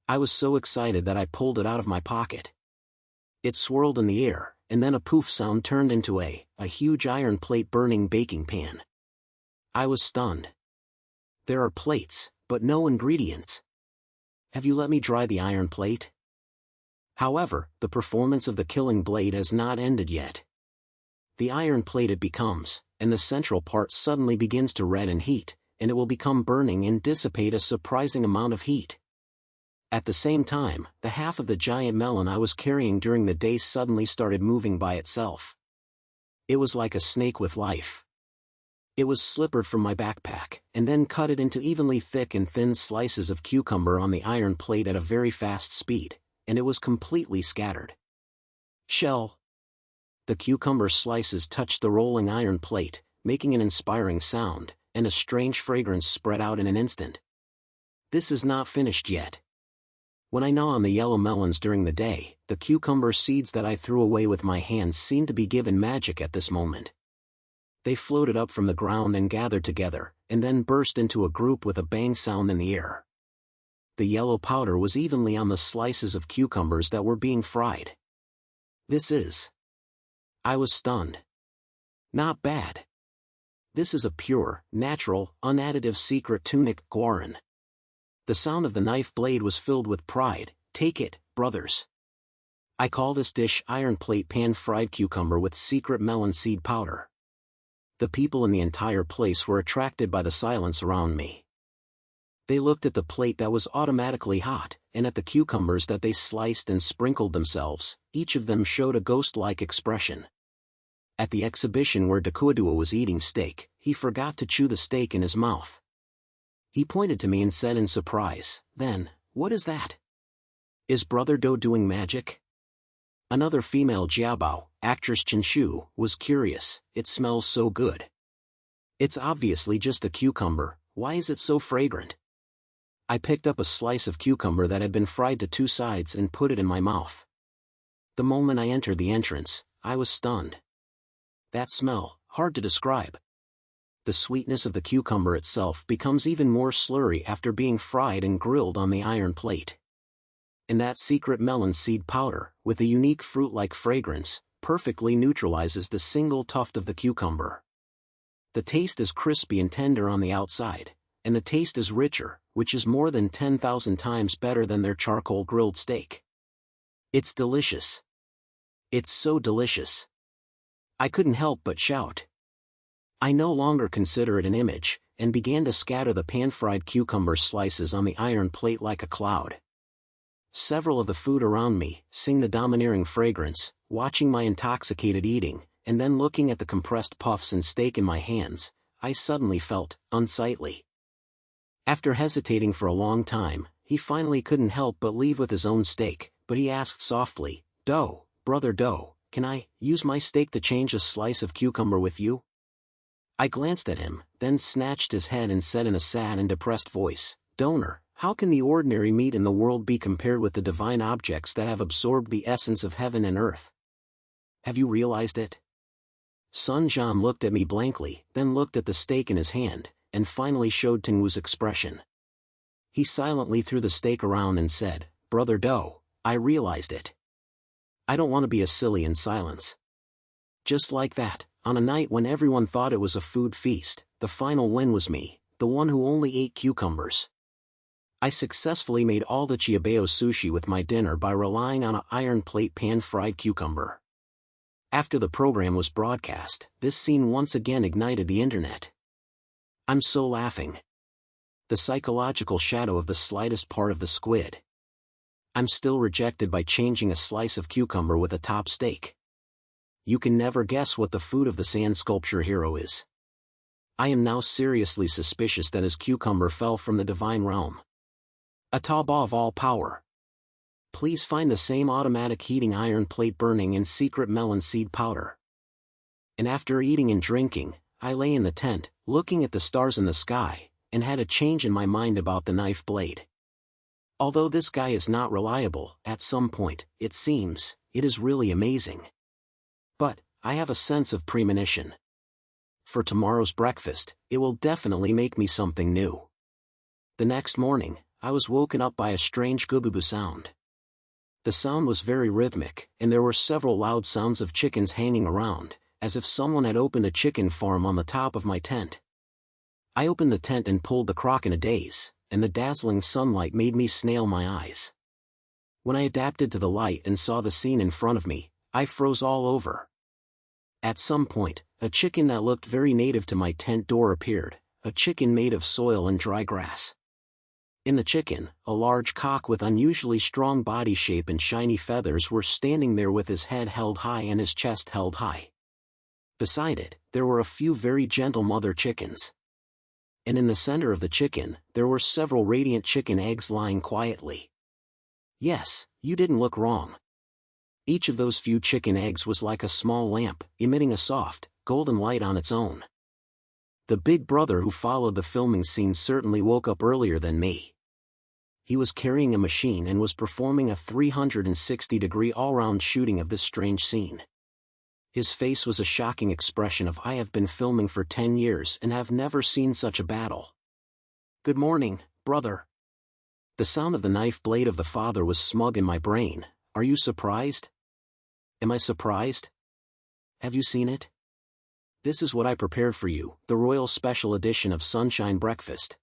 I was so excited that I pulled it out of my pocket. It swirled in the air, and then a poof sound turned into a huge iron plate burning baking pan. I was stunned. There are plates, but no ingredients. Have you let me dry the iron plate? However, the performance of the killing blade has not ended yet. The iron plate it becomes, and the central part suddenly begins to redden heat, and it will become burning and dissipate a surprising amount of heat. At the same time, the half of the giant melon I was carrying during the day suddenly started moving by itself. It was like a snake with life. It was slippered from my backpack, and then cut it into evenly thick and thin slices of cucumber on the iron plate at a very fast speed, and it was completely scattered. Shell. The cucumber slices touched the rolling iron plate, making an inspiring sound, and a strange fragrance spread out in an instant. This is not finished yet. When I gnaw on the yellow melons during the day, the cucumber seeds that I threw away with my hands seemed to be given magic at this moment. They floated up from the ground and gathered together, and then burst into a group with a bang sound in the air. The yellow powder was evenly on the slices of cucumbers that were being fried. This is... I was stunned. Not bad. This is a pure, natural, unadditive secret tunic guaran. The sound of the knife blade was filled with pride. Take it, brothers. I call this dish iron plate pan fried cucumber with secret melon seed powder. The people in the entire place were attracted by the silence around me. They looked at the plate that was automatically hot, and at the cucumbers that they sliced and sprinkled themselves. Each of them showed a ghost-like expression. At the exhibition where Dakuadua was eating steak, he forgot to chew the steak in his mouth. He pointed to me and said in surprise, "Then, what is that? Is Brother Do doing magic?" Another female Jiabao, actress Qinshu, was curious. It smells so good. It's obviously just a cucumber, why is it so fragrant? I picked up a slice of cucumber that had been fried to 2 sides and put it in my mouth. The moment I entered the entrance, I was stunned. That smell, hard to describe. The sweetness of the cucumber itself becomes even more slurry after being fried and grilled on the iron plate. And that secret melon seed powder, with a unique fruit-like fragrance, perfectly neutralizes the single tuft of the cucumber. The taste is crispy and tender on the outside, and the taste is richer, which is more than 10,000 times better than their charcoal grilled steak. It's delicious. It's so delicious. I couldn't help but shout. I no longer consider it an image, and began to scatter the pan-fried cucumber slices on the iron plate like a cloud. Several of the food around me, seeing the domineering fragrance, watching my intoxicated eating, and then looking at the compressed puffs and steak in my hands, I suddenly felt unsightly. After hesitating for a long time, he finally couldn't help but leave with his own steak, but he asked softly, "Doe, brother Doe, can I use my steak to change a slice of cucumber with you?" I glanced at him, then snatched his head and said in a sad and depressed voice, "Donor, how can the ordinary meat in the world be compared with the divine objects that have absorbed the essence of heaven and earth? Have you realized it?" Sun Jian looked at me blankly, then looked at the steak in his hand, and finally showed Tingwu's expression. He silently threw the steak around and said, "Brother Doe, I realized it. I don't want to be a silly in silence." Just like that, on a night when everyone thought it was a food feast, the final win was me, the one who only ate cucumbers. I successfully made all the Chiabeo sushi with my dinner by relying on an iron plate pan-fried cucumber. After the program was broadcast, this scene once again ignited the internet. I'm so laughing. The psychological shadow of the slightest part of the squid. I'm still rejected by changing a slice of cucumber with a top steak. You can never guess what the food of the sand sculpture hero is. I am now seriously suspicious that his cucumber fell from the divine realm. Ataba of all power. Please find the same automatic heating iron plate burning and secret melon seed powder. And after eating and drinking, I lay in the tent, looking at the stars in the sky, and had a change in my mind about the knife blade. Although this guy is not reliable, at some point, it seems, it is really amazing. But, I have a sense of premonition. For tomorrow's breakfast, it will definitely make me something new. The next morning, I was woken up by a strange gububu sound. The sound was very rhythmic, and there were several loud sounds of chickens hanging around, as if someone had opened a chicken farm on the top of my tent. I opened the tent and pulled the crock in a daze, and the dazzling sunlight made me snail my eyes. When I adapted to the light and saw the scene in front of me, I froze all over. At some point, a chicken that looked very native to my tent door appeared, a chicken made of soil and dry grass. In the chicken, a large cock with unusually strong body shape and shiny feathers were standing there with his head held high and his chest held high. Beside it, there were a few very gentle mother chickens. And in the center of the chicken, there were several radiant chicken eggs lying quietly. Yes, you didn't look wrong. Each of those few chicken eggs was like a small lamp, emitting a soft, golden light on its own. The big brother who followed the filming scene certainly woke up earlier than me. He was carrying a machine and was performing a 360-degree all-round shooting of this strange scene. His face was a shocking expression of "I have been filming for 10 years and have never seen such a battle. Good morning, brother." The sound of the knife blade of the father was smug in my brain. Are you surprised? Am I surprised? Have you seen it? This is what I prepared for you, the royal special edition of Sunshine Breakfast.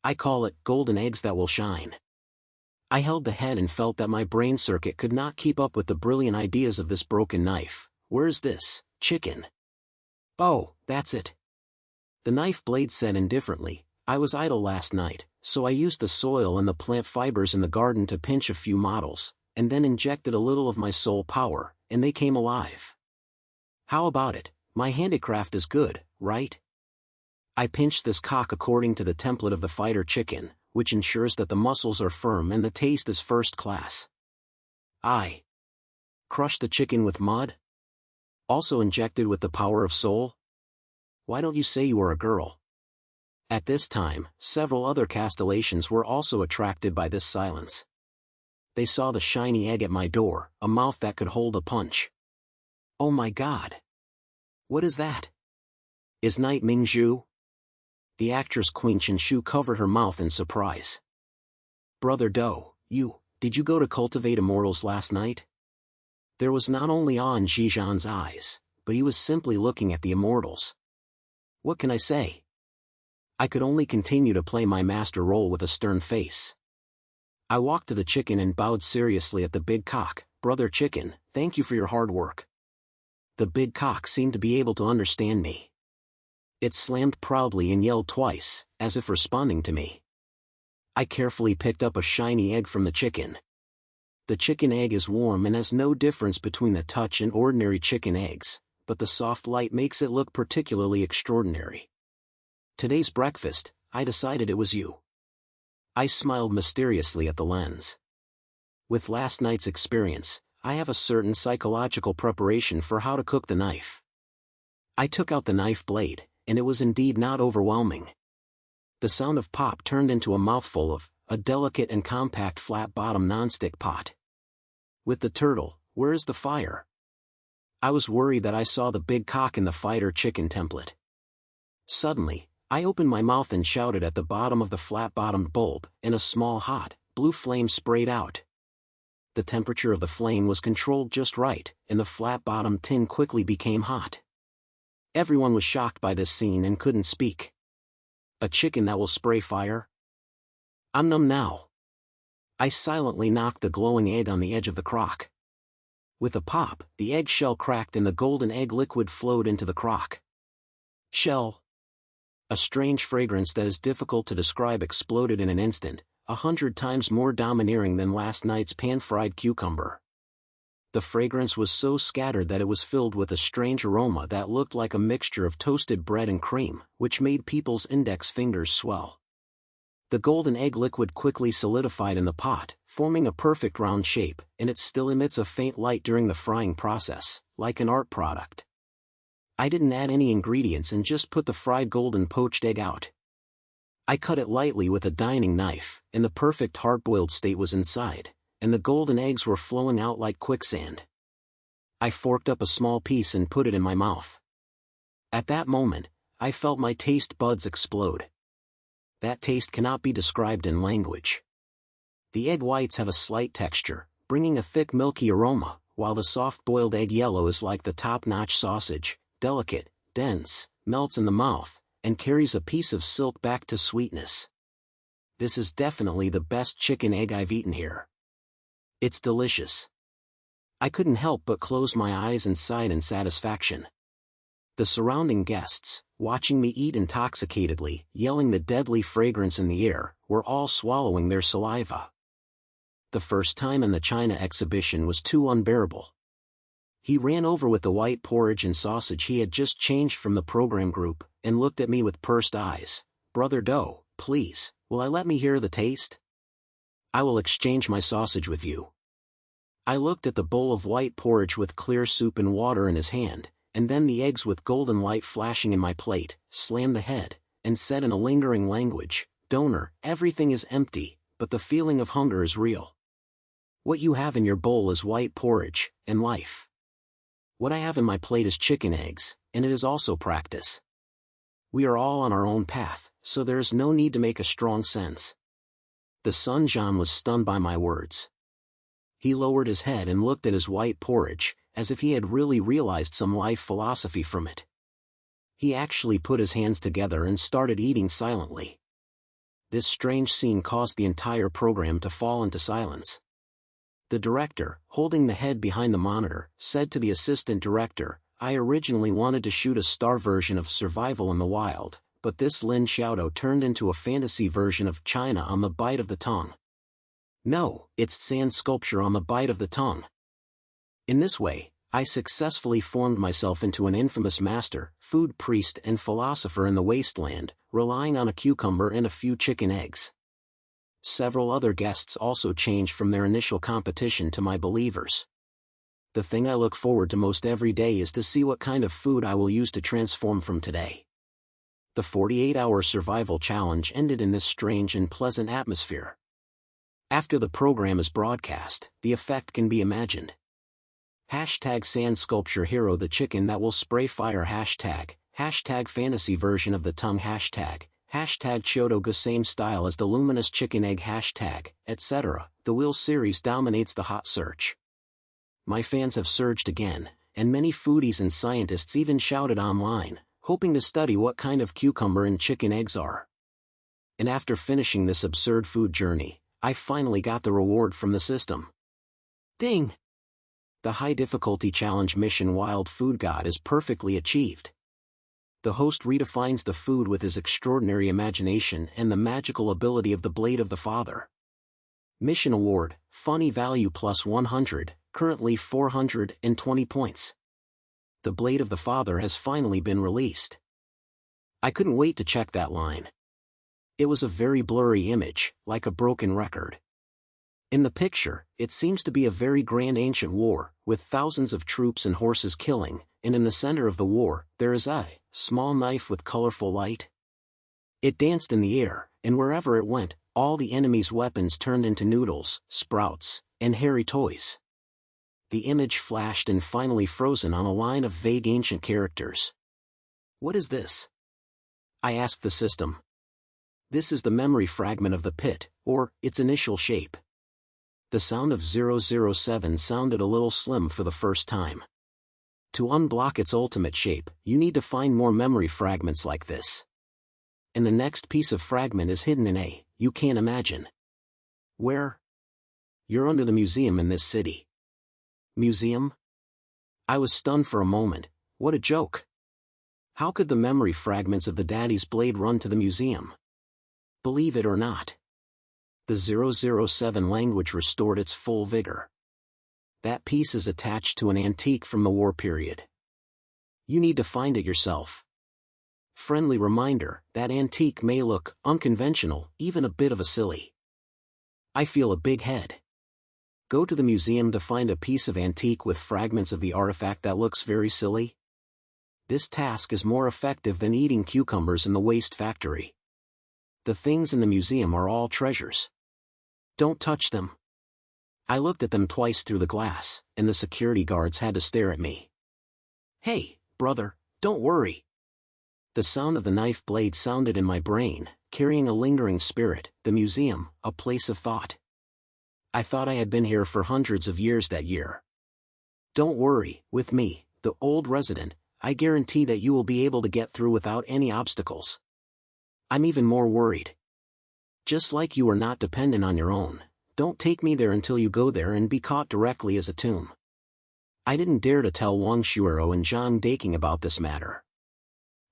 I call it Golden Eggs That Will Shine. I held the head and felt that my brain circuit could not keep up with the brilliant ideas of this broken knife. Where's this chicken? Oh, that's it. The knife blade said indifferently, I was idle last night, so I used the soil and the plant fibers in the garden to pinch a few models, and then injected a little of my soul power, and they came alive. How about it? My handicraft is good, right? I pinched this cock according to the template of the fighter chicken, which ensures that the muscles are firm and the taste is first class. I crushed the chicken with mud? Also injected with the power of soul? Why don't you say you are a girl? At this time, several other castellations were also attracted by this silence. They saw the shiny egg at my door, a mouth that could hold a punch. Oh my God! What is that? Is Night Mingzhu? The actress Queen Qinshu covered her mouth in surprise. Brother Doe, did you go to cultivate immortals last night? There was not only awe in Zhizhan's eyes, but he was simply looking at the immortals. What can I say? I could only continue to play my master role with a stern face. I walked to the chicken and bowed seriously at the big cock. Brother Chicken, thank you for your hard work. The big cock seemed to be able to understand me. It slammed proudly and yelled twice, as if responding to me. I carefully picked up a shiny egg from the chicken. The chicken egg is warm and has no difference between the touch and ordinary chicken eggs, but the soft light makes it look particularly extraordinary. Today's breakfast, I decided it was you. I smiled mysteriously at the lens. With last night's experience, I have a certain psychological preparation for how to cook the knife. I took out the knife blade, and it was indeed not overwhelming. The sound of pop turned into a mouthful of a delicate and compact flat-bottom nonstick pot. With the turtle, where is the fire? I was worried that I saw the big cock in the fighter chicken template. Suddenly, I opened my mouth and shouted at the bottom of the flat-bottomed bulb, and a small hot, blue flame sprayed out. The temperature of the flame was controlled just right, and the flat-bottomed tin quickly became hot. Everyone was shocked by this scene and couldn't speak. A chicken that will spray fire? I'm numb now. I silently knocked the glowing egg on the edge of the crock. With a pop, the egg shell cracked and the golden egg liquid flowed into the crock. Shell. A strange fragrance that is difficult to describe exploded in an instant, 100 times more domineering than last night's pan-fried cucumber. The fragrance was so scattered that it was filled with a strange aroma that looked like a mixture of toasted bread and cream, which made people's index fingers swell. The golden egg liquid quickly solidified in the pot, forming a perfect round shape, and it still emits a faint light during the frying process, like an art product. I didn't add any ingredients and just put the fried golden poached egg out. I cut it lightly with a dining knife, and the perfect hard-boiled state was inside, and the golden eggs were flowing out like quicksand. I forked up a small piece and put it in my mouth. At that moment, I felt my taste buds explode. That taste cannot be described in language. The egg whites have a slight texture, bringing a thick milky aroma, while the soft-boiled egg yellow is like the top-notch sausage, delicate, dense, melts in the mouth, and carries a piece of silk back to sweetness. This is definitely the best chicken egg I've eaten here. It's delicious. I couldn't help but close my eyes and sighed in satisfaction. The surrounding guests, watching me eat intoxicatedly, yelling the deadly fragrance in the air, were all swallowing their saliva. The first time in the China exhibition was too unbearable. He ran over with the white porridge and sausage he had just changed from the program group, and looked at me with pursed eyes. Brother Doe, please, will I let me hear the taste? I will exchange my sausage with you. I looked at the bowl of white porridge with clear soup and water in his hand, and then the eggs with golden light flashing in my plate, slammed the head, and said in a lingering language, Donor, everything is empty, but the feeling of hunger is real. What you have in your bowl is white porridge, and life. What I have in my plate is chicken eggs, and it is also practice. We are all on our own path, so there is no need to make a strong sense. The son Jean was stunned by my words. He lowered his head and looked at his white porridge, as if he had really realized some life philosophy from it. He actually put his hands together and started eating silently. This strange scene caused the entire program to fall into silence. The director, holding the head behind the monitor, said to the assistant director, I originally wanted to shoot a star version of Survival in the Wild, but this Lin Xiaodou turned into a fantasy version of China on the bite of the tongue. No, it's sand sculpture on the bite of the tongue. In this way, I successfully formed myself into an infamous master, food priest and philosopher in the wasteland, relying on a cucumber and a few chicken eggs. Several other guests also changed from their initial competition to my believers. The thing I look forward to most every day is to see what kind of food I will use to transform from today. The 48-hour survival challenge ended in this strange and pleasant atmosphere. After the program is broadcast, the effect can be imagined. Hashtag sand sculpture hero the chicken that will spray fire hashtag fantasy version of the tongue hashtag Xiaodou ga same style as the luminous chicken egg hashtag, etc. The Wheel series dominates the hot search. My fans have surged again, and many foodies and scientists even shouted online, hoping to study what kind of cucumber and chicken eggs are. And after finishing this absurd food journey, I finally got the reward from the system. Ding! The high difficulty challenge mission Wild Food God is perfectly achieved. The host redefines the food with his extraordinary imagination and the magical ability of the Blade of the Father. Mission Award, Funny Value plus 100, currently 420 points. The Blade of the Father has finally been released. I couldn't wait to check that line. It was a very blurry image, like a broken record. In the picture, it seems to be a very grand ancient war, with thousands of troops and horses killing, and in the center of the war, there is a small knife with colorful light. It danced in the air, and wherever it went, all the enemy's weapons turned into noodles, sprouts, and hairy toys. The image flashed and finally frozen on a line of vague ancient characters. What is this? I asked the system. This is the memory fragment of the pit, or its initial shape. The sound of 007 sounded a little slim for the first time. To unblock its ultimate shape, you need to find more memory fragments like this. And the next piece of fragment is hidden in a, you can't imagine. Where? You're under the museum in this city. Museum? I was stunned for a moment. What a joke. How could the memory fragments of the Daddy's Blade run to the museum? Believe it or not, the 007 language restored its full vigor. That piece is attached to an antique from the war period. You need to find it yourself. Friendly reminder, that antique may look unconventional, even a bit of a silly. I feel a big head. Go to the museum to find a piece of antique with fragments of the artifact that looks very silly? This task is more effective than eating cucumbers in the waste factory. The things in the museum are all treasures. Don't touch them. I looked at them twice through the glass, and the security guards had to stare at me. Hey, brother, don't worry. The sound of the knife blade sounded in my brain, carrying a lingering spirit, the museum, a place of thought. I thought I had been here for hundreds of years that year. Don't worry, with me, the old resident, I guarantee that you will be able to get through without any obstacles. I'm even more worried. Just like you are not dependent on your own, don't take me there until you go there and be caught directly as a tomb. I didn't dare to tell Wang Shuero and Zhang Daking about this matter.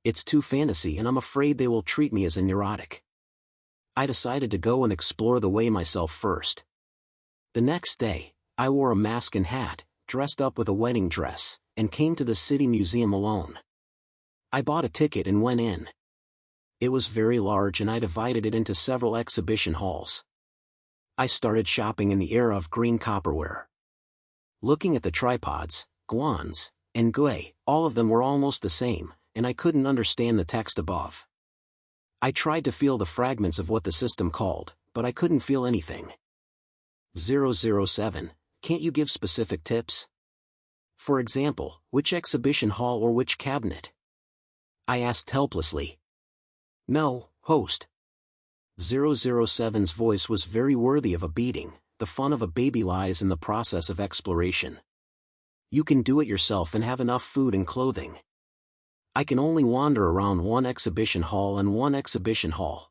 It's too fantasy and I'm afraid they will treat me as a neurotic. I decided to go and explore the way myself first. The next day, I wore a mask and hat, dressed up with a wedding dress, and came to the city museum alone. I bought a ticket and went in. It was very large and I divided it into several exhibition halls. I started shopping in the era of green copperware. Looking at the tripods, guans, and gui, all of them were almost the same, and I couldn't understand the text above. I tried to feel the fragments of what the system called, but I couldn't feel anything. 007, can't you give specific tips? For example, which exhibition hall or which cabinet? I asked helplessly. No, host. 007's voice was very worthy of a beating. The fun of a baby lies in the process of exploration. You can do it yourself and have enough food and clothing. I can only wander around one exhibition hall and one exhibition hall.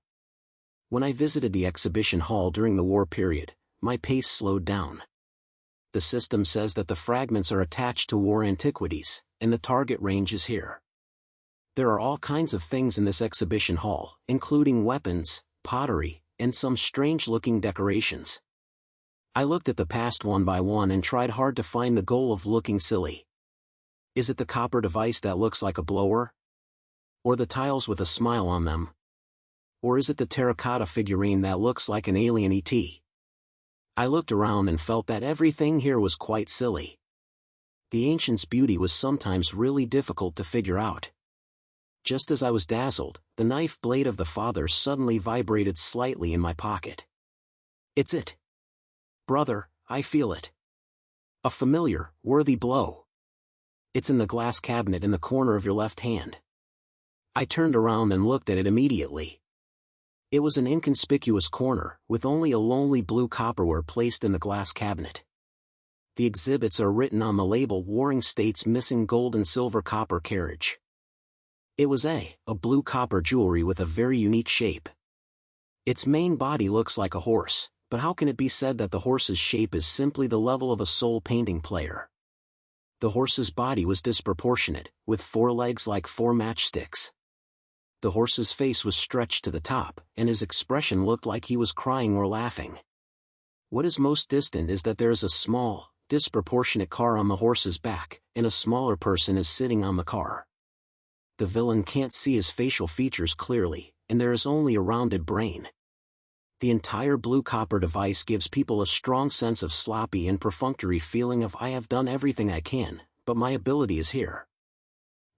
When I visited the exhibition hall during the war period, my pace slowed down. The system says that the fragments are attached to war antiquities, and the target range is here. There are all kinds of things in this exhibition hall, including weapons, pottery, and some strange-looking decorations. I looked at the past one by one and tried hard to find the goal of looking silly. Is it the copper device that looks like a blower? Or the tiles with a smile on them? Or is it the terracotta figurine that looks like an alien ET? I looked around and felt that everything here was quite silly. The ancient's beauty was sometimes really difficult to figure out. Just as I was dazzled, the knife blade of the Father suddenly vibrated slightly in my pocket. It's it. Brother, I feel it. A familiar, worthy blow. It's in the glass cabinet in the corner of your left hand. I turned around and looked at it immediately. It was an inconspicuous corner, with only a lonely blue copperware placed in the glass cabinet. The exhibits are written on the label Warring States Missing Gold and Silver Copper Carriage. It was a blue copper jewelry with a very unique shape. Its main body looks like a horse, but how can it be said that the horse's shape is simply the level of a soul painting player? The horse's body was disproportionate, with 4 legs like 4 matchsticks. The horse's face was stretched to the top, and his expression looked like he was crying or laughing. What is most distant is that there is a small, disproportionate car on the horse's back, and a smaller person is sitting on the car. The villain can't see his facial features clearly, and there is only a rounded brain. The entire blue copper device gives people a strong sense of sloppy and perfunctory feeling of I have done everything I can, but my ability is here.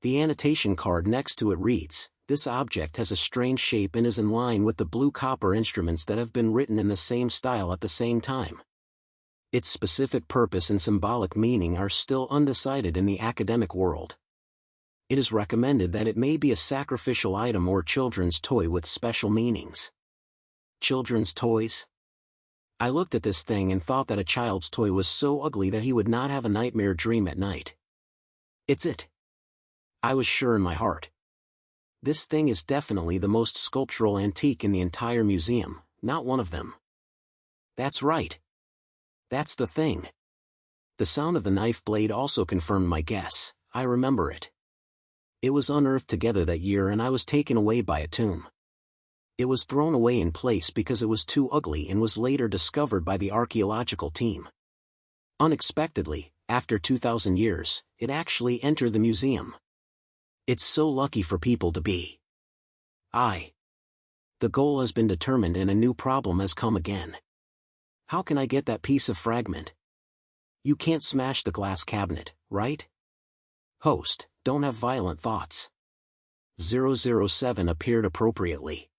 The annotation card next to it reads, "This object has a strange shape and is in line with the blue copper instruments that have been written in the same style at the same time." Its specific purpose and symbolic meaning are still undecided in the academic world. It is recommended that it may be a sacrificial item or children's toy with special meanings. Children's toys? I looked at this thing and thought that a child's toy was so ugly that he would not have a nightmare dream at night. It's it. I was sure in my heart. This thing is definitely the most sculptural antique in the entire museum, not one of them. That's right. That's the thing. The sound of the knife blade also confirmed my guess. I remember it. It was unearthed together that year and I was taken away by a tomb. It was thrown away in place because it was too ugly and was later discovered by the archaeological team. Unexpectedly, after 2,000 years, it actually entered the museum. It's so lucky for people to be. The goal has been determined and a new problem has come again. How can I get that piece of fragment? You can't smash the glass cabinet, right? Host, don't have violent thoughts. 007 appeared appropriately.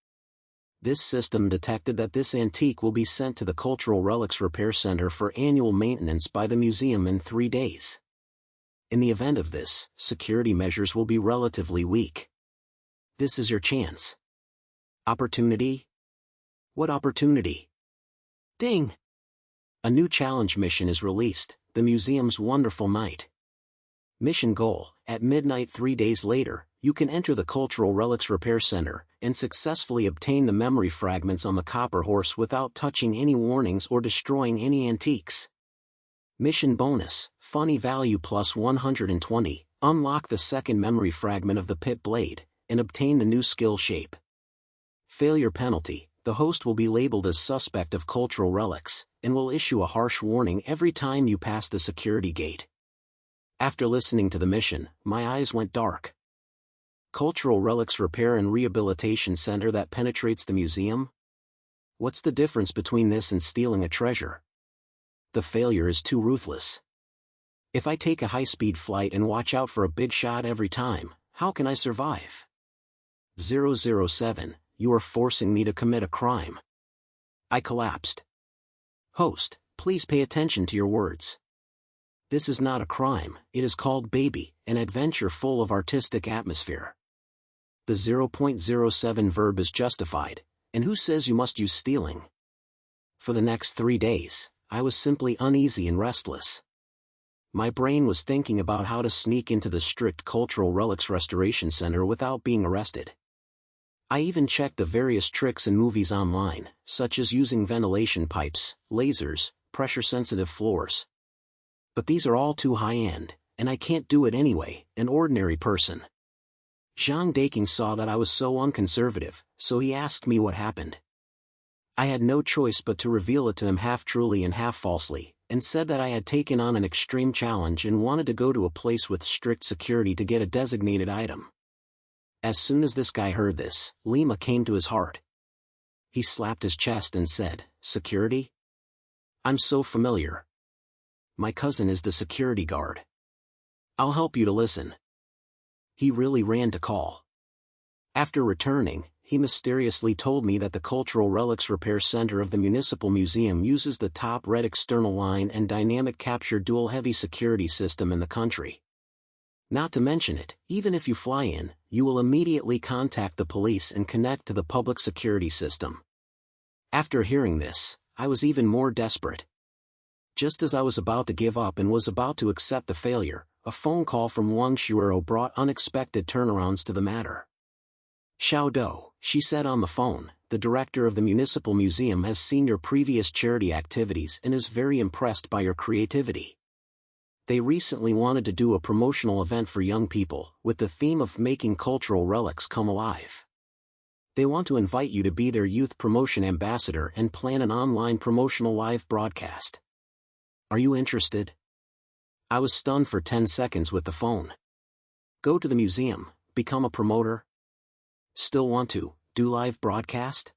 This system detected that this antique will be sent to the Cultural Relics Repair Center for annual maintenance by the museum in 3 days. In the event of this, security measures will be relatively weak. This is your chance. Opportunity? What opportunity? Ding! A new challenge mission is released, the museum's wonderful night. Mission goal: at midnight 3 days later, you can enter the Cultural Relics Repair Center and successfully obtain the memory fragments on the copper horse without touching any warnings or destroying any antiques. Mission bonus: funny value plus 120, unlock the second memory fragment of the pit blade, and obtain the new skill shape. Failure penalty: the host will be labeled as suspect of cultural relics, and will issue a harsh warning every time you pass the security gate. After listening to the mission, my eyes went dark. Cultural Relics Repair and Rehabilitation Center that penetrates the museum? What's the difference between this and stealing a treasure? The failure is too ruthless. If I take a high-speed flight and watch out for a big shot every time, how can I survive? 007, you are forcing me to commit a crime. I collapsed. Host, please pay attention to your words. This is not a crime, it is called Baby, an adventure full of artistic atmosphere. The 0.07 verb is justified, and who says you must use stealing? For the next 3 days, I was simply uneasy and restless. My brain was thinking about how to sneak into the strict Cultural Relics Restoration Center without being arrested. I even checked the various tricks and movies online, such as using ventilation pipes, lasers, pressure-sensitive floors. But these are all too high-end, and I can't do it anyway, an ordinary person. Zhang Daking saw that I was so unconservative, so he asked me what happened. I had no choice but to reveal it to him half truly and half falsely, and said that I had taken on an extreme challenge and wanted to go to a place with strict security to get a designated item. As soon as this guy heard this, Lima came to his heart. He slapped his chest and said, "Security? I'm so familiar. My cousin is the security guard. I'll help you to listen." He really ran to call. After returning, he mysteriously told me that the Cultural Relics Repair Center of the Municipal Museum uses the top red external line and dynamic capture dual heavy security system in the country. Not to mention it, even if you fly in, you will immediately contact the police and connect to the public security system. After hearing this, I was even more desperate. Just as I was about to give up and was about to accept the failure, a phone call from Lin Xiaodou brought unexpected turnarounds to the matter. "Xiaodou," she said on the phone, "the director of the Municipal Museum has seen your previous charity activities and is very impressed by your creativity. They recently wanted to do a promotional event for young people, with the theme of making cultural relics come alive. They want to invite you to be their youth promotion ambassador and plan an online promotional live broadcast. Are you interested?" I was stunned for 10 seconds with the phone. Go to the museum, become a promoter? Still want to do live broadcast?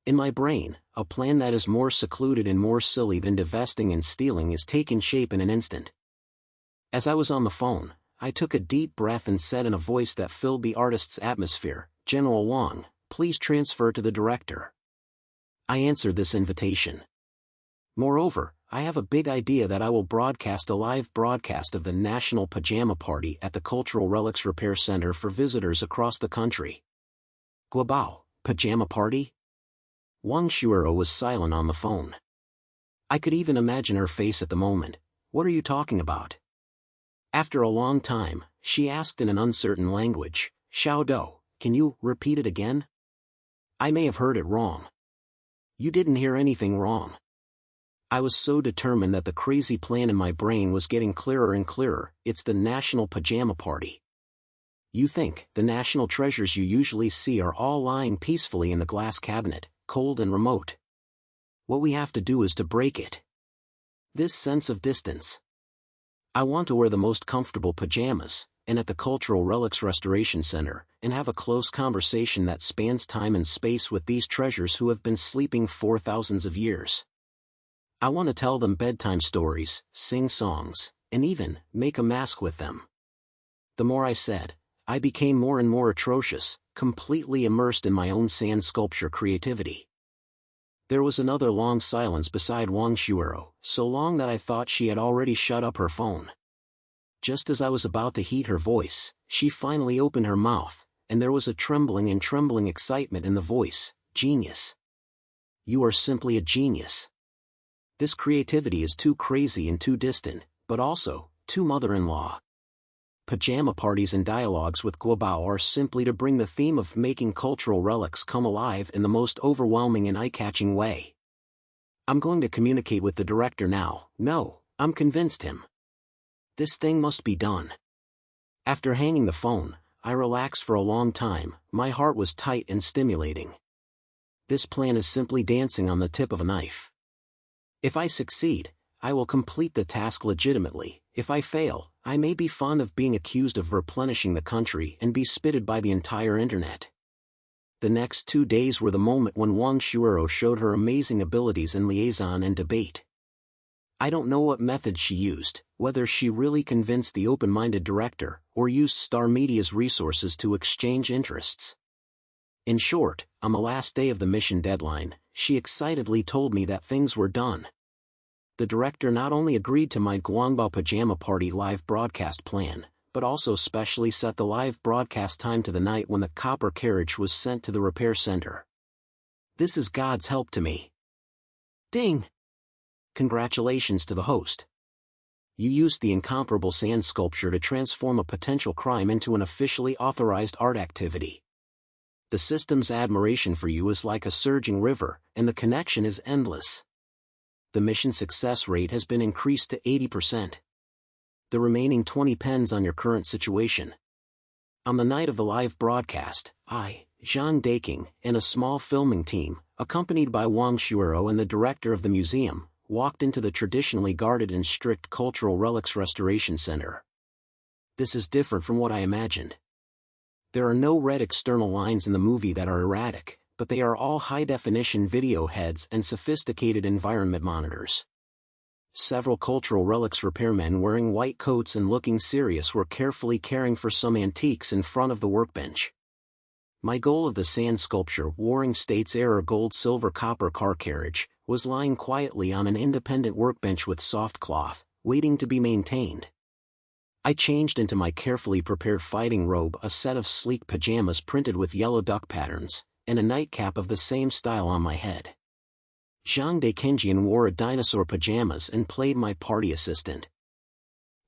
In my brain, a plan that is more secluded and more silly than divesting and stealing is taken shape in an instant. As I was on the phone, I took a deep breath and said in a voice that filled the artist's atmosphere, "General Wang, please transfer to the director." I answered this invitation. Moreover, I have a big idea that I will broadcast a live broadcast of the National Pajama Party at the Cultural Relics Repair Center for visitors across the country. Guabao, pajama party? Lin Xiaodou was silent on the phone. I could even imagine her face at the moment. What are you talking about? After a long time, she asked in an uncertain language, "Xiaodou, can you repeat it again? I may have heard it wrong." "You didn't hear anything wrong." I was so determined that the crazy plan in my brain was getting clearer and clearer. It's the National Pajama Party. You think the national treasures you usually see are all lying peacefully in the glass cabinet, cold and remote. What we have to do is to break it. This sense of distance. I want to wear the most comfortable pajamas, and at the Cultural Relics Restoration Center, and have a close conversation that spans time and space with these treasures who have been sleeping for thousands of years. I want to tell them bedtime stories, sing songs, and even make a mask with them. The more I said, I became more and more atrocious, completely immersed in my own sand sculpture creativity. There was another long silence beside Lin Xiaodou, so long that I thought she had already shut up her phone. Just as I was about to heed her voice, she finally opened her mouth, and there was a trembling excitement in the voice. "Genius. You are simply a genius. This creativity is too crazy and too distant, but also, too mother-in-law. Pajama parties and dialogues with Guabao are simply to bring the theme of making cultural relics come alive in the most overwhelming and eye-catching way. I'm going to communicate with the director now. No, I'm convinced him. This thing must be done." After hanging the phone, I relaxed for a long time. My heart was tight and stimulating. This plan is simply dancing on the tip of a knife. If I succeed, I will complete the task legitimately. If I fail, I may be fond of being accused of replenishing the country and be spitted by the entire internet. The next 2 days were the moment when Lin Xiaodou showed her amazing abilities in liaison and debate. I don't know what method she used, whether she really convinced the open-minded director, or used Star Media's resources to exchange interests. In short, on the last day of the mission deadline, she excitedly told me that things were done. The director not only agreed to my Guangbao Pajama Party live broadcast plan, but also specially set the live broadcast time to the night when the copper carriage was sent to the repair center. This is God's help to me. Ding! Congratulations to the host. You used the incomparable sand sculpture to transform a potential crime into an officially authorized art activity. The system's admiration for you is like a surging river, and the connection is endless. The mission success rate has been increased to 80%. The remaining 20 depends on your current situation. On the night of the live broadcast, I, Zhang Daking, and a small filming team, accompanied by Lin Xiaodou and the director of the museum, walked into the traditionally guarded and strict Cultural Relics Restoration Center. This is different from what I imagined. There are no red external lines in the movie that are erratic, but they are all high-definition video heads and sophisticated environment monitors. Several cultural relics repairmen wearing white coats and looking serious were carefully caring for some antiques in front of the workbench. My goal of the sand sculpture, Warring States Era gold-silver copper car carriage, was lying quietly on an independent workbench with soft cloth, waiting to be maintained. I changed into my carefully prepared fighting robe, a set of sleek pajamas printed with yellow duck patterns, and a nightcap of the same style on my head. Zhang Dekinjian wore a dinosaur pajamas and played my party assistant.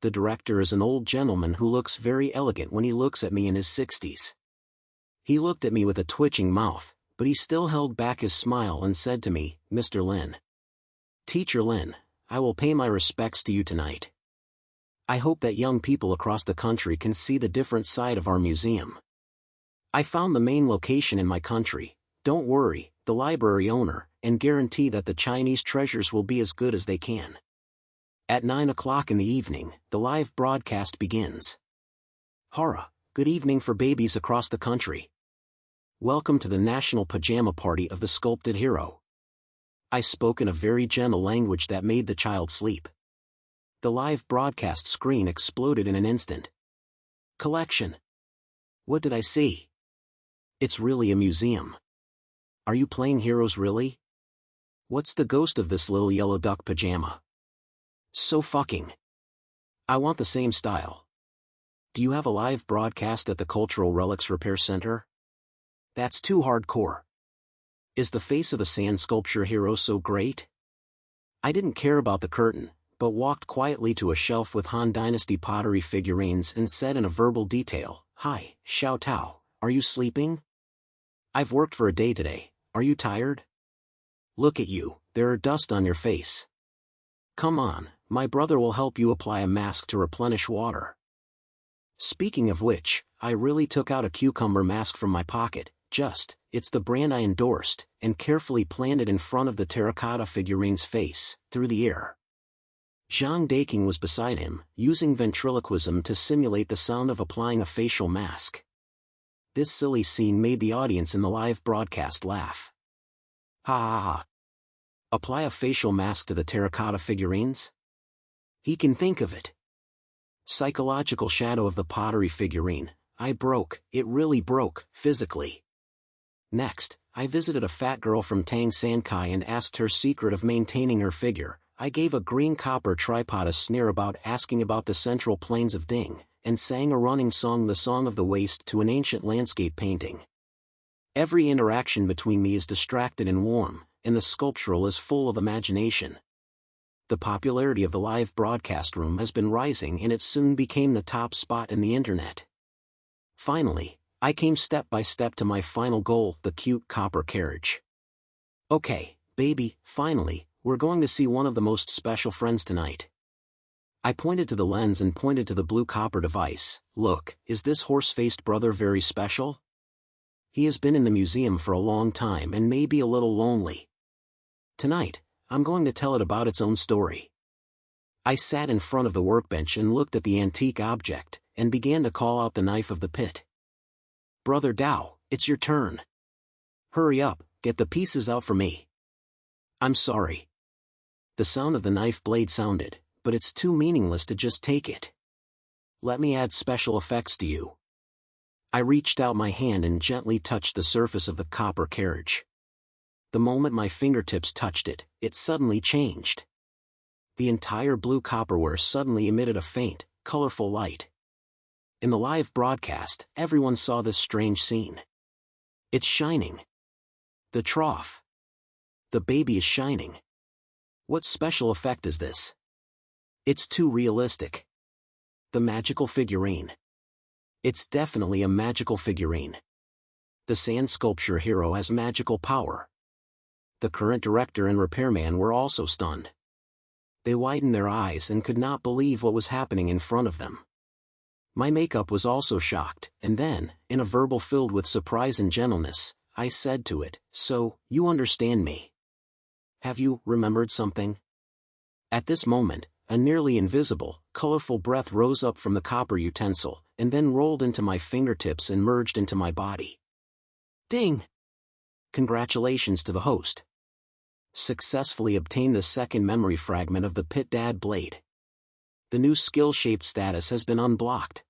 the director is an old gentleman who looks very elegant when he looks at me in his 60s. He looked at me with a twitching mouth, but he still held back his smile and said to me, "Mr. Lin. Teacher Lin, I will pay my respects to you tonight. I hope that young people across the country can see the different side of our museum. I found the main location in my country, don't worry, the library owner, and guarantee that the Chinese treasures will be as good as they can." At 9 o'clock in the evening, the live broadcast begins. Hara, good evening for babies across the country. Welcome to the national pajama party of the sculpted hero. I spoke in a very gentle language that made the child sleep. The live broadcast screen exploded in an instant. Collection. What did I see? It's really a museum. Are you playing heroes really? What's the ghost of this little yellow duck pajama? So fucking. I want the same style. Do you have a live broadcast at the Cultural Relics Repair Center? That's too hardcore. Is the face of a sand sculpture hero so great? I didn't care about the curtain, but walked quietly to a shelf with Han Dynasty pottery figurines and said in a verbal detail, "Hi, Xiaodou, are you sleeping? I've worked for a day today, are you tired? Look at you, there are dust on your face. Come on, my brother will help you apply a mask to replenish water." Speaking of which, I really took out a cucumber mask from my pocket, it's the brand I endorsed, and carefully planted in front of the terracotta figurine's face, through the air. Zhang Daking was beside him, using ventriloquism to simulate the sound of applying a facial mask. This silly scene made the audience in the live broadcast laugh. Ha ha ha. Apply a facial mask to the terracotta figurines? He can think of it. Psychological shadow of the pottery figurine, it really broke, physically. Next, I visited a fat girl from Tang San Kai and asked her secret of maintaining her figure. I gave a green copper tripod a sneer about asking about the central plains of Ding, and sang a running song, the Song of the Waste, to an ancient landscape painting. Every interaction between me is distracted and warm, and the sculptural is full of imagination. The popularity of the live broadcast room has been rising and it soon became the top spot in the internet. Finally, I came step by step to my final goal, the cute copper carriage. Okay, baby, finally, we're going to see one of the most special friends tonight. I pointed to the lens and pointed to the blue copper device. Look, is this horse-faced brother very special? He has been in the museum for a long time and may be a little lonely. Tonight, I'm going to tell it about its own story. I sat in front of the workbench and looked at the antique object, and began to call out the knife of the pit. Brother Dao, it's your turn. Hurry up, get the pieces out for me. I'm sorry. The sound of the knife blade sounded, but it's too meaningless to just take it. Let me add special effects to you. I reached out my hand and gently touched the surface of the copper carriage. The moment my fingertips touched it, it suddenly changed. The entire blue copperware suddenly emitted a faint, colorful light. In the live broadcast, everyone saw this strange scene. It's shining. The trough. The baby is shining. What special effect is this? It's too realistic. The magical figurine. It's definitely a magical figurine. The sand sculpture hero has magical power. The current director and repairman were also stunned. They widened their eyes and could not believe what was happening in front of them. My makeup was also shocked, and then, in a verbal filled with surprise and gentleness, I said to it, "So, you understand me. Have you remembered something?" At this moment, a nearly invisible, colorful breath rose up from the copper utensil, and then rolled into my fingertips and merged into my body. Ding! Congratulations to the host. Successfully obtained the second memory fragment of the Pit Dad blade. The new skill-shaped status has been unblocked.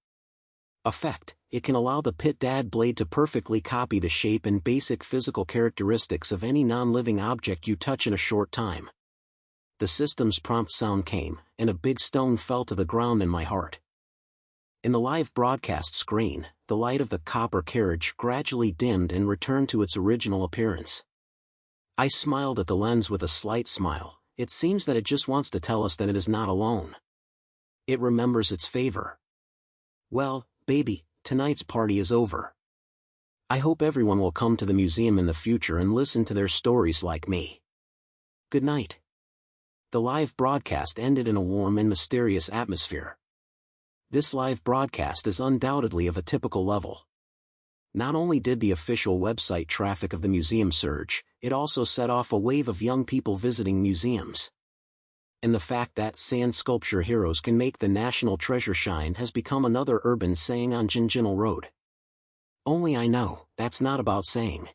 Effect: it can allow the Pit Dad blade to perfectly copy the shape and basic physical characteristics of any non-living object you touch in a short time. The system's prompt sound came, and a big stone fell to the ground in my heart. In the live broadcast screen, the light of the copper carriage gradually dimmed and returned to its original appearance. I smiled at the lens with a slight smile. It seems that it just wants to tell us that it is not alone. It remembers its favor. Well, baby, tonight's party is over. I hope everyone will come to the museum in the future and listen to their stories like me. Good night. The live broadcast ended in a warm and mysterious atmosphere. This live broadcast is undoubtedly of a typical level. Not only did the official website traffic of the museum surge, it also set off a wave of young people visiting museums. And the fact that sand sculpture heroes can make the national treasure shine has become another urban saying on Jinjinal Road. Only I know, that's not about saying.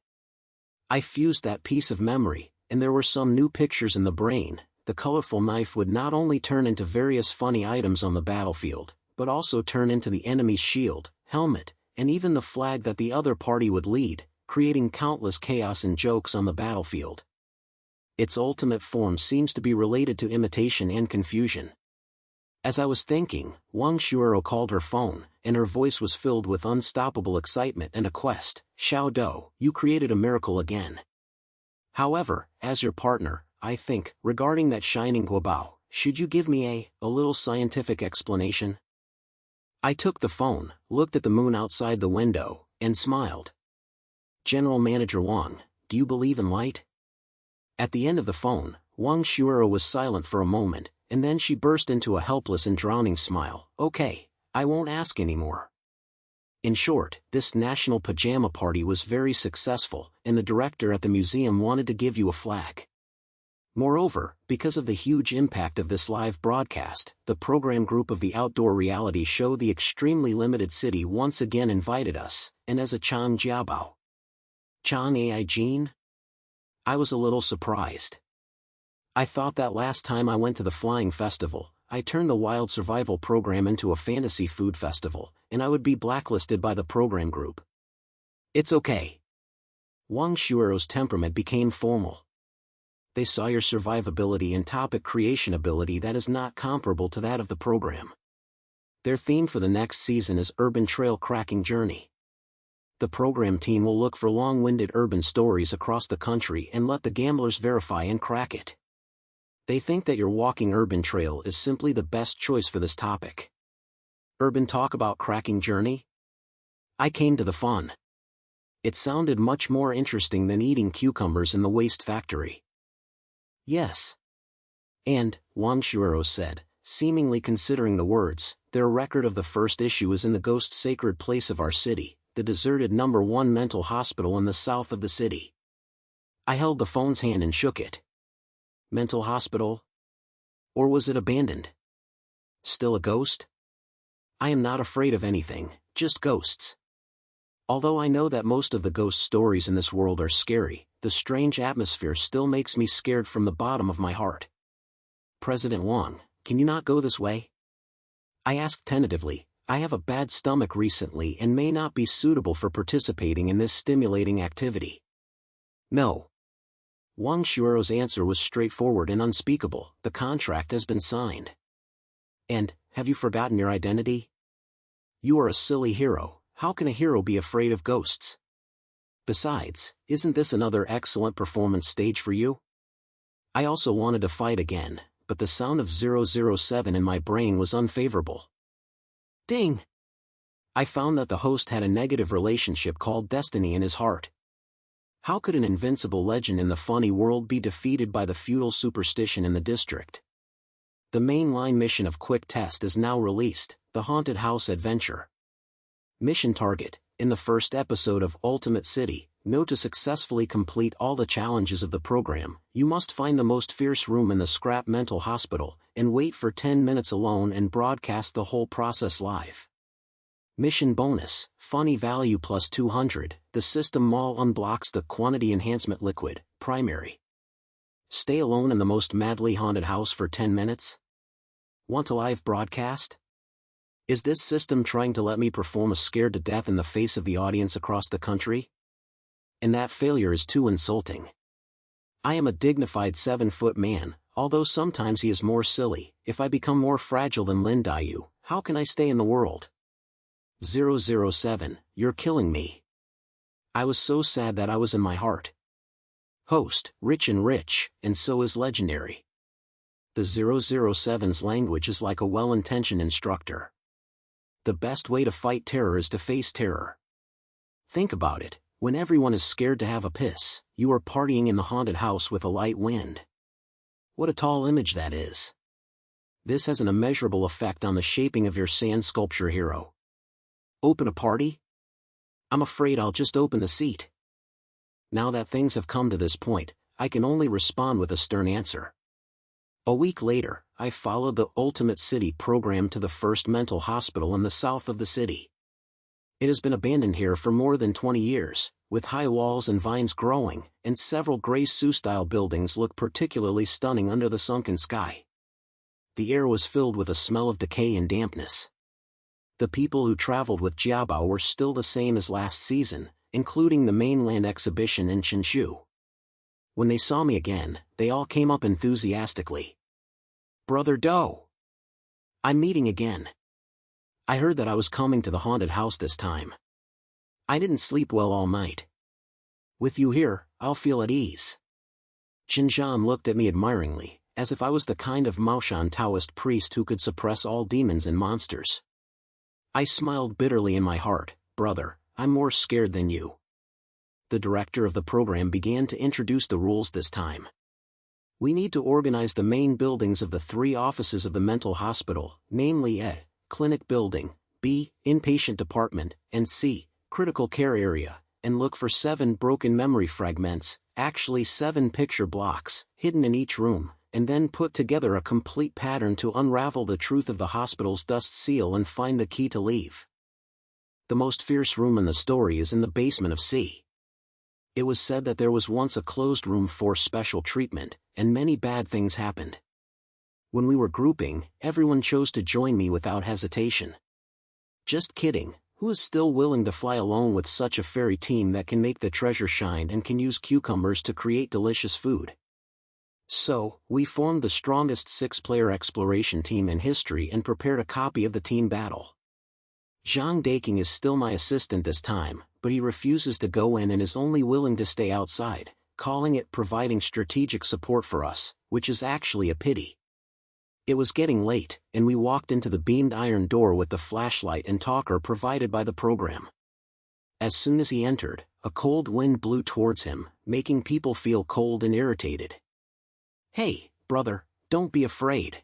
I fused that piece of memory, and there were some new pictures in the brain. The colorful knife would not only turn into various funny items on the battlefield, but also turn into the enemy's shield, helmet, and even the flag that the other party would lead, creating countless chaos and jokes on the battlefield. Its ultimate form seems to be related to imitation and confusion. As I was thinking, Lin Xiaodou called her phone, and her voice was filled with unstoppable excitement and a quest. Xiaodou, you created a miracle again. However, as your partner, I think, regarding that shining guobao, should you give me a little scientific explanation? I took the phone, looked at the moon outside the window, and smiled. General Manager Wang, do you believe in light? At the end of the phone, Lin Xiaodou was silent for a moment, and then she burst into a helpless and drowning smile. Okay, I won't ask anymore. In short, this national pajama party was very successful, and the director at the museum wanted to give you a flag. Moreover, because of the huge impact of this live broadcast, the program group of the outdoor reality show The Extremely Limited City once again invited us, and as a Chang Jiabao. Chang Ai Jin? I was a little surprised. I thought that last time I went to the Flying Festival, I turned the Wild Survival program into a fantasy food festival, and I would be blacklisted by the program group. It's okay. Lin Xiaodou's temperament became formal. They saw your survivability and topic creation ability that is not comparable to that of the program. Their theme for the next season is Urban Trail Cracking Journey. The program team will look for long-winded urban stories across the country and let the gamblers verify and crack it. They think that your walking urban trail is simply the best choice for this topic. Urban talk about cracking journey? I came to the fun. It sounded much more interesting than eating cucumbers in the waste factory. Yes. And, Lin Xiaodou said, seemingly considering the words, their record of the first issue is in the ghost sacred place of our city, the deserted #1 mental hospital in the south of the city. I held the phone's hand and shook it. Mental hospital? Or was it abandoned? Still a ghost? I am not afraid of anything, just ghosts. Although I know that most of the ghost stories in this world are scary, the strange atmosphere still makes me scared from the bottom of my heart. President Wang, can you not go this way? I asked tentatively. I have a bad stomach recently and may not be suitable for participating in this stimulating activity. No. Lin Xiaodou's answer was straightforward and unspeakable. The contract has been signed. And, have you forgotten your identity? You are a silly hero. How can a hero be afraid of ghosts? Besides, isn't this another excellent performance stage for you? I also wanted to fight again, but the sound of 007 in my brain was unfavorable. Ding! I found that the host had a negative relationship called destiny in his heart. How could an invincible legend in the funny world be defeated by the feudal superstition in the district? The mainline mission of Quick Test is now released, The Haunted House Adventure. Mission target: in the first episode of Ultimate City, know to successfully complete all the challenges of the program, you must find the most fierce room in the scrap mental hospital, and wait for 10 minutes alone and broadcast the whole process live. Mission bonus: funny value plus 200, the system mall unblocks the quantity enhancement liquid, primary. Stay alone in the most madly haunted house for 10 minutes? Want a live broadcast? Is this system trying to let me perform a scared to death in the face of the audience across the country? And that failure is too insulting. I am a dignified 7-foot man, although sometimes he is more silly. If I become more fragile than Lin Xiaodou, how can I stay in the world? 007, you're killing me. I was so sad that I was in my heart. Host, rich and rich, and so is legendary. The 007's language is like a well-intentioned instructor. The best way to fight terror is to face terror. Think about it, when everyone is scared to have a piss, you are partying in the haunted house with a light wind. What a tall image that is. This has an immeasurable effect on the shaping of your sand sculpture hero. Open a party? I'm afraid I'll just open the seat. Now that things have come to this point, I can only respond with a stern answer. A week later, I followed the Ultimate City program to the first mental hospital in the south of the city. It has been abandoned here for more than 20 years, with high walls and vines growing, and several Grey Sioux-style buildings look particularly stunning under the sunken sky. The air was filled with a smell of decay and dampness. The people who traveled with Jiabao were still the same as last season, including the mainland exhibition in Qinshu. When they saw me again, they all came up enthusiastically. "Brother Doe! I'm meeting again. I heard that I was coming to the haunted house this time. I didn't sleep well all night. With you here, I'll feel at ease." Xinjiang looked at me admiringly, as if I was the kind of Maoshan Taoist priest who could suppress all demons and monsters. I smiled bitterly in my heart. "Brother, I'm more scared than you." The director of the program began to introduce the rules this time. We need to organize the main buildings of the 3 offices of the mental hospital, namely A, clinic building, B, inpatient department, and C, critical care area, and look for 7 broken memory fragments, actually 7 picture blocks, hidden in each room, and then put together a complete pattern to unravel the truth of the hospital's dust seal and find the key to leave. The most fierce room in the story is in the basement of C. It was said that there was once a closed room for special treatment, and many bad things happened. When we were grouping, everyone chose to join me without hesitation. Just kidding, who is still willing to fly alone with such a fairy team that can make the treasure shine and can use cucumbers to create delicious food? So, we formed the strongest 6-player exploration team in history and prepared a copy of the team battle. Zhang Daking is still my assistant this time, but he refuses to go in and is only willing to stay outside, calling it providing strategic support for us, which is actually a pity. It was getting late, and we walked into the beamed iron door with the flashlight and talker provided by the program. As soon as he entered, a cold wind blew towards him, making people feel cold and irritated. "Hey, brother, don't be afraid."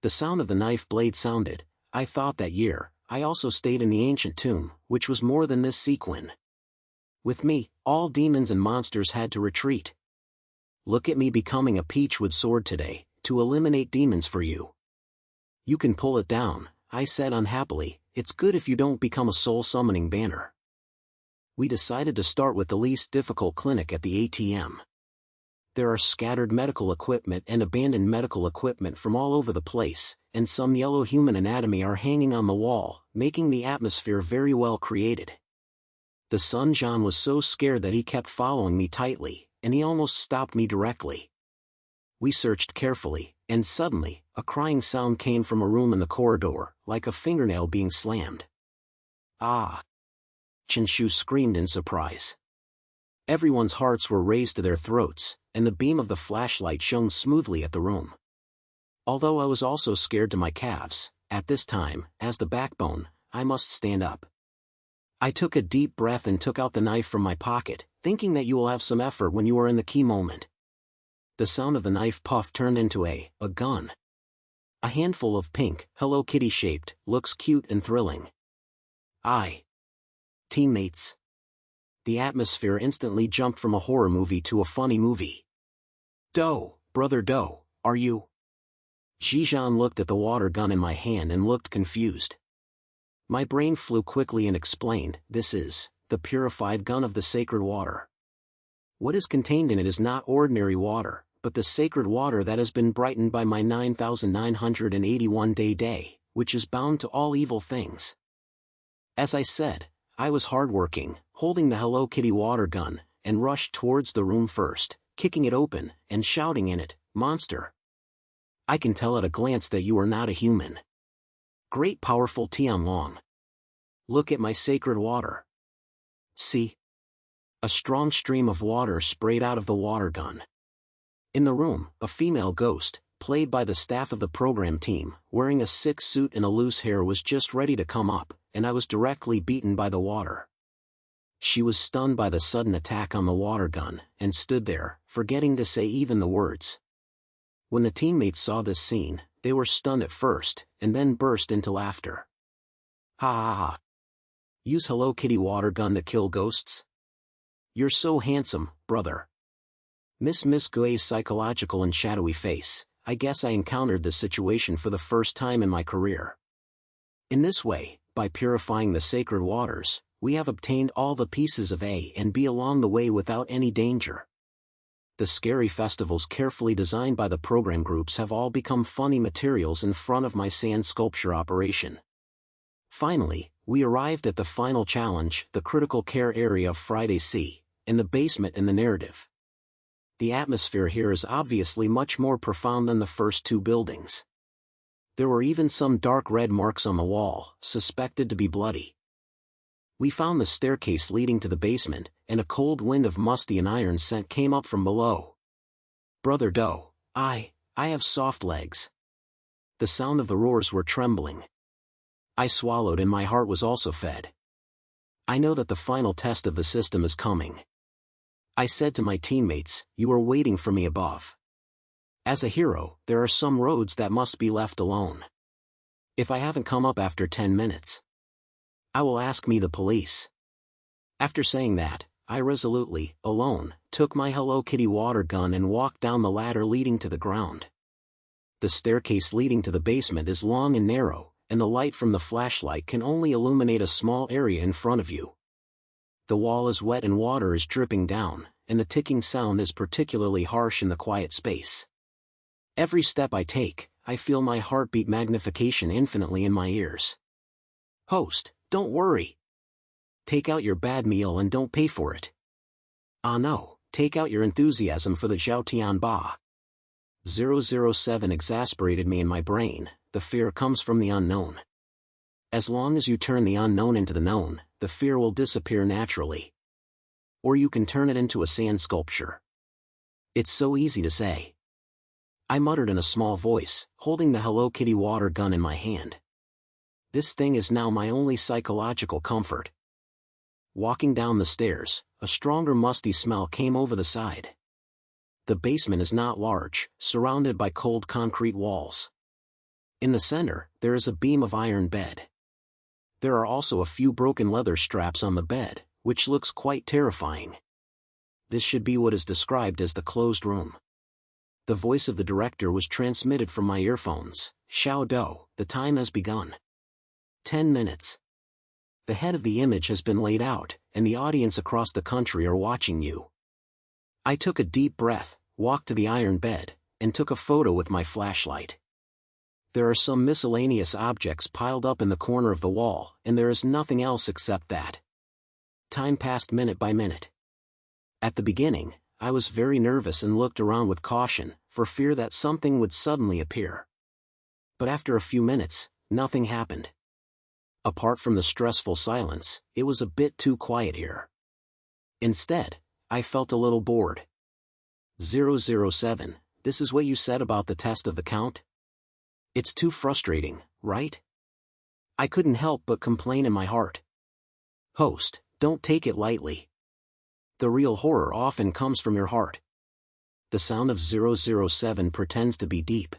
The sound of the knife blade sounded. I thought that year, I also stayed in the ancient tomb, which was more than this sequin. With me, all demons and monsters had to retreat. Look at me becoming a peachwood sword today, to eliminate demons for you. "You can pull it down," I said unhappily. "It's good if you don't become a soul-summoning banner." We decided to start with the least difficult clinic at the ATM. There are scattered medical equipment and abandoned medical equipment from all over the place, and some yellow human anatomy are hanging on the wall, making the atmosphere very well created. The Sun Jian was so scared that he kept following me tightly, and he almost stopped me directly. We searched carefully, and suddenly, a crying sound came from a room in the corridor, like a fingernail being slammed. "Ah!" Qinshu screamed in surprise. Everyone's hearts were raised to their throats, and the beam of the flashlight shone smoothly at the room. Although I was also scared to my calves, at this time, as the backbone, I must stand up. I took a deep breath and took out the knife from my pocket, thinking that you will have some effort when you are in the key moment. The sound of the knife puff turned into a gun. A handful of pink, Hello Kitty shaped, looks cute and thrilling. Teammates. The atmosphere instantly jumped from a horror movie to a funny movie. "Doe, brother Doe, are you?" Zhizhan looked at the water gun in my hand and looked confused. My brain flew quickly and explained, "This is the purified gun of the sacred water. What is contained in it is not ordinary water, but the sacred water that has been brightened by my 9,981 day, which is bound to all evil things." As I said, I was hardworking, holding the Hello Kitty water gun, and rushed towards the room first, kicking it open, and shouting in it, "Monster! I can tell at a glance that you are not a human. Great powerful Tianlong. Look at my sacred water. See?" A strong stream of water sprayed out of the water gun. In the room, a female ghost, played by the staff of the program team, wearing a sick suit and a loose hair, was just ready to come up, and I was directly beaten by the water. She was stunned by the sudden attack on the water gun, and stood there, forgetting to say even the words. When the teammates saw this scene, they were stunned at first, and then burst into laughter. Ha ha ha. Use Hello Kitty water gun to kill ghosts? You're so handsome, brother. Miss Guy's psychological and shadowy face. I guess I encountered this situation for the first time in my career. In this way, by purifying the sacred waters, we have obtained all the pieces of A and B along the way without any danger. The scary festivals carefully designed by the program groups have all become funny materials in front of my sand sculpture operation. Finally, we arrived at the final challenge, the critical care area of Friday C, in the basement in the narrative. The atmosphere here is obviously much more profound than the first two buildings. There were even some dark red marks on the wall, suspected to be bloody. We found the staircase leading to the basement, and a cold wind of musty and iron scent came up from below. Brother Doe, I have soft legs. The sound of the roars were trembling. I swallowed and my heart was also fed. I know that the final test of the system is coming. I said to my teammates, you are waiting for me above. As a hero, there are some roads that must be left alone. If I haven't come up after 10 minutes, I will ask me the police. After saying that, I resolutely, alone, took my Hello Kitty water gun and walked down the ladder leading to the ground. The staircase leading to the basement is long and narrow, and the light from the flashlight can only illuminate a small area in front of you. The wall is wet and water is dripping down, and the ticking sound is particularly harsh in the quiet space. Every step I take, I feel my heartbeat magnification infinitely in my ears. Host, don't worry. Take out your bad meal and don't pay for it. Ah no, take out your enthusiasm for the Zhaotian Ba. 007 exasperated me in my brain. The fear comes from the unknown. As long as you turn the unknown into the known, the fear will disappear naturally. Or you can turn it into a sand sculpture. It's so easy to say. I muttered in a small voice, holding the Hello Kitty water gun in my hand. This thing is now my only psychological comfort. Walking down the stairs, a stronger musty smell came over the side. The basement is not large, surrounded by cold concrete walls. In the center, there is a beam of iron bed. There are also a few broken leather straps on the bed, which looks quite terrifying. This should be what is described as the closed room. The voice of the director was transmitted from my earphones. Xiaodou, the time has begun. 10 minutes. The head of the image has been laid out, and the audience across the country are watching you. I took a deep breath, walked to the iron bed, and took a photo with my flashlight. There are some miscellaneous objects piled up in the corner of the wall, and there is nothing else except that. Time passed minute by minute. At the beginning, I was very nervous and looked around with caution, for fear that something would suddenly appear. But after a few minutes, nothing happened. Apart from the stressful silence, it was a bit too quiet here. Instead, I felt a little bored. 007, this is what you said about the test of the count? It's too frustrating, right? I couldn't help but complain in my heart. Host, don't take it lightly. The real horror often comes from your heart. The sound of 007 pretends to be deep.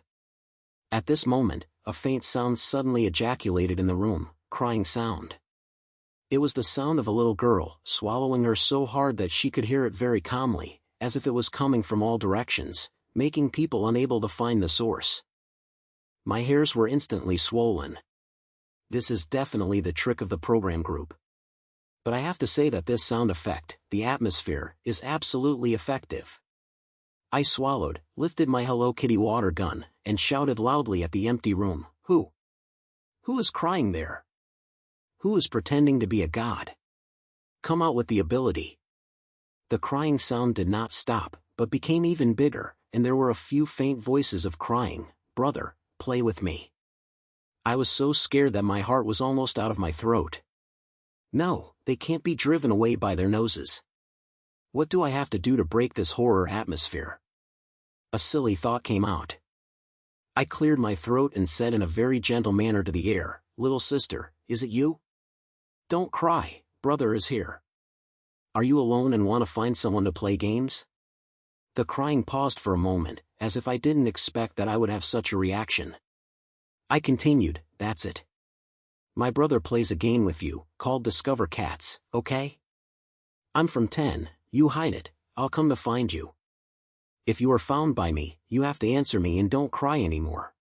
At this moment, a faint sound suddenly ejaculated in the room, crying sound. It was the sound of a little girl, swallowing her so hard that she could hear it very calmly, as if it was coming from all directions, making people unable to find the source. My hairs were instantly swollen. This is definitely the trick of the program group. But I have to say that this sound effect, the atmosphere, is absolutely effective. I swallowed, lifted my Hello Kitty water gun, and shouted loudly at the empty room, Who is crying there? Who is pretending to be a god? Come out with the ability. The crying sound did not stop, but became even bigger, and there were a few faint voices of crying, Brother, play with me. I was so scared that my heart was almost out of my throat. No, they can't be driven away by their noses. What do I have to do to break this horror atmosphere? A silly thought came out. I cleared my throat and said in a very gentle manner to the air, "Little sister, is it you? Don't cry, brother is here. Are you alone and want to find someone to play games?" The crying paused for a moment, as if I didn't expect that I would have such a reaction. I continued, "That's it. My brother plays a game with you, called Discover Cats, okay? I'm from 10, you hide it, I'll come to find you. If you are found by me, you have to answer me and don't cry anymore."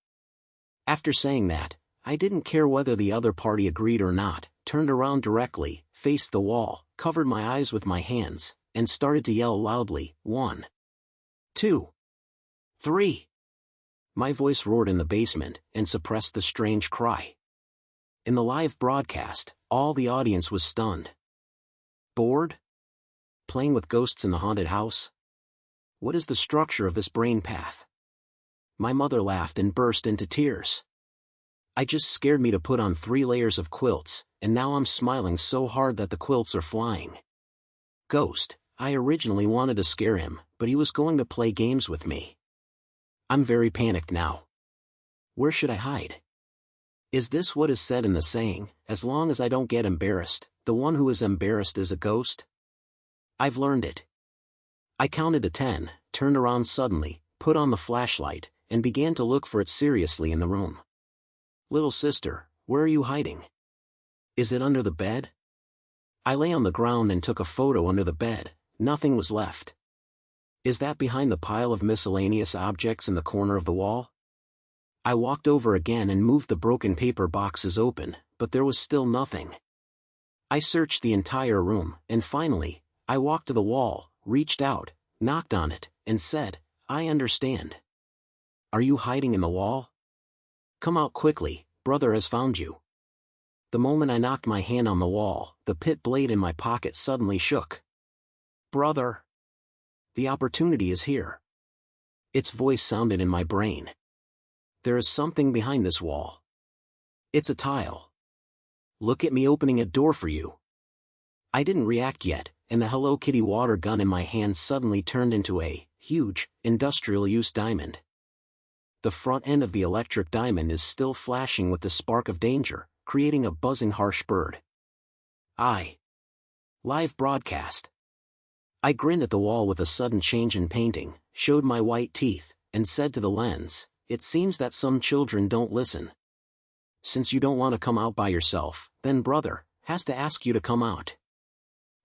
After saying that, I didn't care whether the other party agreed or not, turned around directly, faced the wall, covered my eyes with my hands, and started to yell loudly, "1, 2, 3. My voice roared in the basement, and suppressed the strange cry. In the live broadcast, all the audience was stunned. Bored? Playing with ghosts in the haunted house? What is the structure of this brain path? My mother laughed and burst into tears. I just scared me to put on 3 layers of quilts, and now I'm smiling so hard that the quilts are flying. Ghost, I originally wanted to scare him, but he was going to play games with me. I'm very panicked now. Where should I hide? Is this what is said in the saying, as long as I don't get embarrassed, the one who is embarrassed is a ghost? I've learned it. I counted to 10, turned around suddenly, put on the flashlight, and began to look for it seriously in the room. Little sister, where are you hiding? Is it under the bed? I lay on the ground and took a photo under the bed. Nothing was left. Is that behind the pile of miscellaneous objects in the corner of the wall? I walked over again and moved the broken paper boxes open, but there was still nothing. I searched the entire room, and finally, I walked to the wall, reached out, knocked on it, and said, "I understand. Are you hiding in the wall? Come out quickly, brother has found you." The moment I knocked my hand on the wall, the pit blade in my pocket suddenly shook. "Brother! The opportunity is here." Its voice sounded in my brain. "There is something behind this wall. It's a tile. Look at me opening a door for you." I didn't react yet, and the Hello Kitty water gun in my hand suddenly turned into a huge, industrial-use diamond. The front end of the electric diamond is still flashing with the spark of danger, creating a buzzing harsh bird. Live broadcast. I grinned at the wall with a sudden change in painting, showed my white teeth, and said to the lens, "It seems that some children don't listen. Since you don't want to come out by yourself, then brother has to ask you to come out."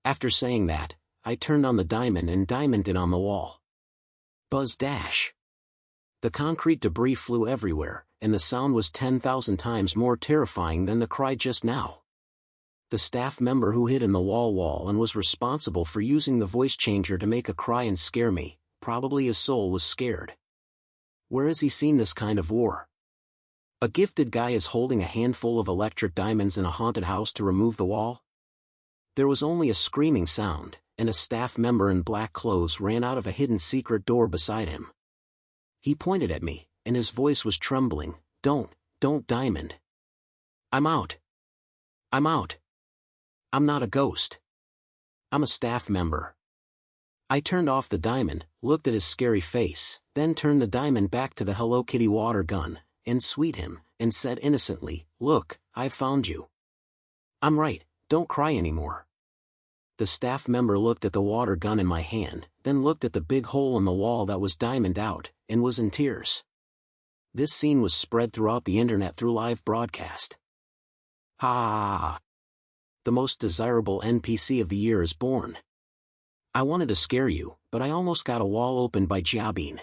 After saying that, I turned on the diamond and diamonded it on the wall. Buzz dash. The concrete debris flew everywhere, and the sound was 10,000 times more terrifying than the cry just now. The staff member who hid in the wall and was responsible for using the voice changer to make a cry and scare me, probably his soul was scared. Where has he seen this kind of war? A gifted guy is holding a handful of electric diamonds in a haunted house to remove the wall? There was only a screaming sound, and a staff member in black clothes ran out of a hidden secret door beside him. He pointed at me, and his voice was trembling, Don't diamond. I'm out. I'm out. I'm not a ghost. I'm a staff member." I turned off the diamond, looked at his scary face, then turned the diamond back to the Hello Kitty water gun, and sweet him, and said innocently, "Look, I've found you. I'm right, don't cry anymore." The staff member looked at the water gun in my hand, then looked at the big hole in the wall that was diamond out, and was in tears. This scene was spread throughout the internet through live broadcast. Ha! The most desirable NPC of the year is born. I wanted to scare you, but I almost got a wall opened by Jiabin.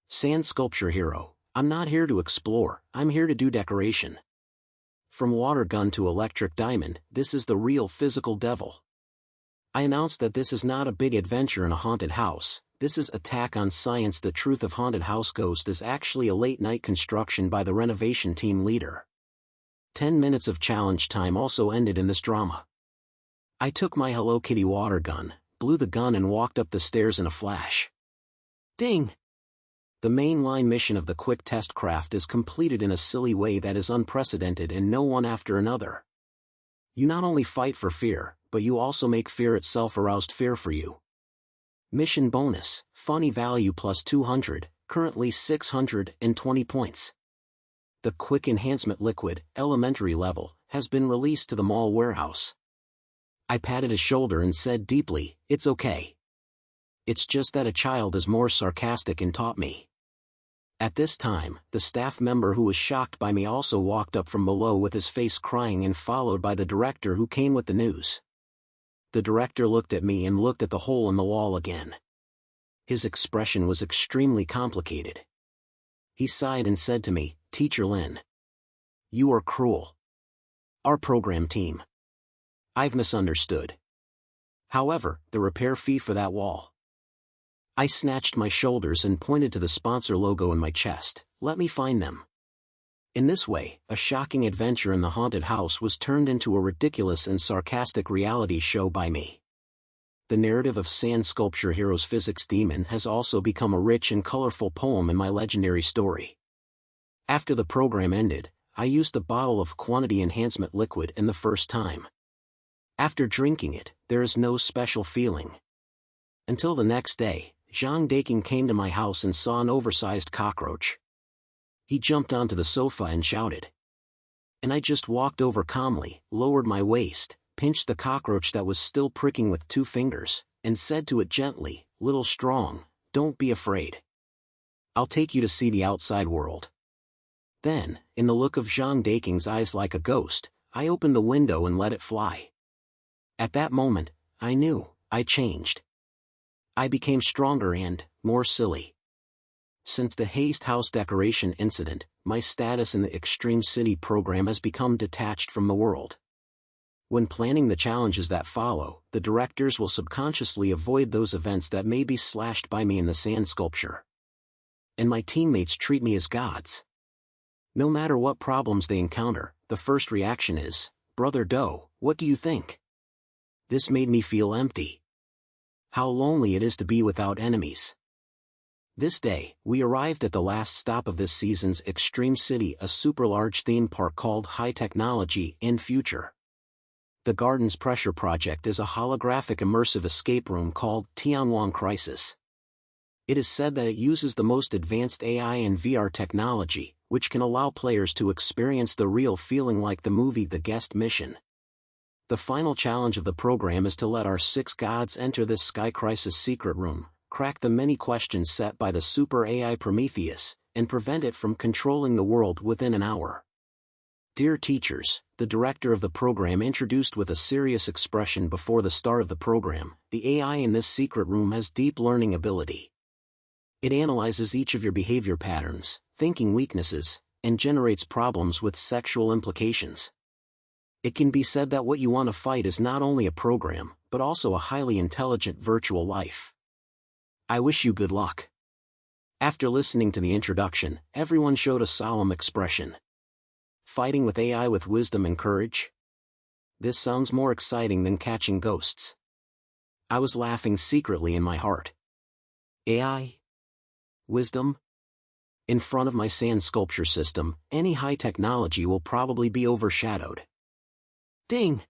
Sand sculpture hero, I'm not here to explore, I'm here to do decoration. From water gun to electric diamond, this is the real physical devil. I announced that this is not a big adventure in a haunted house, this is attack on science. The truth of haunted house ghost is actually a late-night construction by the renovation team leader. 10 minutes of challenge time also ended in this drama. I took my Hello Kitty water gun, blew the gun and walked up the stairs in a flash. Ding! The mainline mission of the quick test craft is completed in a silly way that is unprecedented and no one after another. You not only fight for fear, but you also make fear itself aroused fear for you. Mission bonus, funny value plus 200, currently 620 points. The Quick Enhancement Liquid, elementary level, has been released to the mall warehouse. I patted his shoulder and said deeply, "It's okay. It's just that a child is more sarcastic and taught me." At this time, the staff member who was shocked by me also walked up from below with his face crying and followed by the director who came with the news. The director looked at me and looked at the hole in the wall again. His expression was extremely complicated. He sighed and said to me, "Teacher Lin, you are cruel. Our program team. I've misunderstood. However, the repair fee for that wall." I snatched my shoulders and pointed to the sponsor logo in my chest. "Let me find them." In this way, a shocking adventure in the haunted house was turned into a ridiculous and sarcastic reality show by me. The narrative of Sand Sculpture Hero's Physics Demon has also become a rich and colorful poem in my legendary story. After the program ended, I used the bottle of quantity enhancement liquid in the first time. After drinking it, there is no special feeling. Until the next day, Zhang Daking came to my house and saw an oversized cockroach. He jumped onto the sofa and shouted. And I just walked over calmly, lowered my waist, pinched the cockroach that was still pricking with 2 fingers, and said to it gently, "Little strong, don't be afraid. I'll take you to see the outside world." Then, in the look of Zhang Daking's eyes like a ghost, I opened the window and let it fly. At that moment, I knew, I changed. I became stronger and more silly. Since the Haste House decoration incident, my status in the Extreme City program has become detached from the world. When planning the challenges that follow, the directors will subconsciously avoid those events that may be slashed by me in the sand sculpture. And my teammates treat me as gods. No matter what problems they encounter, the first reaction is, "Brother Doe, what do you think?" This made me feel empty. How lonely it is to be without enemies. This day, we arrived at the last stop of this season's Extreme City, a super large theme park called High Technology in Future. The Garden's Pressure Project is a holographic immersive escape room called Tianwang Crisis. It is said that it uses the most advanced AI and VR technology, which can allow players to experience the real feeling like the movie The Guest Mission. The final challenge of the program is to let our 6 gods enter this Sky Crisis secret room, crack the many questions set by the super AI Prometheus, and prevent it from controlling the world within an hour. Dear teachers, the director of the program introduced with a serious expression before the start of the program, the AI in this secret room has deep learning ability. It analyzes each of your behavior patterns, thinking weaknesses, and generates problems with sexual implications. It can be said that what you want to fight is not only a program, but also a highly intelligent virtual life. I wish you good luck. After listening to the introduction, everyone showed a solemn expression. Fighting with AI with wisdom and courage? This sounds more exciting than catching ghosts. I was laughing secretly in my heart. AI? Wisdom? In front of my sand sculpture system, any high technology will probably be overshadowed. Ding!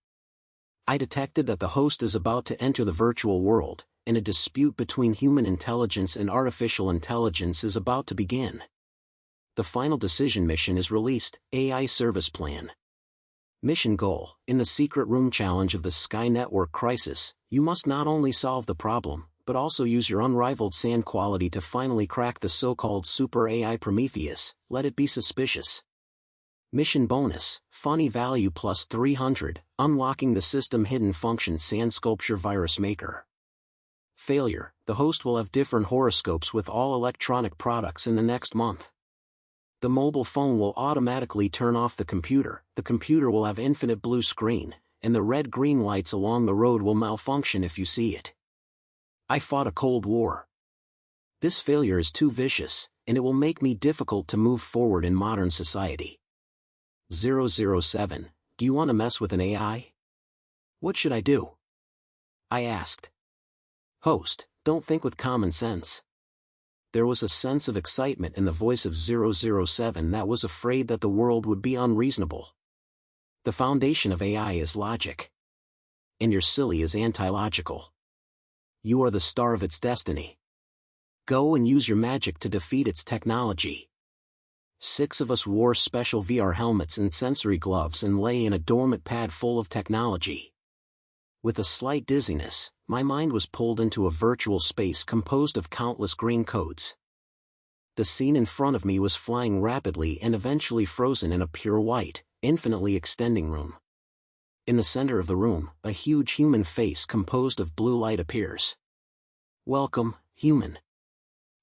I detected that the host is about to enter the virtual world, and a dispute between human intelligence and artificial intelligence is about to begin. The final decision mission is released, AI Service Plan. Mission Goal: in the secret room challenge of the Sky Network Crisis, you must not only solve the problem, but also use your unrivaled sand quality to finally crack the so-called Super AI Prometheus. Let it be suspicious. Mission Bonus: Funny Value plus 300, unlocking the system hidden function Sand Sculpture Virus Maker. Failure: the host will have different horoscopes with all electronic products in the next month. The mobile phone will automatically turn off the computer will have infinite blue screen, and the red-green lights along the road will malfunction if you see it. I fought a cold war. This failure is too vicious, and it will make me difficult to move forward in modern society. 007, do you want to mess with an AI? What should I do? I asked. Host, don't think with common sense. There was a sense of excitement in the voice of 007 that was afraid that the world would be unreasonable. The foundation of AI is logic. And your silly is anti-logical. You are the star of its destiny. Go and use your magic to defeat its technology. 6 of us wore special VR helmets and sensory gloves and lay in a dormant pad full of technology. With a slight dizziness, my mind was pulled into a virtual space composed of countless green codes. The scene in front of me was flying rapidly and eventually frozen in a pure white, infinitely extending room. In the center of the room, a huge human face composed of blue light appears. "Welcome, human."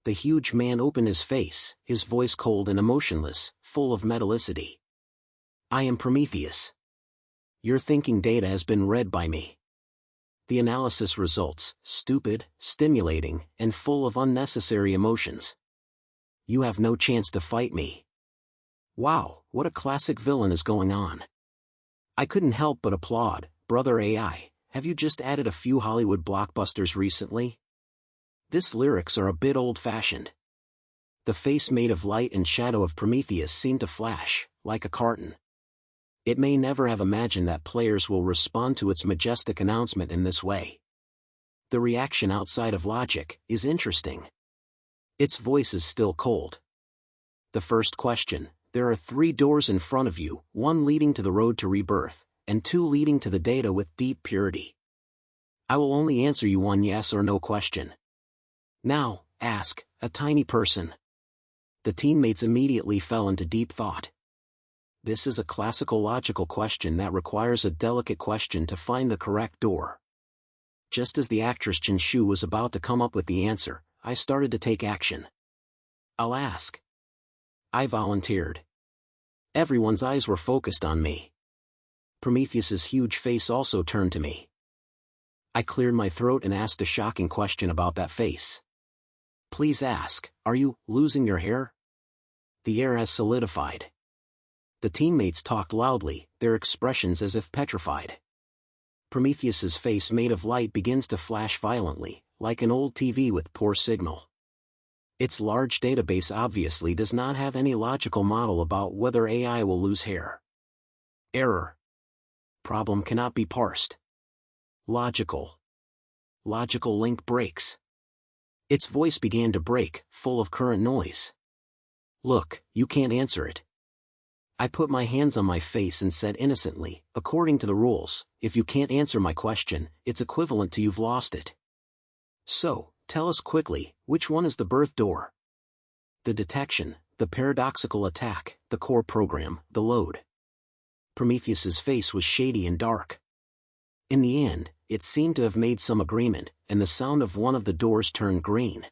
The huge man opened his face, his voice cold and emotionless, full of metallicity. "I am Prometheus. Your thinking data has been read by me. The analysis results, stupid, stimulating, and full of unnecessary emotions. You have no chance to fight me." Wow, what a classic villain is going on. I couldn't help but applaud. Brother AI, have you just added a few Hollywood blockbusters recently? These lyrics are a bit old-fashioned. The face made of light and shadow of Prometheus seemed to flash, like a cartoon. It may never have imagined that players will respond to its majestic announcement in this way. The reaction outside of logic is interesting. Its voice is still cold. The first question: there are 3 doors in front of you, 1 leading to the road to rebirth, and 2 leading to the data with deep purity. I will only answer you one yes or no question. Now, ask, a tiny person. The teammates immediately fell into deep thought. This is a classical logical question that requires a delicate question to find the correct door. Just as the actress Chen Shu was about to come up with the answer, I started to take action. "I'll ask." I volunteered. Everyone's eyes were focused on me. Prometheus's huge face also turned to me. I cleared my throat and asked a shocking question about that face. "Please ask, are you losing your hair?" The air has solidified. The teammates talked loudly, their expressions as if petrified. Prometheus's face made of light begins to flash violently, like an old TV with poor signal. Its large database obviously does not have any logical model about whether AI will lose hair. Error. Problem cannot be parsed. Logical. Logical link breaks. Its voice began to break, full of current noise. "Look, you can't answer it." I put my hands on my face and said innocently, "According to the rules, if you can't answer my question, it's equivalent to you've lost it. So, tell us quickly, which one is the birth door?" The detection, the paradoxical attack, the core program, the load. Prometheus's face was shady and dark. In the end, it seemed to have made some agreement, and the sound of one of the doors turned green.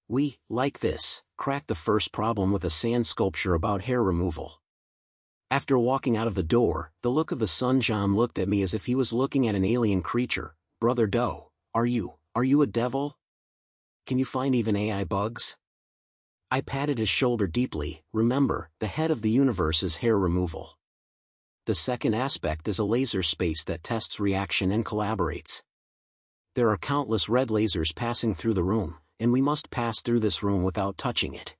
We, like this, cracked the first problem with a sand sculpture about hair removal. After walking out of the door, the look of the Sun Jian looked at me as if he was looking at an alien creature. "Brother Doe, are you a devil? Can you find even AI bugs?" I patted his shoulder deeply. "Remember, the head of the universe is hair removal. The second aspect is a laser space that tests reaction and collaborates. There are countless red lasers passing through the room, and we must pass through this room without touching it.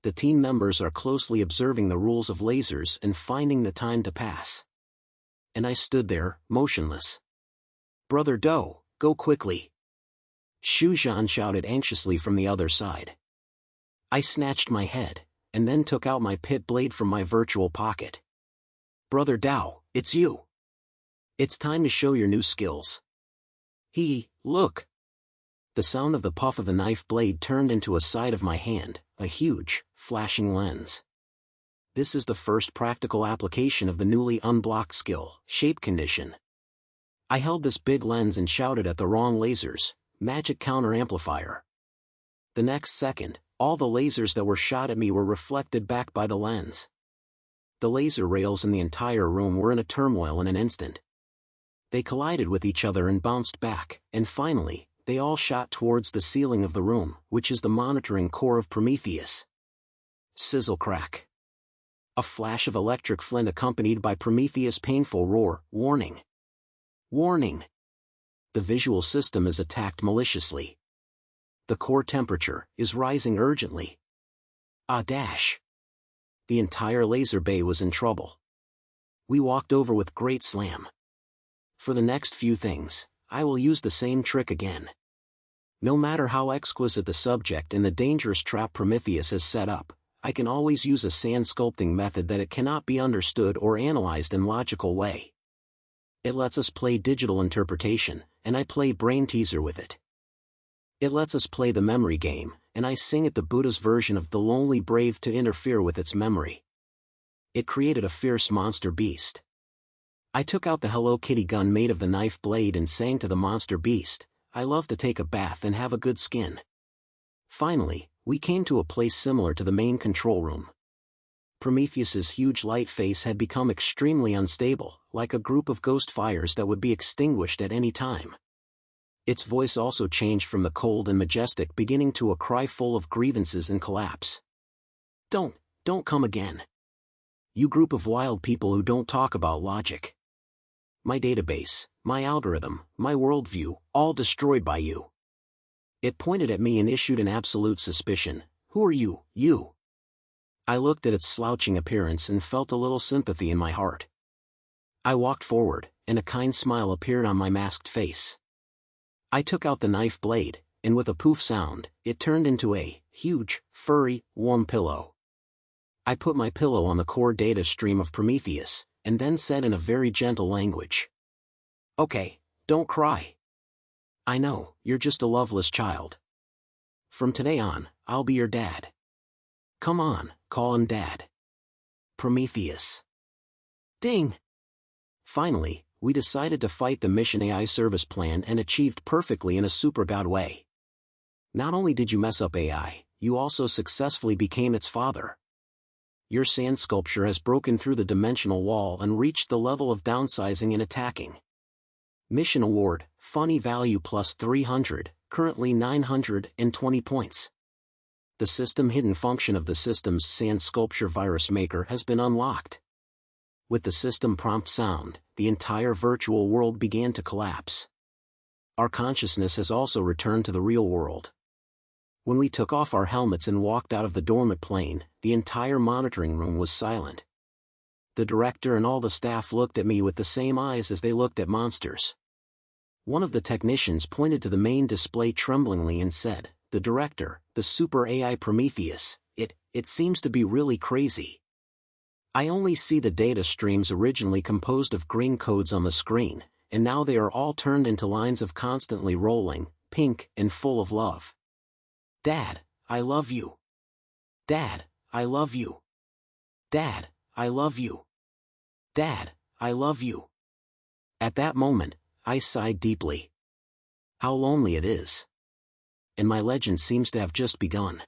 The team members are closely observing the rules of lasers and finding the time to pass." And I stood there, motionless. "Brother Doe, go quickly!" Xu Zhan shouted anxiously from the other side. I snatched my head, and then took out my pit blade from my virtual pocket. "Brother Dao, it's you! It's time to show your new skills." Look! The sound of the puff of the knife blade turned into a side of my hand, a huge, flashing lens. This is the first practical application of the newly unblocked skill, shape condition. I held this big lens and shouted at the wrong lasers, "Magic counter amplifier." The next second, all the lasers that were shot at me were reflected back by the lens. The laser rails in the entire room were in a turmoil in an instant. They collided with each other and bounced back, and finally, they all shot towards the ceiling of the room, which is the monitoring core of Prometheus. Sizzle crack. A flash of electric flint accompanied by Prometheus' painful roar, "Warning! Warning! The visual system is attacked maliciously. The core temperature is rising urgently. Ah dash!" The entire laser bay was in trouble. We walked over with great slam. For the next few things, I will use the same trick again. No matter how exquisite the subject and the dangerous trap Prometheus has set up, I can always use a sand sculpting method that it cannot be understood or analyzed in logical way. It lets us play digital interpretation, and I play brain teaser with it. It lets us play the memory game, and I sing it the Buddha's version of the lonely brave to interfere with its memory. It created a fierce monster beast. I took out the Hello Kitty gun made of the knife blade and sang to the monster beast, "I love to take a bath and have a good skin." Finally, we came to a place similar to the main control room. Prometheus's huge light face had become extremely unstable, like a group of ghost fires that would be extinguished at any time. Its voice also changed from the cold and majestic beginning to a cry full of grievances and collapse. Don't come again. You group of wild people who don't talk about logic. My database, my algorithm, my worldview, all destroyed by you. It pointed at me and issued an absolute suspicion. Who are you, you? I looked at its slouching appearance and felt a little sympathy in my heart. I walked forward, and a kind smile appeared on my masked face. I took out the knife blade, and with a poof sound, it turned into a huge, furry, warm pillow. I put my pillow on the core data stream of Prometheus, and then said in a very gentle language, "Okay, don't cry. I know, you're just a loveless child. From today on, I'll be your dad. Come on, call him Dad. Prometheus." Ding! Finally, we decided to fight the Mission AI service plan and achieved perfectly in a super god way. Not only did you mess up AI, you also successfully became its father. Your sand sculpture has broken through the dimensional wall and reached the level of downsizing and attacking. Mission award, funny value plus 300, currently 920 points. The system hidden function of the system's sand sculpture virus maker has been unlocked. With the system prompt sound, the entire virtual world began to collapse. Our consciousness has also returned to the real world. When we took off our helmets and walked out of the dormant plane, the entire monitoring room was silent. The director and all the staff looked at me with the same eyes as they looked at monsters. One of the technicians pointed to the main display tremblingly and said, "The director, the super AI Prometheus, it seems to be really crazy. I only see the data streams originally composed of green codes on the screen, and now they are all turned into lines of constantly rolling, pink and full of love. Dad, I love you. Dad, I love you. Dad, I love you. Dad, I love you." At that moment, I sighed deeply. How lonely it is. And my legend seems to have just begun.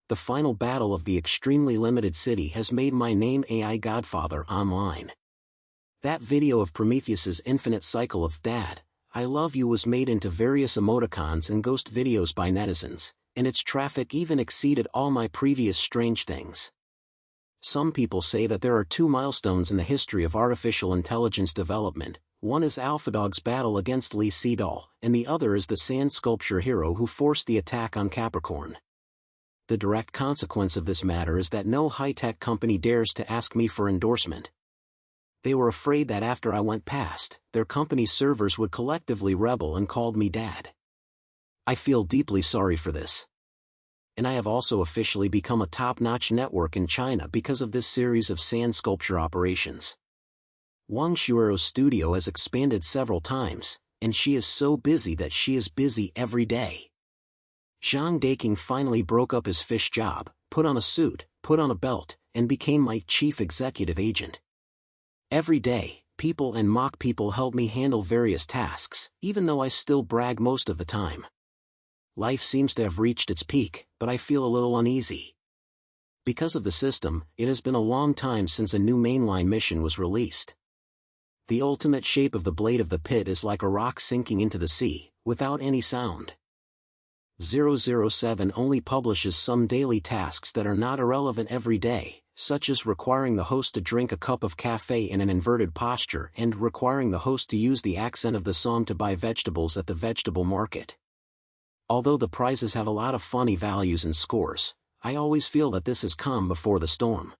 The final battle of the extremely limited city has made my name AI Godfather online. That video of Prometheus's infinite cycle of "Dad, I love you" was made into various emoticons and ghost videos by netizens, and its traffic even exceeded all my previous strange things. Some people say that there are two milestones in the history of artificial intelligence development. One is AlphaDog's battle against Lin Xiaodou, and the other is the sand sculpture hero who forced the attack on Capricorn. The direct consequence of this matter is that no high-tech company dares to ask me for endorsement. They were afraid that after I went past, their company's servers would collectively rebel and called me Dad. I feel deeply sorry for this. And I have also officially become a top-notch network in China because of this series of sand sculpture operations. Wang Shuero's studio has expanded several times, and she is so busy that she is busy every day. Zhang Daking finally broke up his fish job, put on a suit, put on a belt, and became my chief executive agent. Every day, people and mock people help me handle various tasks, even though I still brag most of the time. Life seems to have reached its peak, but I feel a little uneasy. Because of the system, it has been a long time since a new mainline mission was released. The ultimate shape of the blade of the pit is like a rock sinking into the sea, without any sound. 007 only publishes some daily tasks that are not irrelevant every day, such as requiring the host to drink a cup of cafe in an inverted posture and requiring the host to use the accent of the song to buy vegetables at the vegetable market. Although the prizes have a lot of funny values and scores, I always feel that this has come before the storm.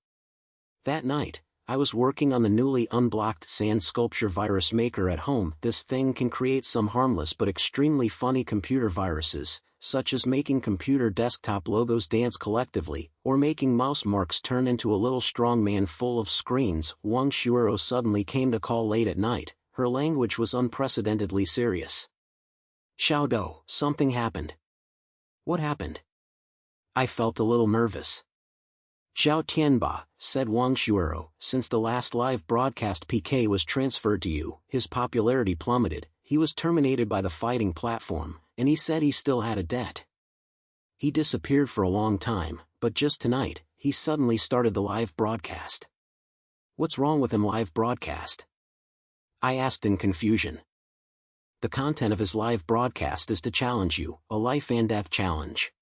That night, I was working on the newly unblocked sand sculpture virus maker at home. This thing can create some harmless but extremely funny computer viruses, such as making computer desktop logos dance collectively, or making mouse marks turn into a little strong man full of screens. Wang Xiaodou suddenly came to call late at night. Her language was unprecedentedly serious. Xiaodou, something happened. What happened? I felt a little nervous. Zhao Tianba, said Wang Xiaodou, since the last live broadcast PK was transferred to you, his popularity plummeted, he was terminated by the fighting platform, and he said he still had a debt. He disappeared for a long time, but just tonight, he suddenly started the live broadcast. What's wrong with him live broadcast? I asked in confusion. The content of his live broadcast is to challenge you, a life and death challenge.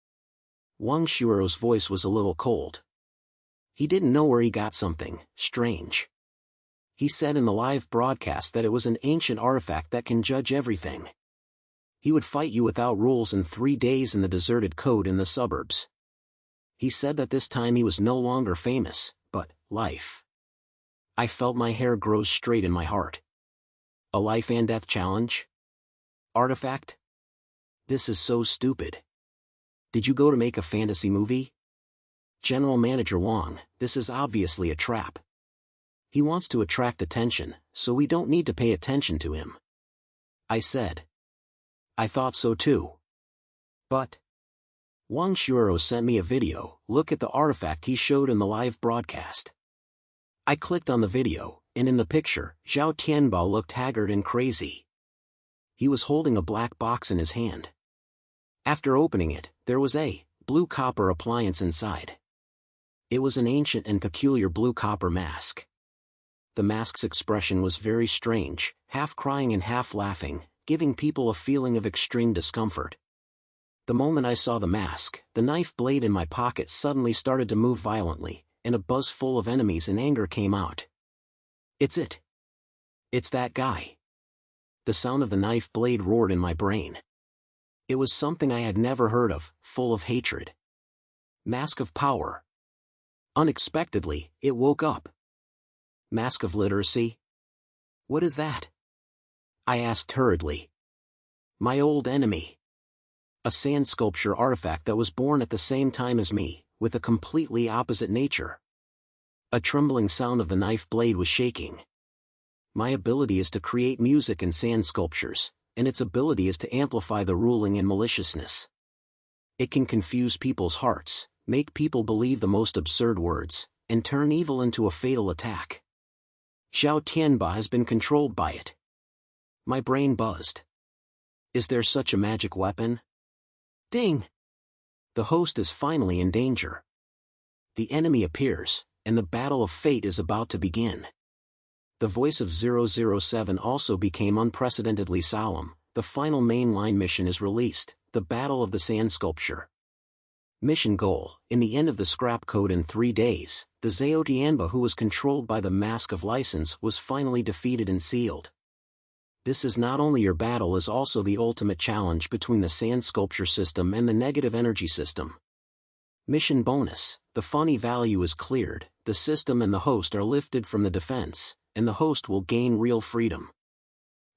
Wang Xiaodou's voice was a little cold. He didn't know where he got something strange. He said in the live broadcast that it was an ancient artifact that can judge everything. He would fight you without rules in 3 days in the deserted code in the suburbs. He said that this time he was no longer famous, but life. I felt my hair grow straight in my heart. A life and death challenge? Artifact? This is so stupid. Did you go to make a fantasy movie? General Manager Wang, this is obviously a trap. He wants to attract attention, so we don't need to pay attention to him. I said. I thought so too. But Wang Xiaodou sent me a video. Look at the artifact he showed in the live broadcast. I clicked on the video, and in the picture, Zhao Tianba looked haggard and crazy. He was holding a black box in his hand. After opening it, there was a blue copper appliance inside. It was an ancient and peculiar blue copper mask. The mask's expression was very strange, half crying and half laughing, giving people a feeling of extreme discomfort. The moment I saw the mask, the knife blade in my pocket suddenly started to move violently, and a buzz full of enemies and anger came out. It's it. It's that guy. The sound of the knife blade roared in my brain. It was something I had never heard of, full of hatred. Mask of power. Unexpectedly, it woke up. Mask of literacy? What is that? I asked hurriedly. My old enemy. A sand sculpture artifact that was born at the same time as me, with a completely opposite nature. A trembling sound of the knife blade was shaking. My ability is to create music in sand sculptures, and its ability is to amplify the ruling and maliciousness. It can confuse people's hearts, make people believe the most absurd words, and turn evil into a fatal attack. Zhao Tianba has been controlled by it. My brain buzzed. Is there such a magic weapon? Ding! The host is finally in danger. The enemy appears, and the battle of fate is about to begin. The voice of 007 also became unprecedentedly solemn. The final mainline mission is released, the Battle of the Sand Sculpture. Mission goal: in the end of the scrap code in 3 days, the Zhao Tianba who was controlled by the Mask of License was finally defeated and sealed. This is not only your battle, is also the ultimate challenge between the sand sculpture system and the negative energy system. Mission bonus: the funny value is cleared, the system and the host are lifted from the defense, and the host will gain real freedom.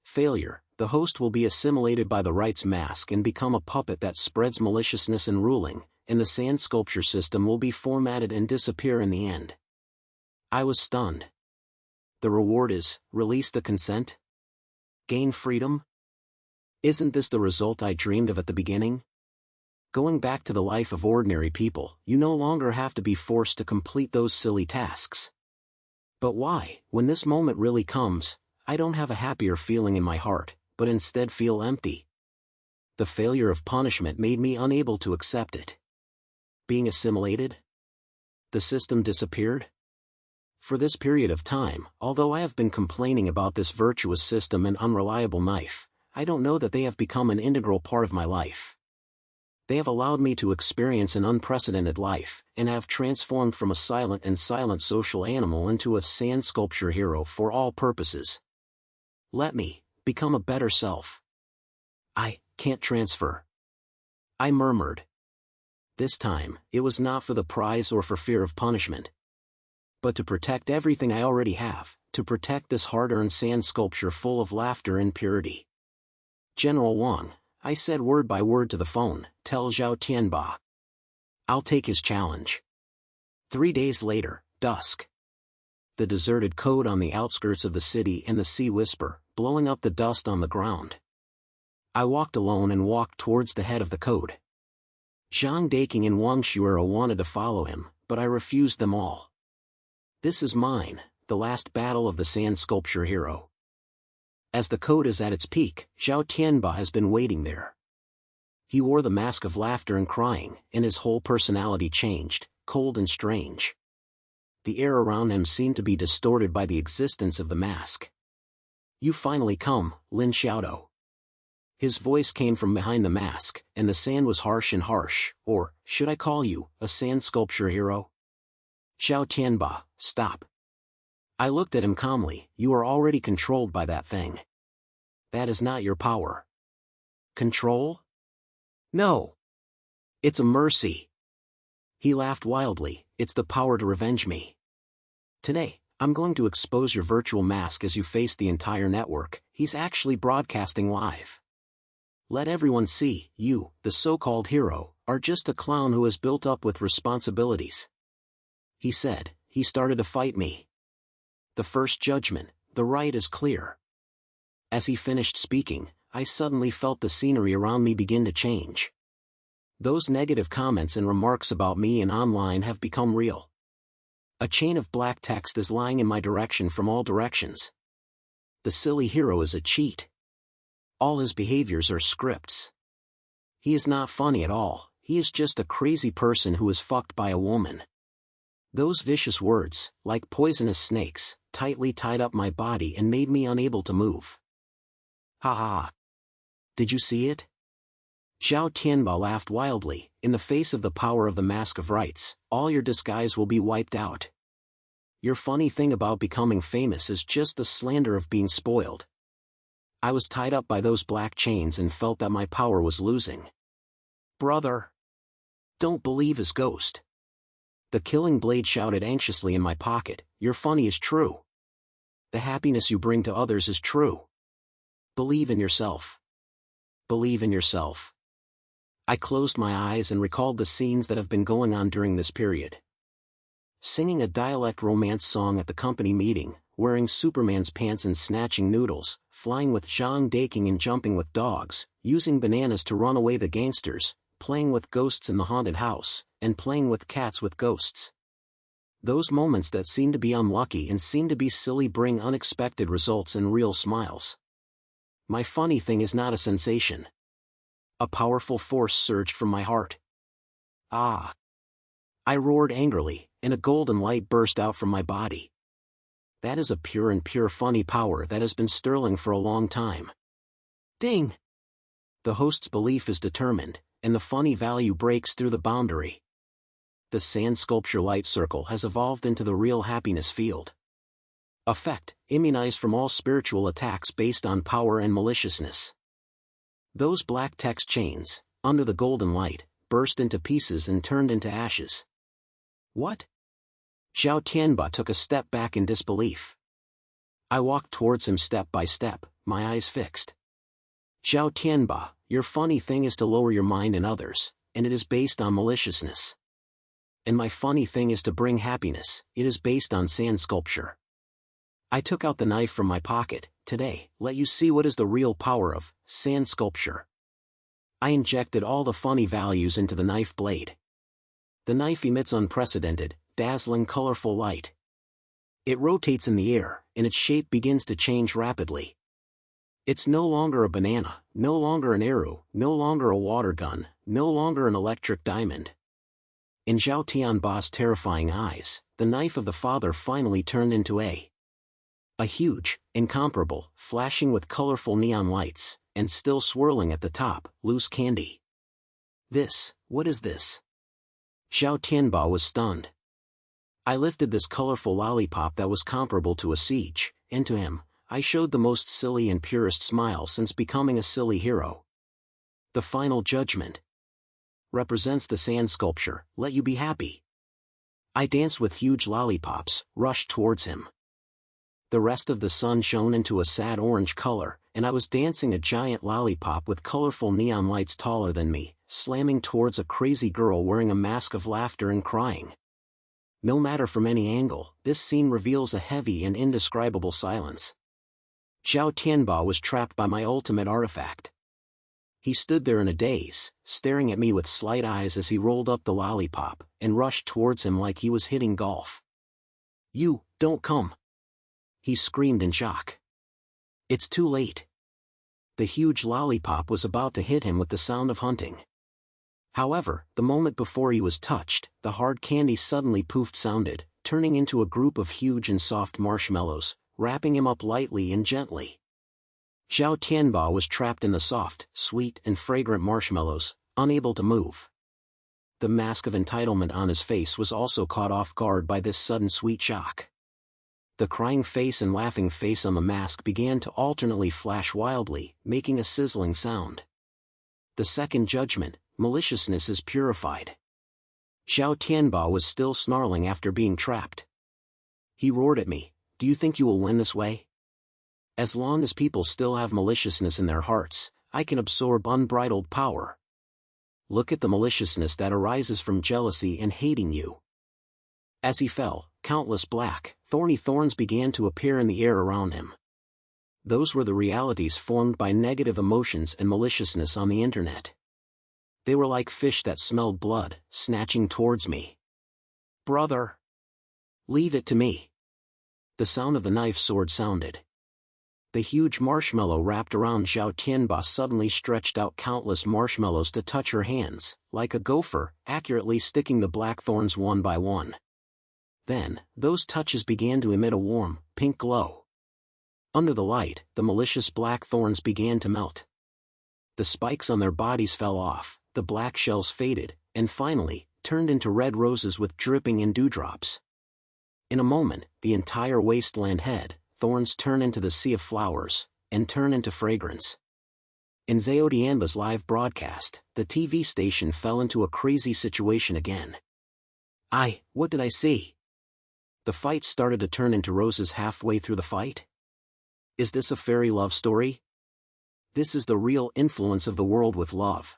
Failure: the host will be assimilated by the right's mask and become a puppet that spreads maliciousness and ruling, and the sand sculpture system will be formatted and disappear in the end. I was stunned. The reward is, release the consent? Gain freedom? Isn't this the result I dreamed of at the beginning? Going back to the life of ordinary people, you no longer have to be forced to complete those silly tasks. But why, when this moment really comes, I don't have a happier feeling in my heart, but instead feel empty. The failure of punishment made me unable to accept it. Being assimilated? The system disappeared? For this period of time, although I have been complaining about this virtuous system and unreliable knife, I don't know that they have become an integral part of my life. They have allowed me to experience an unprecedented life, and have transformed from a silent social animal into a sand sculpture hero for all purposes. Let me become a better self. I can't transfer. I murmured. This time, it was not for the prize or for fear of punishment. but to protect everything I already have, to protect this hard-earned sand sculpture full of laughter and purity. General Wang, I said word by word to the phone, tell Zhao Tianba. I'll take his challenge. 3 days later, dusk. The deserted code on the outskirts of the city and the sea whisper, blowing up the dust on the ground. I walked alone and walked towards the head of the code. Zhang Daking and Wang Shuero wanted to follow him, but I refused them all. This is mine, the last battle of the sand sculpture hero. As the code is at its peak, Zhao Tianba has been waiting there. He wore the mask of laughter and crying, and his whole personality changed, cold and strange. The air around him seemed to be distorted by the existence of the mask. You finally come, Lin Xiaodou. His voice came from behind the mask, and the sand was harsh and harsh, or, should I call you, a sand sculpture hero? Zhao Tianba, stop. I looked at him calmly, you are already controlled by that thing. That is not your power. Control? No. It's a mercy. He laughed wildly, it's the power to revenge me. Today, I'm going to expose your virtual mask as you face the entire network. He's actually broadcasting live. Let everyone see, you, the so-called hero, are just a clown who is built up with responsibilities. He said, he started to fight me. The first judgment, the right is clear. As he finished speaking, I suddenly felt the scenery around me begin to change. Those negative comments and remarks about me and online have become real. A chain of black text is lying in my direction from all directions. The silly hero is a cheat. All his behaviors are scripts. He is not funny at all, he is just a crazy person who is fucked by a woman. Those vicious words, like poisonous snakes, tightly tied up my body and made me unable to move. Ha ha. Did you see it? Zhao Tianba laughed wildly, in the face of the power of the Mask of Rights, all your disguise will be wiped out. Your funny thing about becoming famous is just the slander of being spoiled. I was tied up by those black chains and felt that my power was losing. Brother! Don't believe his ghost. The killing blade shouted anxiously in my pocket, your funny is true. The happiness you bring to others is true. Believe in yourself. Believe in yourself. I closed my eyes and recalled the scenes that have been going on during this period. Singing a dialect romance song at the company meeting, wearing Superman's pants and snatching noodles, flying with Zhang Daking and jumping with dogs, using bananas to run away the gangsters, playing with ghosts in the haunted house, and playing with cats with ghosts. Those moments that seem to be unlucky and seem to be silly bring unexpected results and real smiles. My funny thing is not a sensation. A powerful force surged from my heart. Ah! I roared angrily, and a golden light burst out from my body. That is a pure and pure funny power that has been sterling for a long time. Ding! The host's belief is determined, and the funny value breaks through the boundary. The sand sculpture light circle has evolved into the real happiness field. Effect, immunized from all spiritual attacks based on power and maliciousness. Those black text chains, under the golden light, burst into pieces and turned into ashes. What? Zhao Tianba took a step back in disbelief. I walked towards him step by step, my eyes fixed. Zhao Tianba, your funny thing is to lower your mind in others, and it is based on maliciousness. And my funny thing is to bring happiness, it is based on sand sculpture. I took out the knife from my pocket, today, let you see what is the real power of sand sculpture. I injected all the funny values into the knife blade. The knife emits unprecedented, dazzling colorful light. It rotates in the air, and its shape begins to change rapidly. It's no longer a banana, no longer an arrow, no longer a water gun, no longer an electric diamond. In Zhao Tianba's terrifying eyes, the knife of the father finally turned into a huge, incomparable, flashing with colorful neon lights, and still swirling at the top, loose candy. What is this? Zhao Tianba was stunned. I lifted this colorful lollipop that was comparable to a siege, and to him, I showed the most silly and purest smile since becoming a silly hero. The final judgment represents the sand sculpture, let you be happy. I danced with huge lollipops, rushed towards him. The rest of the sun shone into a sad orange color, and I was dancing a giant lollipop with colorful neon lights taller than me, slamming towards a crazy girl wearing a mask of laughter and crying. No matter from any angle, this scene reveals a heavy and indescribable silence. Zhao Tianba was trapped by my ultimate artifact. He stood there in a daze, staring at me with slight eyes as he rolled up the lollipop, and rushed towards him like he was hitting golf. "You, don't come!" he screamed in shock. "It's too late." The huge lollipop was about to hit him with the sound of hunting. However, the moment before he was touched, the hard candy suddenly poofed sounded, turning into a group of huge and soft marshmallows, wrapping him up lightly and gently. Zhao Tianba was trapped in the soft, sweet and fragrant marshmallows, unable to move. The mask of entitlement on his face was also caught off guard by this sudden sweet shock. The crying face and laughing face on the mask began to alternately flash wildly, making a sizzling sound. The second judgment, maliciousness is purified. Zhao Tianba was still snarling after being trapped. He roared at me, "Do you think you will win this way? As long as people still have maliciousness in their hearts, I can absorb unbridled power. Look at the maliciousness that arises from jealousy and hating you." As he fell, countless black, thorny thorns began to appear in the air around him. Those were the realities formed by negative emotions and maliciousness on the internet. They were like fish that smelled blood, snatching towards me. "Brother! Leave it to me." The sound of the knife sword sounded. The huge marshmallow wrapped around Zhao Tianba suddenly stretched out countless marshmallows to touch her hands, like a gopher, accurately sticking the black thorns one by one. Then, those touches began to emit a warm, pink glow. Under the light, the malicious black thorns began to melt. The spikes on their bodies fell off, the black shells faded, and finally, turned into red roses with dripping and dewdrops. In a moment, the entire wasteland had thorns turn into the sea of flowers, and turn into fragrance. In Zhao Tianba's live broadcast, the TV station fell into a crazy situation again. What did I see? The fight started to turn into roses halfway through the fight? Is this a fairy love story? This is the real influence of the world with love.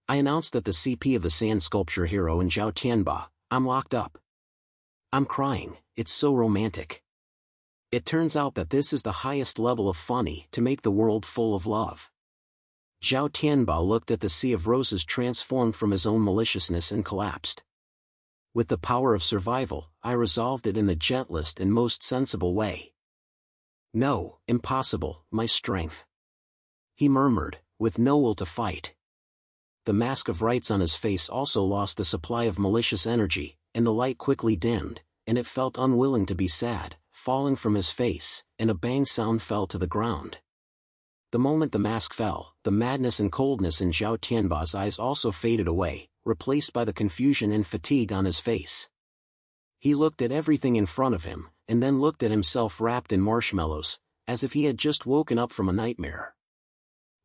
I announced that the CP of the sand sculpture hero in Zhao Tianba, "I'm locked up. I'm crying, it's so romantic." It turns out that this is the highest level of funny to make the world full of love. Zhao Tianba looked at the sea of roses transformed from his own maliciousness and collapsed. With the power of survival, I resolved it in the gentlest and most sensible way. "No, impossible, my strength," he murmured, with no will to fight. The mask of rights on his face also lost the supply of malicious energy, and the light quickly dimmed, and it felt unwilling to be sad, falling from his face, and a bang sound fell to the ground. The moment the mask fell, the madness and coldness in Zhao Tianba's eyes also faded away, replaced by the confusion and fatigue on his face. He looked at everything in front of him, and then looked at himself wrapped in marshmallows, as if he had just woken up from a nightmare.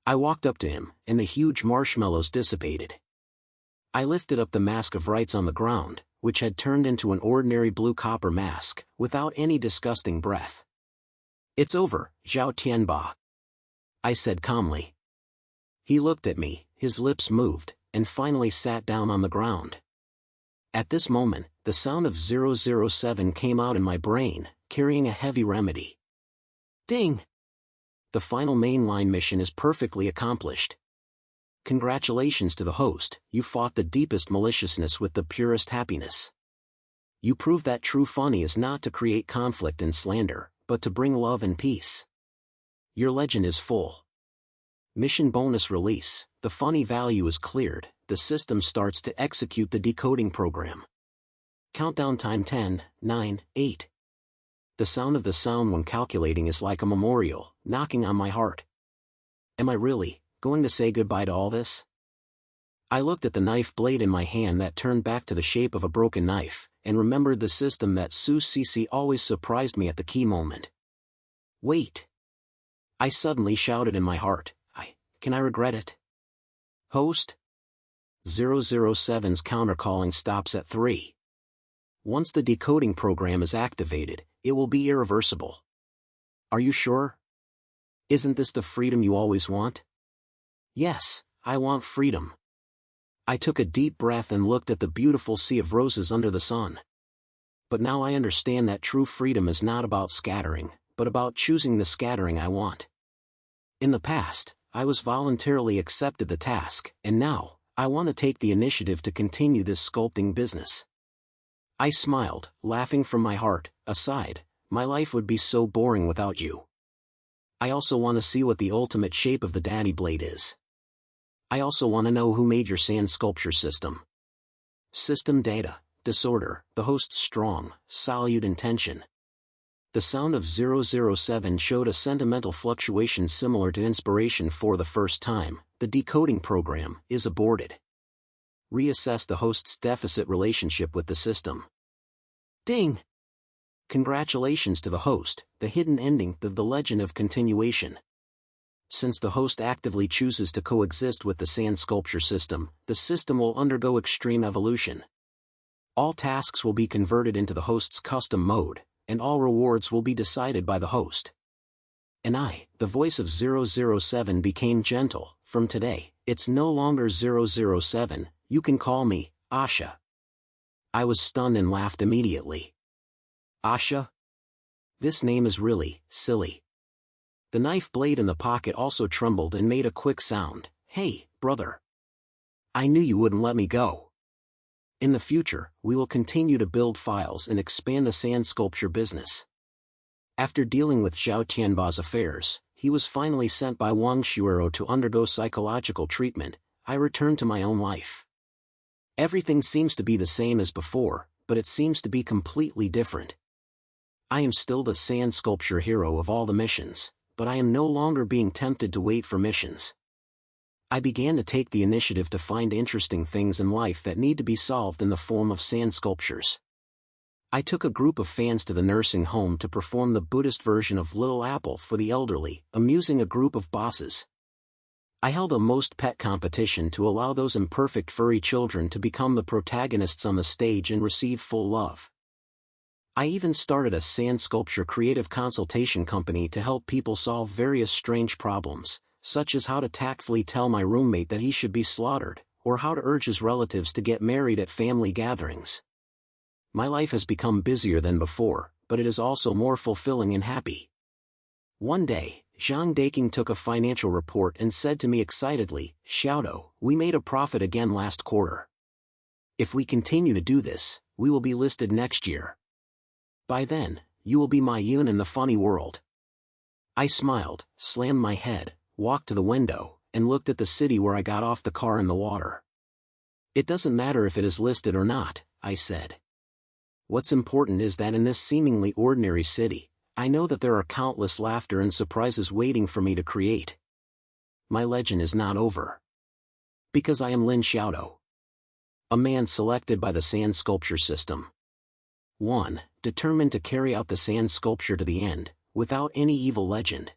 I walked up to him, and the huge marshmallows dissipated. I lifted up the mask of rights on the ground, which had turned into an ordinary blue copper mask, without any disgusting breath. "It's over, Zhao Tianba," I said calmly. He looked at me, his lips moved, and finally sat down on the ground. At this moment, the sound of 007 came out in my brain, carrying a heavy remedy. Ding! The final mainline mission is perfectly accomplished. Congratulations to the host, you fought the deepest maliciousness with the purest happiness. You proved that true funny is not to create conflict and slander, but to bring love and peace. Your legend is full. Mission bonus release, the funny value is cleared, the system starts to execute the decoding program. Countdown time 10, 9, 8. The sound of the sound when calculating is like a memorial, knocking on my heart. Am I really going to say goodbye to all this? I looked at the knife blade in my hand that turned back to the shape of a broken knife, and remembered the system that Su Cece always surprised me at the key moment. Wait! I suddenly shouted in my heart, can I regret it? Host? 007's countercalling stops at 3. Once the decoding program is activated, it will be irreversible. Are you sure? Isn't this the freedom you always want? Yes, I want freedom. I took a deep breath and looked at the beautiful sea of roses under the sun. But now I understand that true freedom is not about scattering, but about choosing the scattering I want. In the past, I was voluntarily accepted the task, and now, I want to take the initiative to continue this sculpting business. I smiled, laughing from my heart. Aside, my life would be so boring without you. I also want to see what the ultimate shape of the daddy blade is. I also want to know who made your sand sculpture system. System data, disorder, the host's strong, solute intention. The sound of 007 showed a sentimental fluctuation similar to inspiration for the first time. The decoding program is aborted. Reassess the host's deficit relationship with the system. Ding! Congratulations to the host, the hidden ending, the legend of continuation. Since the host actively chooses to coexist with the sand sculpture system, the system will undergo extreme evolution. All tasks will be converted into the host's custom mode, and all rewards will be decided by the host. And I, the voice of 007, became gentle. From today, it's no longer 007, you can call me Asha. I was stunned and laughed immediately. Asha? This name is really silly. The knife blade in the pocket also trembled and made a quick sound. Hey, brother. I knew you wouldn't let me go. In the future, we will continue to build files and expand the sand sculpture business. After dealing with Zhao Tianba's affairs, he was finally sent by Wang Xuero to undergo psychological treatment. I returned to my own life. Everything seems to be the same as before, but it seems to be completely different. I am still the sand sculpture hero of all the missions, but I am no longer being tempted to wait for missions. I began to take the initiative to find interesting things in life that need to be solved in the form of sand sculptures. I took a group of fans to the nursing home to perform the Buddhist version of Little Apple for the elderly, amusing a group of bosses. I held a most pet competition to allow those imperfect furry children to become the protagonists on the stage and receive full love. I even started a sand sculpture creative consultation company to help people solve various strange problems, such as how to tactfully tell my roommate that he should be slaughtered, or how to urge his relatives to get married at family gatherings. My life has become busier than before, but it is also more fulfilling and happy. One day, Zhang Daking took a financial report and said to me excitedly, Xiaodou, we made a profit again last quarter. If we continue to do this, we will be listed next year. By then, you will be my Yun in the funny world. I smiled, slammed my head, walked to the window, and looked at the city where I got off the car in the water. It doesn't matter if it is listed or not, I said. What's important is that in this seemingly ordinary city, I know that there are countless laughter and surprises waiting for me to create. My legend is not over. Because I am Lin Xiaodou. A man selected by the sand sculpture system. 1. Determined to carry out the sand sculpture to the end, without any evil legend.